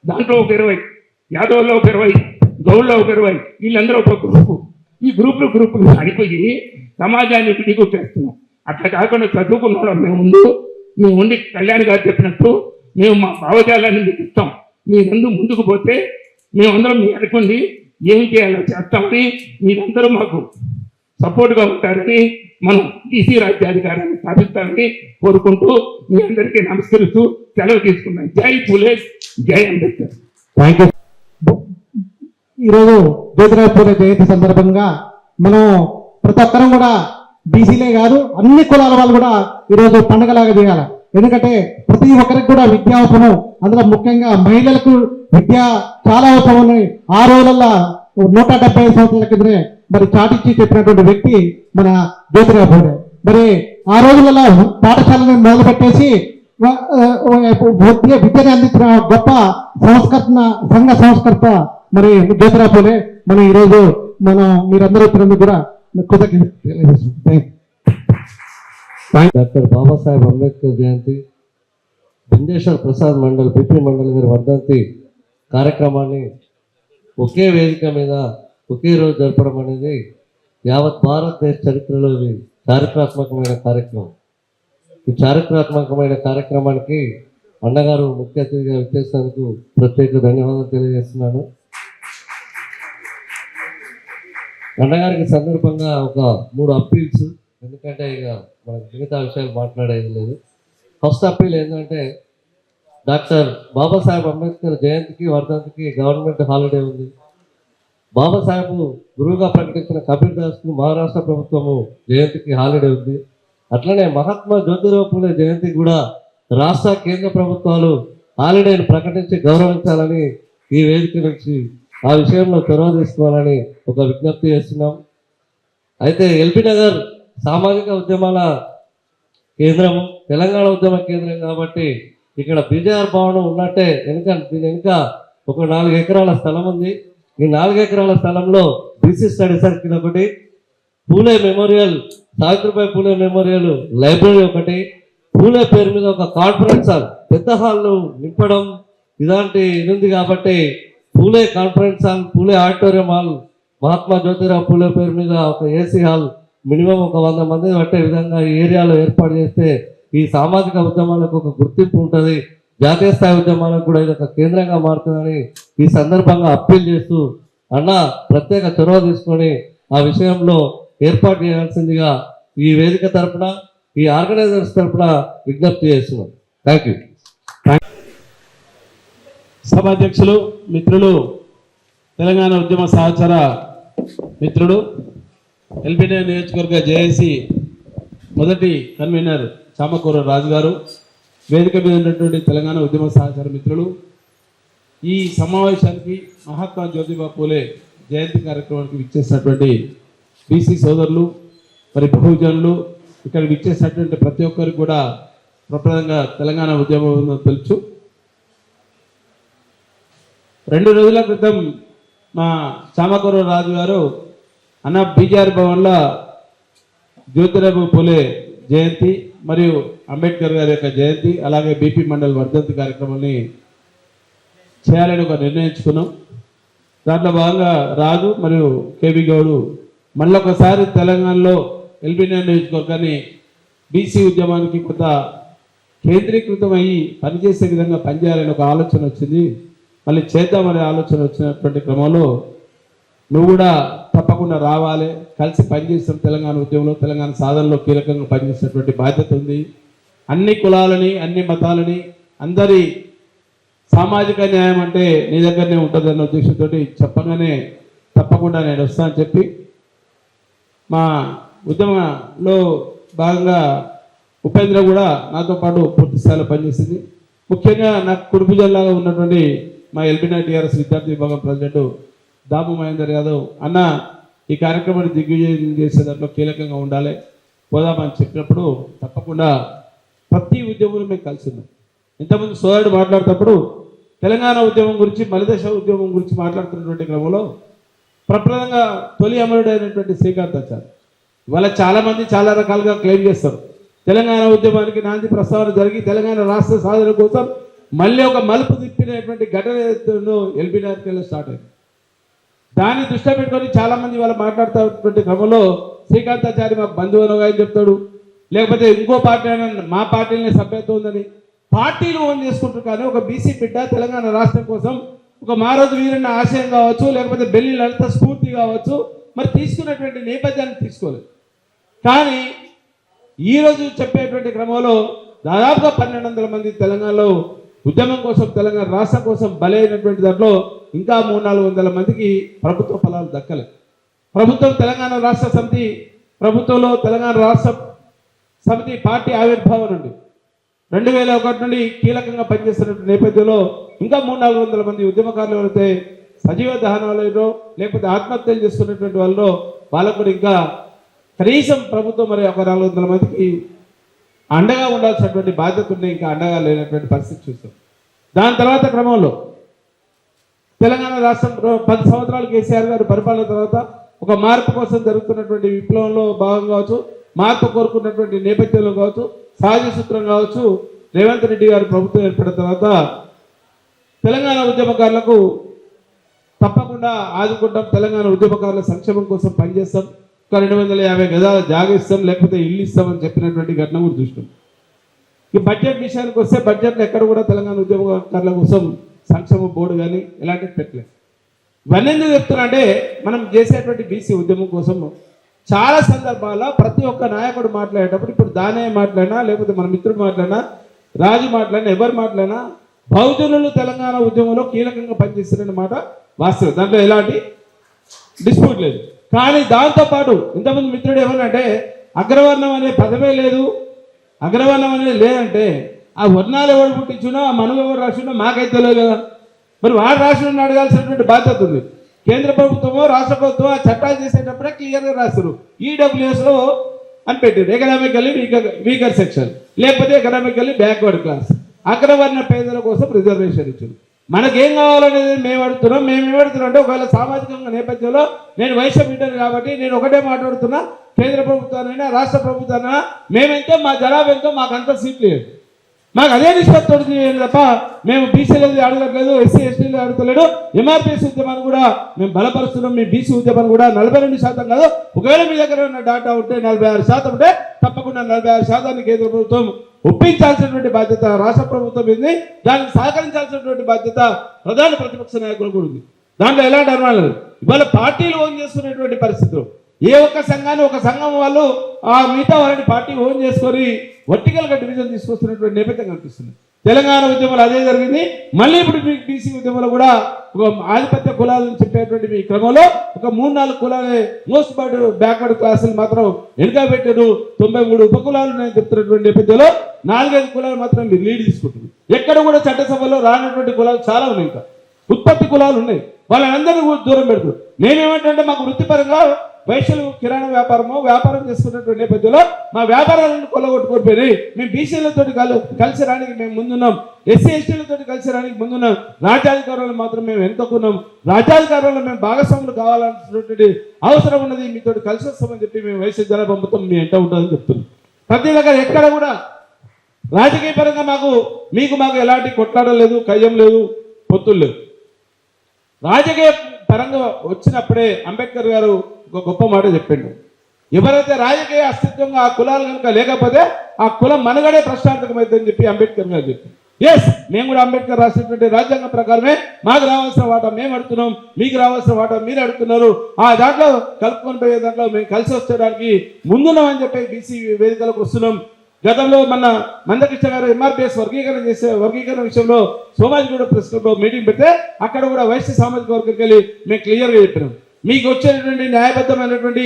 దాంట్లో ఒక 20, యాదవ్లో ఒక 20, గౌడ్లో ఒక 20, వీళ్ళందరూ ఒక గ్రూపు. ఈ గ్రూపులు అడిపోయి సమాజాన్ని విడిగొట్టేస్తున్నాం. అట్లా కాకుండా చదువుకున్నాం మేము ఉండి కళ్యాణ్ గారు చెప్పినట్టు మేము మా భావజాలాన్ని మీకు ఇస్తాం. మీరందరూ ముందుకు పోతే మేమందరం మీ అనుకోండి ఏం చేయాలో చేస్తామని మీరందరూ మాకు సపోర్ట్గా ఉంటారని మనం బీసీ రాజ్యాధికారాన్ని స్థాపిస్తామని కోరుకుంటూ మీ అందరికీ నమస్కరిస్తూ సెలవు తీసుకున్నాం. జై పూలే, జై అంబేద్కర్. Thank you. ఈరోజు జ్యోతిరావు పూలే జయంతి సందర్భంగా మనం ప్రతి ఒక్కరం కూడా బీసీలే కాదు అన్ని కులాల వాళ్ళు కూడా ఈరోజు పండగలాగా చేయాలి. ఎందుకంటే ప్రతి ఒక్కరికి కూడా విద్యా అవసరం, అందులో ముఖ్యంగా మహిళలకు విద్య చాలా అవసరం ఉన్నాయి. ఆ రోజుల్లో 175 సంవత్సరాల కిందనే మరి చాటిచ్చి చెప్పినటువంటి వ్యక్తి మన జ్యోతిరావు పూలే. మరి ఆ రోజులలో పాఠశాలను మొదలుపెట్టేసి విద్యను అందించిన గొప్ప సంఘ సంస్కర్త మరి జ్యోతిరావు పూలే. మనం ఈరోజు మీరందరూ ఇచ్చినందుకు కూడా కృతజ్ఞతలు తెలియజేస్తున్నాం. డాక్టర్ బాబాసాహెబ్ అంబేద్కర్ జయంతి, బిందేశ్వర్ ప్రసాద్ మండల్ పిపి మండల్ గారి వర్ధంతి కార్యక్రమాన్ని ఒకే వేదిక మీద ఒకే రోజు జరపడం అనేది యావత్ భారతదేశ చరిత్రలో ఇది చారిత్రాత్మకమైన కార్యక్రమం. ఈ చారిత్రాత్మకమైన కార్యక్రమానికి అన్నగారు ముఖ్య అతిథిగా విచ్చేసినందుకు ప్రత్యేక ధన్యవాదాలు తెలియజేస్తున్నాను. అన్నగారికి సందర్భంగా ఒక 3 అప్పీల్స్, ఎందుకంటే ఇక మనకు మిగతా విషయాలు మాట్లాడేది లేదు. ఫస్ట్ అప్పీల్ ఏంటంటే డాక్టర్ బాబాసాహెబ్ అంబేద్కర్ జయంతికి వర్ధంతికి గవర్నమెంట్ హాలిడే ఉంది. బాబాసాహెబ్ గురువుగా ప్రకటించిన కబీర్ దాస్కు మహారాష్ట్ర ప్రభుత్వము జయంతికి హాలిడే ఉంది. అట్లనే మహాత్మా జ్యోతిరావు పూలే జయంతికి కూడా రాష్ట్ర కేంద్ర ప్రభుత్వాలు హాలిడేని ప్రకటించి గౌరవించాలని ఈ వేదిక నుంచి ఆ విషయంలో చొరవ తీసుకోవాలని ఒక విజ్ఞప్తి చేస్తున్నాం. అయితే ఎల్బీ నగర్ సామాజిక ఉద్యమాల కేంద్రము, తెలంగాణ ఉద్యమ కేంద్రం కాబట్టి ఇక్కడ బీజేఆర్ భవనం ఉన్నట్టే దీని వెనుక ఒక 4 ఎకరాల స్థలం ఉంది. ఈ 4 ఎకరాల స్థలంలో బీసీ స్టడీ సర్కిల్ ఒకటి, పూలే memorial, Savitribai Phule memorial library ఒకటి, పూలే పేరు మీద ఒక కాన్ఫరెన్స్ హాల్, పెద్ద హాల్ను నింపడం ఇలాంటి ఇది ఉంది. కాబట్టి పూలే కాన్ఫరెన్స్ హాల్, పూలే ఆడిటోరియం హాల్ మహాత్మా జ్యోతిరావు పూలే పేరు మీద ఒక ఏసీ హాల్ మినిమం ఒక 100 మంది పట్టే విధంగా ఈ ఏరియాలో ఏర్పాటు చేస్తే ఈ సామాజిక ఉద్యమాలకు ఒక గుర్తింపు ఉంటుంది, జాతీయ స్థాయి ఉద్యమాలకు కూడా ఇది ఒక కేంద్రంగా మారుతుందని ఈ సందర్భంగా అప్పీల్ చేస్తూ అన్న ప్రత్యేక చొరవ తీసుకొని ఆ విషయంలో ఏర్పాటు చేయాల్సిందిగా ఈ వేదిక తరపున ఈ ఆర్గనైజర్స్ తరపున విజ్ఞప్తి చేస్తున్నాం. Thank you. సభాధ్యక్షులు, మిత్రులు, తెలంగాణ ఉద్యమ సహచర మిత్రుడు, ఎల్బీనగర్ నియోజకవర్గ జేఏసీ మొదటి కన్వీనర్ చామకూర రాజు గారు, వేదిక మీద ఉన్నటువంటి తెలంగాణ ఉద్యమ సహచర మిత్రులు, ఈ సమావేశానికి మహాత్మా జ్యోతిబా పూలే జయంతి కార్యక్రమానికి విచ్చేసినటువంటి బీసీ సోదరులు, మరి బహుజనులు, ఇక్కడ విచ్చేసినటువంటి ప్రతి ఒక్కరికి కూడా ప్రప్రదంగా తెలంగాణ ఉద్యమం తెలుసు. 2 రోజుల క్రితం మా చామకూర రాజు గారు అన్న బీజేఆర్ భవన్లో జ్యోతిరావు పూలే జయంతి మరియు అంబేద్కర్ గారి యొక్క జయంతి అలాగే బీపీ మండల్ వర్ధంతి కార్యక్రమాన్ని చేయాలని ఒక నిర్ణయించుకున్నాం. దాంట్లో భాగంగా రాజు మరియు కేబీ గౌడు మళ్ళొకసారి తెలంగాణలో ఎల్బీనగర్ నియోజకవర్గాన్ని బీసీ ఉద్యమానికి కొంత కేంద్రీకృతం అయ్యి పనిచేసే విధంగా పనిచేయాలని ఒక ఆలోచన వచ్చింది. మళ్ళీ చేద్దామనే ఆలోచన వచ్చినటువంటి క్రమంలో నువ్వు కూడా తప్పకుండా రావాలి, కలిసి పనిచేస్తాం. తెలంగాణ ఉద్యమంలో తెలంగాణ సాధనలో కీలకంగా పనిచేసినటువంటి బాధ్యత ఉంది. అన్ని కులాలని అన్ని మతాలని అందరి సామాజిక న్యాయం అంటే నీ దగ్గరనే ఉంటుంది అన్న ఉద్దేశంతో చెప్పగానే తప్పకుండా నేను వస్తానని చెప్పి మా ఉద్యమంలో భాగంగా ఉపేంద్ర కూడా నాతో పాటు పూర్తి స్థాయిలో పనిచేసింది. ముఖ్యంగా నాకు కుడుపు జిల్లాగా ఉన్నటువంటి మా ఎల్బీనగర్ టీఆర్ఎస్ విద్యార్థి విభాగం ప్రెసిడెంట్ దాము మహేందర్ యాదవ్ అన్న ఈ కార్యక్రమాన్ని దిగ్విజయం చేసే దాంట్లో కీలకంగా ఉండాలి, పోదామని చెప్పినప్పుడు తప్పకుండా ప్రతి ఉద్యమంలో మేము కలిసి ఉన్నాం. ఇంతకుముందు సోదరుడు మాట్లాడేటప్పుడు తెలంగాణ ఉద్యమం గురించి మలిదశ ఉద్యమం గురించి మాట్లాడుతున్నటువంటి క్రమంలో ప్రప్రదంగా తొలి అమరుడైనటువంటి శ్రీకాంతాచారి ఇవాళ చాలామంది చాలా రకాలుగా క్లెయిమ్ చేస్తారు. తెలంగాణ ఉద్యమానికి నాంది ప్రస్తావన జరిగి తెలంగాణ రాష్ట్ర సాధన కోసం మళ్ళీ ఒక మలుపు తిప్పినటువంటి ఘటన ఎల్బీనగర్కి స్టార్ట్ అయింది. దాన్ని దృష్టిలో పెట్టుకొని చాలామంది వాళ్ళు మాట్లాడుతున్నటువంటి క్రమంలో శ్రీకాంతాచారి మాకు బంధువులుగా అని చెప్తాడు, లేకపోతే ఇంకో పార్టీ మా పార్టీలనే సభ్యత్వం ఉందని పార్టీలు ఓన్ చేసుకుంటారు. కానీ ఒక బీసీ బిడ్డ తెలంగాణ రాష్ట్రం కోసం ఒక మారోజు వీరన్న ఆశయం కావచ్చు, లేకపోతే బెల్లి లలిత స్ఫూర్తి కావచ్చు, మరి తీసుకున్నటువంటి నేపథ్యాన్ని తీసుకోలేదు. కానీ ఈరోజు చెప్పేటువంటి క్రమంలో దాదాపుగా 1200 మంది తెలంగాణలో ఉద్యమం కోసం తెలంగాణ రాష్ట్రం కోసం బలైనటువంటి దాంట్లో ఇంకా 300-400 మందికి ప్రభుత్వ ఫలాలు దక్కలేదు. ప్రభుత్వం తెలంగాణ రాష్ట్ర సమితి ప్రభుత్వంలో తెలంగాణ రాష్ట్ర సమితి పార్టీ ఆవిర్భావం నుండి 2001 నుండి కీలకంగా పనిచేస్తున్న నేపథ్యంలో ఇంకా 300-400 మంది ఉద్యమకారులు ఎవరైతే సజీవ దహనాలలో లేకపోతే ఆత్మహత్యలు చేసుకున్నటువంటి వాళ్ళలో వాళ్ళకు కూడా ఇంకా కనీసం ప్రభుత్వం మరి ఒక 400 మందికి అండగా ఉండాల్సినటువంటి బాధ్యత ఉండే ఇంకా అండగా లేనటువంటి పరిస్థితి చూస్తాం. దాని తర్వాత క్రమంలో తెలంగాణ రాష్ట్రం 10 సంవత్సరాలు కేసీఆర్ గారు పరిపాలన తర్వాత ఒక మార్పు కోసం జరుగుతున్నటువంటి విప్లవంలో భాగం కావచ్చు, మార్పు కోరుకున్నటువంటి నేపథ్యంలో కావచ్చు, సహజ సూత్రం కావచ్చు, రేవంత్ రెడ్డి గారు ప్రభుత్వం ఏర్పడిన తర్వాత తెలంగాణ ఉద్యమకారులకు తప్పకుండా ఆదుకుంటాం, తెలంగాణ ఉద్యమకారుల సంక్షేమం కోసం పనిచేస్తాం, ఒక 250 గజాల జాగా ఇస్తాం, లేకపోతే ఇల్లు ఇస్తామని చెప్పినటువంటి ఘటన కూడా చూసినాం. ఈ బడ్జెట్ విషయానికి వస్తే బడ్జెట్లో ఎక్కడ కూడా తెలంగాణ ఉద్యమకారుల కోసం సంక్షేమ బోర్డు కానీ ఇలాంటివి పెట్టలేదు. ఇవన్నీ ఎందుకు చెప్తున్నా అంటే మనం చేసేటువంటి బీసీ ఉద్యమం కోసం చాలా సందర్భాల్లో ప్రతి ఒక్క నాయకుడు మాట్లాడేటప్పుడు, ఇప్పుడు దానయ్య మాట్లాడినా లేకపోతే మన మిత్రుడు మాట్లాడినా రాజు మాట్లాడినా ఎవరు మాట్లాడినా బహుజనులు తెలంగాణ ఉద్యమంలో కీలకంగా పనిచేస్తున్న మాట వాస్తవం, దాంట్లో ఎలాంటి డిస్ప్యూట్ లేదు. కానీ దాంతోపాటు ఇంతకుముందు మిత్రుడు ఏమన్నంటే అగ్రవర్ణం అనే పదమే లేదు, అగ్రవర్ణం అనేది లేదంటే ఆ వర్ణాలు ఎవరు పుట్టించున్నా ఆ మనువు ఎవరు రాసినా మాకైతే తెలియదు కదా. మరి వాడు రాసిన అడగాల్సినటువంటి బాధ్యత ఉంది. కేంద్ర ప్రభుత్వమో రాష్ట్ర ప్రభుత్వం ఆ చట్టాలు చేసేటప్పుడే క్లియర్గా రాస్తారు. ఈడబ్ల్యూఎస్లో అని పెట్టారు ఎకనామికల్లీ వీకర్ సెక్షన్, లేకపోతే ఎకనామికల్లీ బ్యాక్వర్డ్ క్లాస్, అగ్రవర్ణ పేదల కోసం రిజర్వేషన్ ఇచ్చారు. మనకేం కావాలనేది మేము అడుగుతున్నాం. మేము అడుగుతున్నాం అంటే ఒకవేళ సామాజికంగా నేపథ్యంలో నేను వైశ్య బిడ్డను కాబట్టి నేను ఒకటే మాట్లాడుతున్నా, కేంద్ర ప్రభుత్వానైనా రాష్ట్ర ప్రభుత్వానైనా మేమెంతో మా జనాభా ఎంతో మాకు అంత సీట్లు లేదు. మాకు అదే నిష్పత్తి చేయాలి తప్ప మేము బీసీలు అడగట్లేదు, ఎస్సీ ఎస్టీలు అడగలేదు. ఎంఆర్పిఎస్ ఉద్యమాన్ని కూడా మేము బలపరుస్తున్నాం. మీ బీసీ ఉద్యమాన్ని కూడా 42% కాదు, ఒకవేళ మీ దగ్గర ఉన్న డాటా ఉంటే 46% ఉంటే తప్పకుండా 46% కేంద్ర ప్రభుత్వం ఒప్పించాల్సినటువంటి బాధ్యత రాష్ట్ర ప్రభుత్వం ఉంది. దానికి సహకరించాల్సినటువంటి బాధ్యత ప్రధాన ప్రతిపక్ష నాయకులు కూడా ఉంది. దాంట్లో ఎలాంటి అనుమానం లేదు. ఇవాళ పార్టీలు ఓన్ చేసుకునేటువంటి పరిస్థితులు, ఏ ఒక్క సంఘాన్ని ఒక సంఘం వాళ్ళు ఆ మిగతా వారిని పార్టీ ఓన్ చేసుకొని వర్టికల్గా డివిజన్ తీసుకొస్తున్నటువంటి నేపథ్యం కనిపిస్తుంది. తెలంగాణ ఉద్యమంలో అదే జరిగింది. మళ్ళీ ఇప్పుడు బీసీ ఉద్యమంలో కూడా ఒక ఆధిపత్య కులాలను చెప్పేటువంటి మీ క్రమంలో ఒక 3-4 కులాలే మోస్ట్ బ్యాక్వర్డ్ క్లాసులు మాత్రం వెనుక పెట్టారు. 93 ఉపకులాలు ఉన్నాయని చెప్తున్నటువంటి నేపథ్యంలో 4-5 కులాలు మాత్రం మీరు లీడ్ తీసుకుంటున్నారు. ఎక్కడ కూడా చట్టసభలో రానటువంటి కులాలు చాలా ఉన్నాయి. ఇంకా ఉత్పత్తి కులాలు ఉన్నాయి, వాళ్ళందరినీ కూడా దూరం పెడుతుంది. నేనేమంటే మాకు వృత్తిపరంగా వైశ్యులు కిరాణా వ్యాపారం చేసుకున్నటువంటి నేపథ్యంలో మా వ్యాపారాలను కొల్లగొట్టుకోపోయినాయి. మేము బీసీలతో కలిసి రానికి మేము ముందున్నాం, ఎస్సీ ఎస్టీలతో కలిసి రానికి ముందున్నాం. రాజ్యాధికారులు మాత్రం మేము వెనుకకున్నాం. రాజ్యాధికారులు మేము భాగస్వాములు కావాలన్నటువంటి అవసరం ఉన్నది. మీతో కలిసి వస్తామని చెప్పి మేము వైశ్య జన పంపుతాం, మీ ఎంట ఉంటుందని చెప్తున్నాం. ప్రతి దగ్గర ఎక్కడ కూడా రాజకీయ పరంగా మాకు ఎలాంటి కొట్లాడడం లేదు, కయ్యం లేదు, పొత్తులు లేవు. రాజకీయ పరంగా వచ్చినప్పుడే అంబేద్కర్ గారు ఒక గొప్ప మాట చెప్పిండు. ఎవరైతే రాజకీయ అస్తిత్వంగా ఆ కులాలు కనుక లేకపోతే ఆ కులం మనుగడే ప్రశ్నార్థకమైందని చెప్పి అంబేద్కర్ గారు చెప్పింది. మేము కూడా అంబేద్కర్ రాసినటువంటి రాజ్యాంగం ప్రకారమే మాకు రావాల్సిన వాటా మేము అడుగుతున్నాం, మీకు రావాల్సిన వాటా మీరు అడుగుతున్నారు. ఆ దాంట్లో కలుపుకొని పోయే దాంట్లో మేము కలిసి వచ్చేయడానికి ముందున్నామని చెప్పి బీసీ వేదికలకు వస్తున్నాం. గతంలో మన మందకృష్ణ గారు ఎంఆర్పిఎస్ వర్గీకరణ విషయంలో సోమాజిగూడ ప్రెస్ క్లబ్లో మీటింగ్ పెడితే అక్కడ కూడా వైశ్య సామాజిక వర్గంకి వెళ్ళి మేము క్లియర్గా చెప్పినాం. మీకు వచ్చేటటువంటి న్యాయబద్ధమైనటువంటి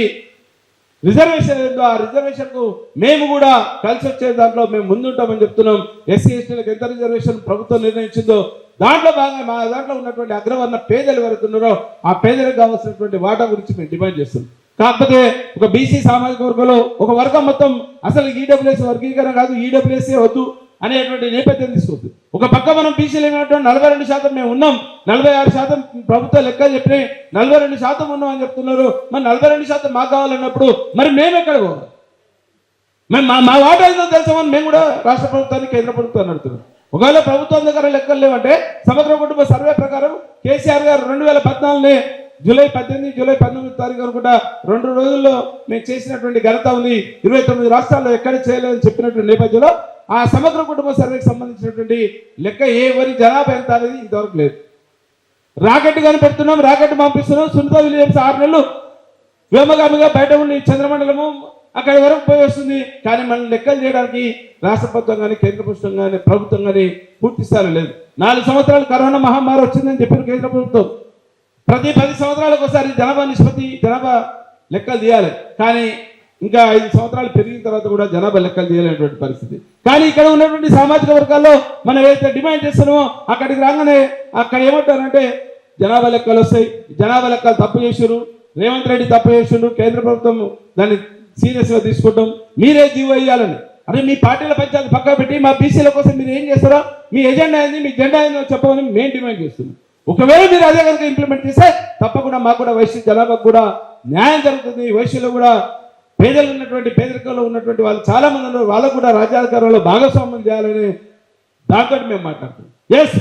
రిజర్వేషన్ ఏందో ఆ రిజర్వేషన్కు మేము కూడా కలిసి వచ్చే దాంట్లో మేము ముందుంటామని చెప్తున్నాం. ఎస్సీ ఎస్టీలకు ఎంత రిజర్వేషన్ ప్రభుత్వం నిర్ణయించిందో దాంట్లో భాగంగా మా దాంట్లో ఉన్నటువంటి అగ్రవర్ణ పేదలు ఎవరైతే ఉన్నారో ఆ పేదలకు కావాల్సినటువంటి వాటా గురించి మేము డిమాండ్ చేస్తున్నాం. కాకపోతే ఒక బీసీ సామాజిక వర్గంలో ఒక వర్గం మొత్తం అసలు ఈడబ్ల్యూఎస్ వర్గీకరణ కాదు, ఈడబ్ల్యూఎస్ఏ వద్దు అనేటువంటి నేపథ్యం తీసుకొద్దు. ఒక పక్క మనం బీసీలు ఏమంటాం 42% మేము ఉన్నాం, 46% ప్రభుత్వ లెక్కలు చెప్పినాయి, 42% ఉన్నాం అని చెప్తున్నారు. మరి 42% మాకు కావాలన్నప్పుడు మరి మేము ఎక్కడ పోవాలి? మేము మా వాటా ఏదో తెలుసామని మేము కూడా రాష్ట్ర ప్రభుత్వాన్ని కేంద్ర ప్రభుత్వాన్ని అడుగుతున్నాం. ఒకవేళ ప్రభుత్వం దగ్గర లెక్కలు లేవంటే సమగ్ర కుటుంబ సర్వే ప్రకారం కేసీఆర్ గారు 2014 జూలై 18, జూలై 19 అనుకుంటా 2 రోజుల్లో మేము చేసినటువంటి ఘనత ఉంది. 29 రాష్ట్రాల్లో ఎక్కడ చేయలేదని చెప్పినటువంటి నేపథ్యంలో ఆ సమగ్ర కుటుంబ సర్వేకి సంబంధించినటువంటి లెక్క ఎవరి జనాభా ఎంత అనేది ఇంతవరకు లేదు. రాకెట్ కానీ పెడుతున్నాం, రాకెట్ పంపిస్తున్నాం. సునీత విలియమ్స్ 6 నెలలు వ్యోమగామిగా బయట ఉండి చంద్రమండలము అక్కడి వరకు పోయి వస్తుంది. కానీ మనం లెక్కలు చేయడానికి రాష్ట్ర ప్రభుత్వం కానీ కేంద్ర ప్రభుత్వం కానీ పూర్తి స్థాయి లేదు. 4 సంవత్సరాలు కరోనా మహమ్మారి వచ్చిందని చెప్పిన కేంద్ర ప్రభుత్వం ప్రతి 10 సంవత్సరాలకు ఒకసారి జనాభా లెక్కలు తీయాలి. కానీ ఇంకా 5 సంవత్సరాలు పెరిగిన తర్వాత కూడా జనాభా లెక్కలు తీయాలనేటువంటి పరిస్థితి. కానీ ఇక్కడ ఉన్నటువంటి సామాజిక వర్గాల్లో మనం ఏదైతే డిమాండ్ చేస్తున్నామో అక్కడికి రాగానే అక్కడ ఏమంటారంటే జనాభా లెక్కలు వస్తాయి, జనాభా లెక్కలు తప్పు చేశారు, రేవంత్ రెడ్డి తప్పు చేసిండు, కేంద్ర ప్రభుత్వం దాన్ని సీరియస్గా తీసుకుంటాం, మీరే జీవో వేయాలని. అదే మీ పార్టీల పంచాయతీ పక్క పెట్టి మా బీసీల కోసం మీరు ఏం చేస్తారో, మీ ఎజెండా ఏంది, మీ జెండా ఏందో చెప్పమని మేము డిమాండ్ చేస్తున్నాం. ఒకవేళ మీరు అదే కనుక ఇంప్లిమెంట్ చేస్తే తప్పకుండా మాకు కూడా వైశ్య జనాభాకు కూడా న్యాయం జరుగుతుంది. వైశ్యులు కూడా పేదలు ఉన్నటువంటి పేదరికంలో ఉన్నటువంటి వాళ్ళు చాలా మంది ఉన్నారు, వాళ్ళకు కూడా రాజ్యాధికారంలో భాగస్వామ్యం చేయాలని దాంతో మేము మాట్లాడుతున్నాం.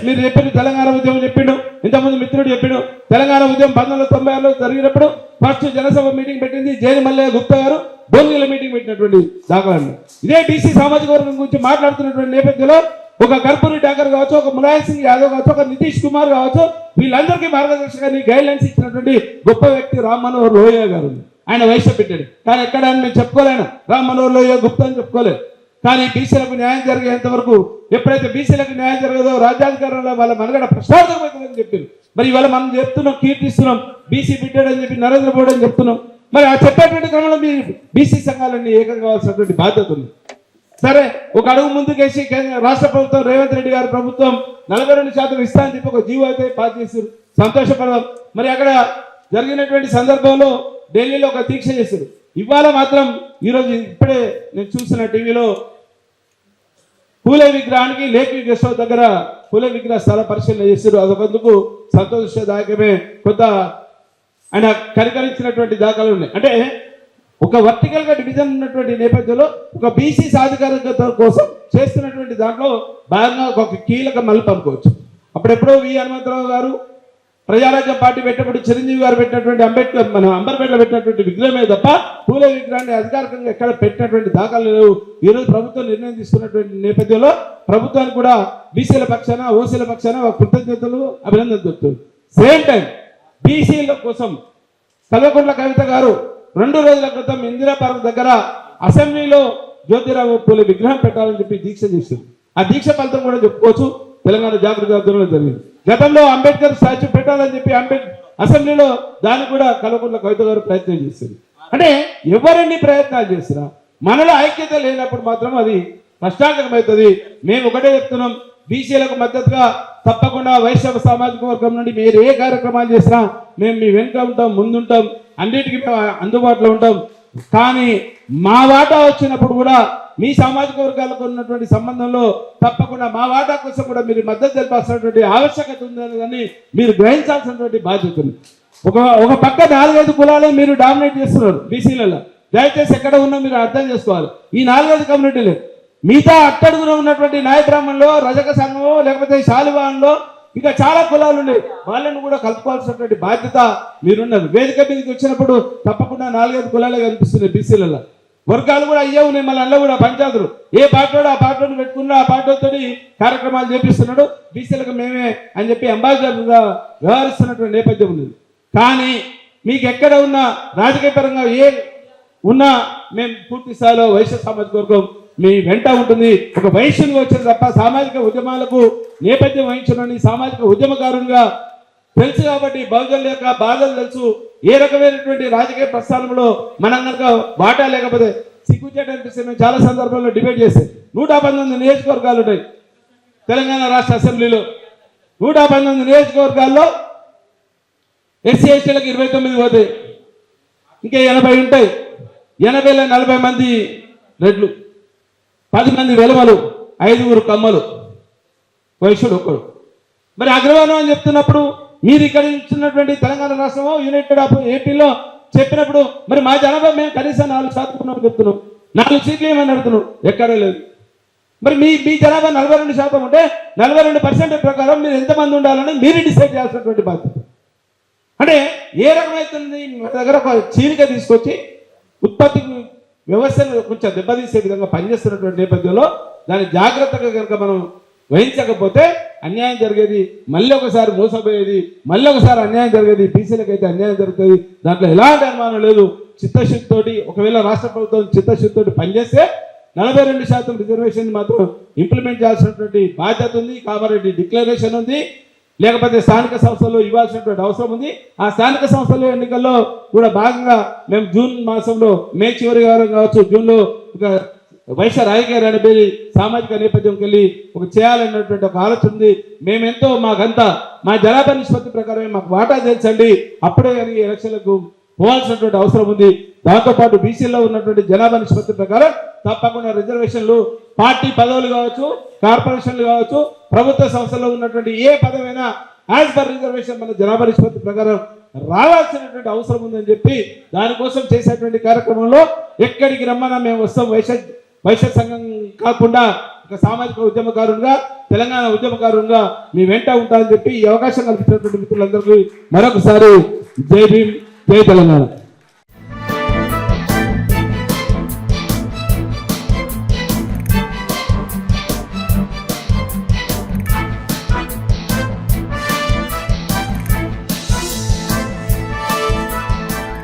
మీరు చెప్పిండు తెలంగాణ ఉద్యమం చెప్పిండు, ఇంతకుముందు మిత్రుడు చెప్పిండు. తెలంగాణ ఉద్యమం 1996లో జరిగినప్పుడు ఫస్ట్ జనసభ మీటింగ్ పెట్టింది జేని మల్లయ్య గుప్తా గారు, భువనగిరిలో మీటింగ్ పెట్టినటువంటి దాఖలాన్ని. ఇదే బీసీ సామాజిక వర్గం గురించి మాట్లాడుతున్నటువంటి నేపథ్యంలో ఒక కర్పూరి ఠాకర్ కావచ్చు, ఒక ములాయం సింగ్ యాదవ్ కావచ్చు, ఒక నితీష్ కుమార్ కావచ్చు, వీళ్ళందరికీ మార్గదర్శకాన్ని గైడ్ లైన్స్ ఇచ్చినటువంటి గొప్ప వ్యక్తి రామ్ మనోహర్ లోహియా గారు. ఆయన వయసు పెట్టాడు, కానీ ఎక్కడ మేము చెప్పుకోలేను రామ్ మనోహర్ లోహియా గుప్తా అని చెప్పుకోలేదు. కానీ బీసీలకు న్యాయం జరిగేంత వరకు, ఎప్పుడైతే బీసీలకు న్యాయం జరగదో రాజ్యాధికారంలో వాళ్ళ మనగడ ప్రశ్నార్థకమవుతుందని చెప్పారు. మరి ఇవాళ మనం చెప్తున్నాం, కీర్తిస్తున్నాం, బీసీ బిడ్డాడని చెప్పి నరేంద్ర మోడీ అని చెప్తున్నాం. మరి ఆ చెప్పేటువంటి క్రమంలో మీ బీసీ సంఘాలన్నీ ఏకం కావాల్సినటువంటి బాధ్యత ఉంది. సరే, ఒక అడుగు ముందుకేసి రాష్ట్ర ప్రభుత్వం రేవంత్ రెడ్డి గారి ప్రభుత్వం 42% ఇస్తా అని చెప్పి ఒక జీవో అయితే పాస్ చేశారు, సంతోషపడదాం. మరి అక్కడ జరిగినటువంటి సందర్భంలో ఢిల్లీలో ఒక దీక్ష చేశారు. ఇవాళ మాత్రం ఈరోజు ఇప్పుడే నేను చూసిన టీవీలో పూలే విగ్రహానికి లేక్ గెస్ట్ హౌస్ దగ్గర పూలే విగ్రహ స్థల పరిశీలన చేశారు. అదొకందుకు సంతోషదాయకమే. కొంత ఆయన కనికరించినటువంటి దాఖలు ఉన్నాయి. అంటే ఒక వర్టికల్ గా డివిజన్ ఉన్నటువంటి నేపథ్యంలో ఒక బీసీ సాధికారికత కోసం చేస్తున్నటువంటి దాంట్లో భాగంగా ఒక కీలక మలుపు అనుకోవచ్చు. అప్పుడెప్పుడో వి హనుమంతరావు గారు ప్రజారాజ్యం పార్టీ పెట్టినప్పుడు చిరంజీవి గారు పెట్టినటువంటి అంబేద్కర్ మన అంబర్పేటలో పెట్టినటువంటి విగ్రహమే తప్ప పూలే విగ్రహాన్ని అధికారికంగా ఎక్కడ పెట్టినటువంటి దాఖలు లేవు. ఈరోజు ప్రభుత్వం నిర్ణయం తీసుకున్నటువంటి నేపథ్యంలో ప్రభుత్వానికి కూడా బీసీల పక్షాన ఓసీల పక్షాన ఒక కృతజ్ఞతలు అభినందనలు చెప్తుంది. సేమ్ టైం బీసీల కోసం కల్వకుంట్ల కవిత గారు 2 రోజుల క్రితం ఇందిరా పార్క్ దగ్గర అసెంబ్లీలో జ్యోతిరావు పూలే విగ్రహం పెట్టాలని చెప్పి దీక్ష చేసింది. ఆ దీక్ష ఫలితం కూడా చెప్పుకోవచ్చు. తెలంగాణ జాగృతి ఆధ్వర్యంలో జరిగింది. గతంలో అంబేద్కర్ స్టాచ్యూ పెట్టాలని చెప్పి అసెంబ్లీలో దాన్ని కూడా కల్వకుంట్ల కవిత గారు ప్రయత్నం చేసింది. అంటే ఎవరెన్ని ప్రయత్నాలు చేసినా మనలో ఐక్యత లేనప్పుడు మాత్రం అది కష్టాంతకమవుతుంది. మేము ఒకటే చెప్తున్నాం, బీసీలకు మద్దతుగా తప్పకుండా వైశ్య సామాజిక వర్గం నుండి మీరు ఏ కార్యక్రమాలు చేసినా మేము మీ వెనుక ఉంటాం, ముందుంటాం, అన్నిటికీ అందుబాటులో ఉంటాం. కానీ మా వాటా వచ్చినప్పుడు కూడా మీ సామాజిక వర్గాలకు ఉన్నటువంటి సంబంధంలో తప్పకుండా మా వాటా కోసం కూడా మీరు మద్దతు తెలపాల్సినటువంటి ఆవశ్యకత ఉందని మీరు గ్రహించాల్సినటువంటి బాధ్యత ఉంది. ఒక పక్క 4-5 కులాలే మీరు డామినేట్ చేస్తున్నారు బీసీలలో. దయచేసి ఎక్కడ ఉన్నా మీరు అర్థం చేసుకోవాలి. ఈ 4-5 కమ్యూనిటీలు మిగతా అట్టడుగున ఉన్నటువంటి నాయ బ్రాహ్మణులో, రజక సంఘంలో, లేకపోతే శాలివాన్లో ఇంకా చాలా కులాలు ఉన్నాయి. వాళ్ళని కూడా కలుపుకోవాల్సినటువంటి బాధ్యత మీరున్నది. వేదిక మీదకి వచ్చినప్పుడు తప్పకుండా 4-5 కులాలే కనిపిస్తున్నాయి బీసీలలో. వర్గాలు కూడా అయ్యే ఉన్నాయి. మళ్ళీ అందులో కూడా పంచాయతీలు ఏ పార్టీలో ఆ పార్టీని పెట్టుకున్నా ఆ పార్టీతో కార్యక్రమాలు చేపిస్తున్నాడు. బీసీలకు మేమే అని చెప్పి అంబాసిడర్గా వ్యవహరిస్తున్నటువంటి నేపథ్యం ఉంది. కానీ మీకు ఎక్కడ ఉన్నా రాజకీయ పరంగా ఏ ఉన్నా మేము పూర్తి స్థాయిలో వైశ్య సామాజిక వర్గం మీ వెంట ఉంటుంది. ఒక వైశ్యునిగా వచ్చిన తప్ప సామాజిక ఉద్యమాలకు నేపథ్యం వహించిన సామాజిక ఉద్యమకారునిగా తెలుసు కాబట్టి బహుజనుల యొక్క బాధలు తెలుసు. ఏ రకమైనటువంటి రాజకీయ ప్రస్థానంలో మనం కనుక వాటా లేకపోతే సిగ్గుచేట అనిపిస్తే మేము చాలా సందర్భాల్లో డిబేట్ చేస్తే 119 నియోజకవర్గాలు ఉంటాయి తెలంగాణ రాష్ట్ర అసెంబ్లీలో. 119 నియోజకవర్గాల్లో ఎస్సీ ఎస్టీలకు 29 పోతాయి, ఇంకా 80 ఉంటాయి. 80లో 40 మంది రెడ్లు, 10 మంది వెలమలు, 5 కమ్మలు, వైశ్యుడు ఒక్కడు. మరి అగ్రవర్ణం అని చెప్తున్నప్పుడు మీరు ఇక్కడ ఇచ్చినటువంటి తెలంగాణ రాష్ట్రమో యునైటెడ్ ఏపీలో చెప్పినప్పుడు మరి మా జనాభా మేము కనీసం 4% ఉన్నామని చెప్తున్నాం. 4 సీట్లు ఏమని అడుగుతున్నాం, ఎక్కడే లేదు. మరి మీ జనాభా 42% ఉంటే 42% ప్రకారం మీరు ఎంతమంది ఉండాలని మీరు డిసైడ్ చేయాల్సినటువంటి బాధ్యత. అంటే ఏ రకమైతుంది మన దగ్గర ఒక చీలిక తీసుకొచ్చి ఉత్పత్తి వ్యవస్థను కొంచెం దెబ్బతీసే విధంగా పనిచేస్తున్నటువంటి నేపథ్యంలో దాన్ని జాగ్రత్తగా కనుక మనం వహించకపోతే అన్యాయం జరిగేది, మళ్ళీ ఒకసారి మోసపోయేది, మళ్ళీ ఒకసారి అన్యాయం జరిగేది. బీసీలకు అయితే అన్యాయం జరుగుతుంది, దాంట్లో ఎలాంటి అనుమానం లేదు. చిత్తశుద్ధితోటి ఒకవేళ రాష్ట్ర ప్రభుత్వం చిత్తశుద్ధితోటి పనిచేస్తే 42% రిజర్వేషన్ మాత్రం ఇంప్లిమెంట్ చేయాల్సినటువంటి బాధ్యత ఉంది. కామారెడ్డి డిక్లరేషన్ ఉంది, లేకపోతే స్థానిక సంస్థల్లో ఇవ్వాల్సినటువంటి అవసరం ఉంది. ఆ స్థానిక సంస్థల ఎన్నికల్లో కూడా భాగంగా మేము జూన్ మాసంలో మే చివరి వారం కావచ్చు జూన్లో ఒక వైశ్య రాజకీయ రణబేరి సామాజిక నేపథ్యంకి వెళ్ళి ఒక చేయాలన్నటువంటి ఒక ఆలోచన ఉంది. మేమెంతో మాకంతా మా జనాభా నిష్పత్తి ప్రకారమే మాకు వాటా చేర్చండి, అప్పుడే కానీ ఎలక్షన్లకు పోవాల్సినటువంటి అవసరం ఉంది. దాంతోపాటు బీసీలో ఉన్నటువంటి జనాభా నిష్పత్తి ప్రకారం తప్పకుండా రిజర్వేషన్లు పార్టీ పదవులు కావచ్చు, కార్పొరేషన్లు కావచ్చు, ప్రభుత్వ సంస్థల్లో ఉన్నటువంటి ఏ పదవైనా యాజ్ పర్ రిజర్వేషన్ మన జనాభా నిష్పత్తి ప్రకారం రావాల్సినటువంటి అవసరం ఉందని చెప్పి దానికోసం చేసేటువంటి కార్యక్రమంలో ఎక్కడికి రమ్మన్నా మేము వస్తాం. వైశ్య సంఘం కాకుండా ఒక సామాజిక ఉద్యమకారునిగా, తెలంగాణ ఉద్యమకారునిగా మీ వెంట ఉంటామని చెప్పి ఈ అవకాశం కల్పించినటువంటి మిత్రులందరికీ మరొకసారి జై భీమ్, జై తెలంగాణ.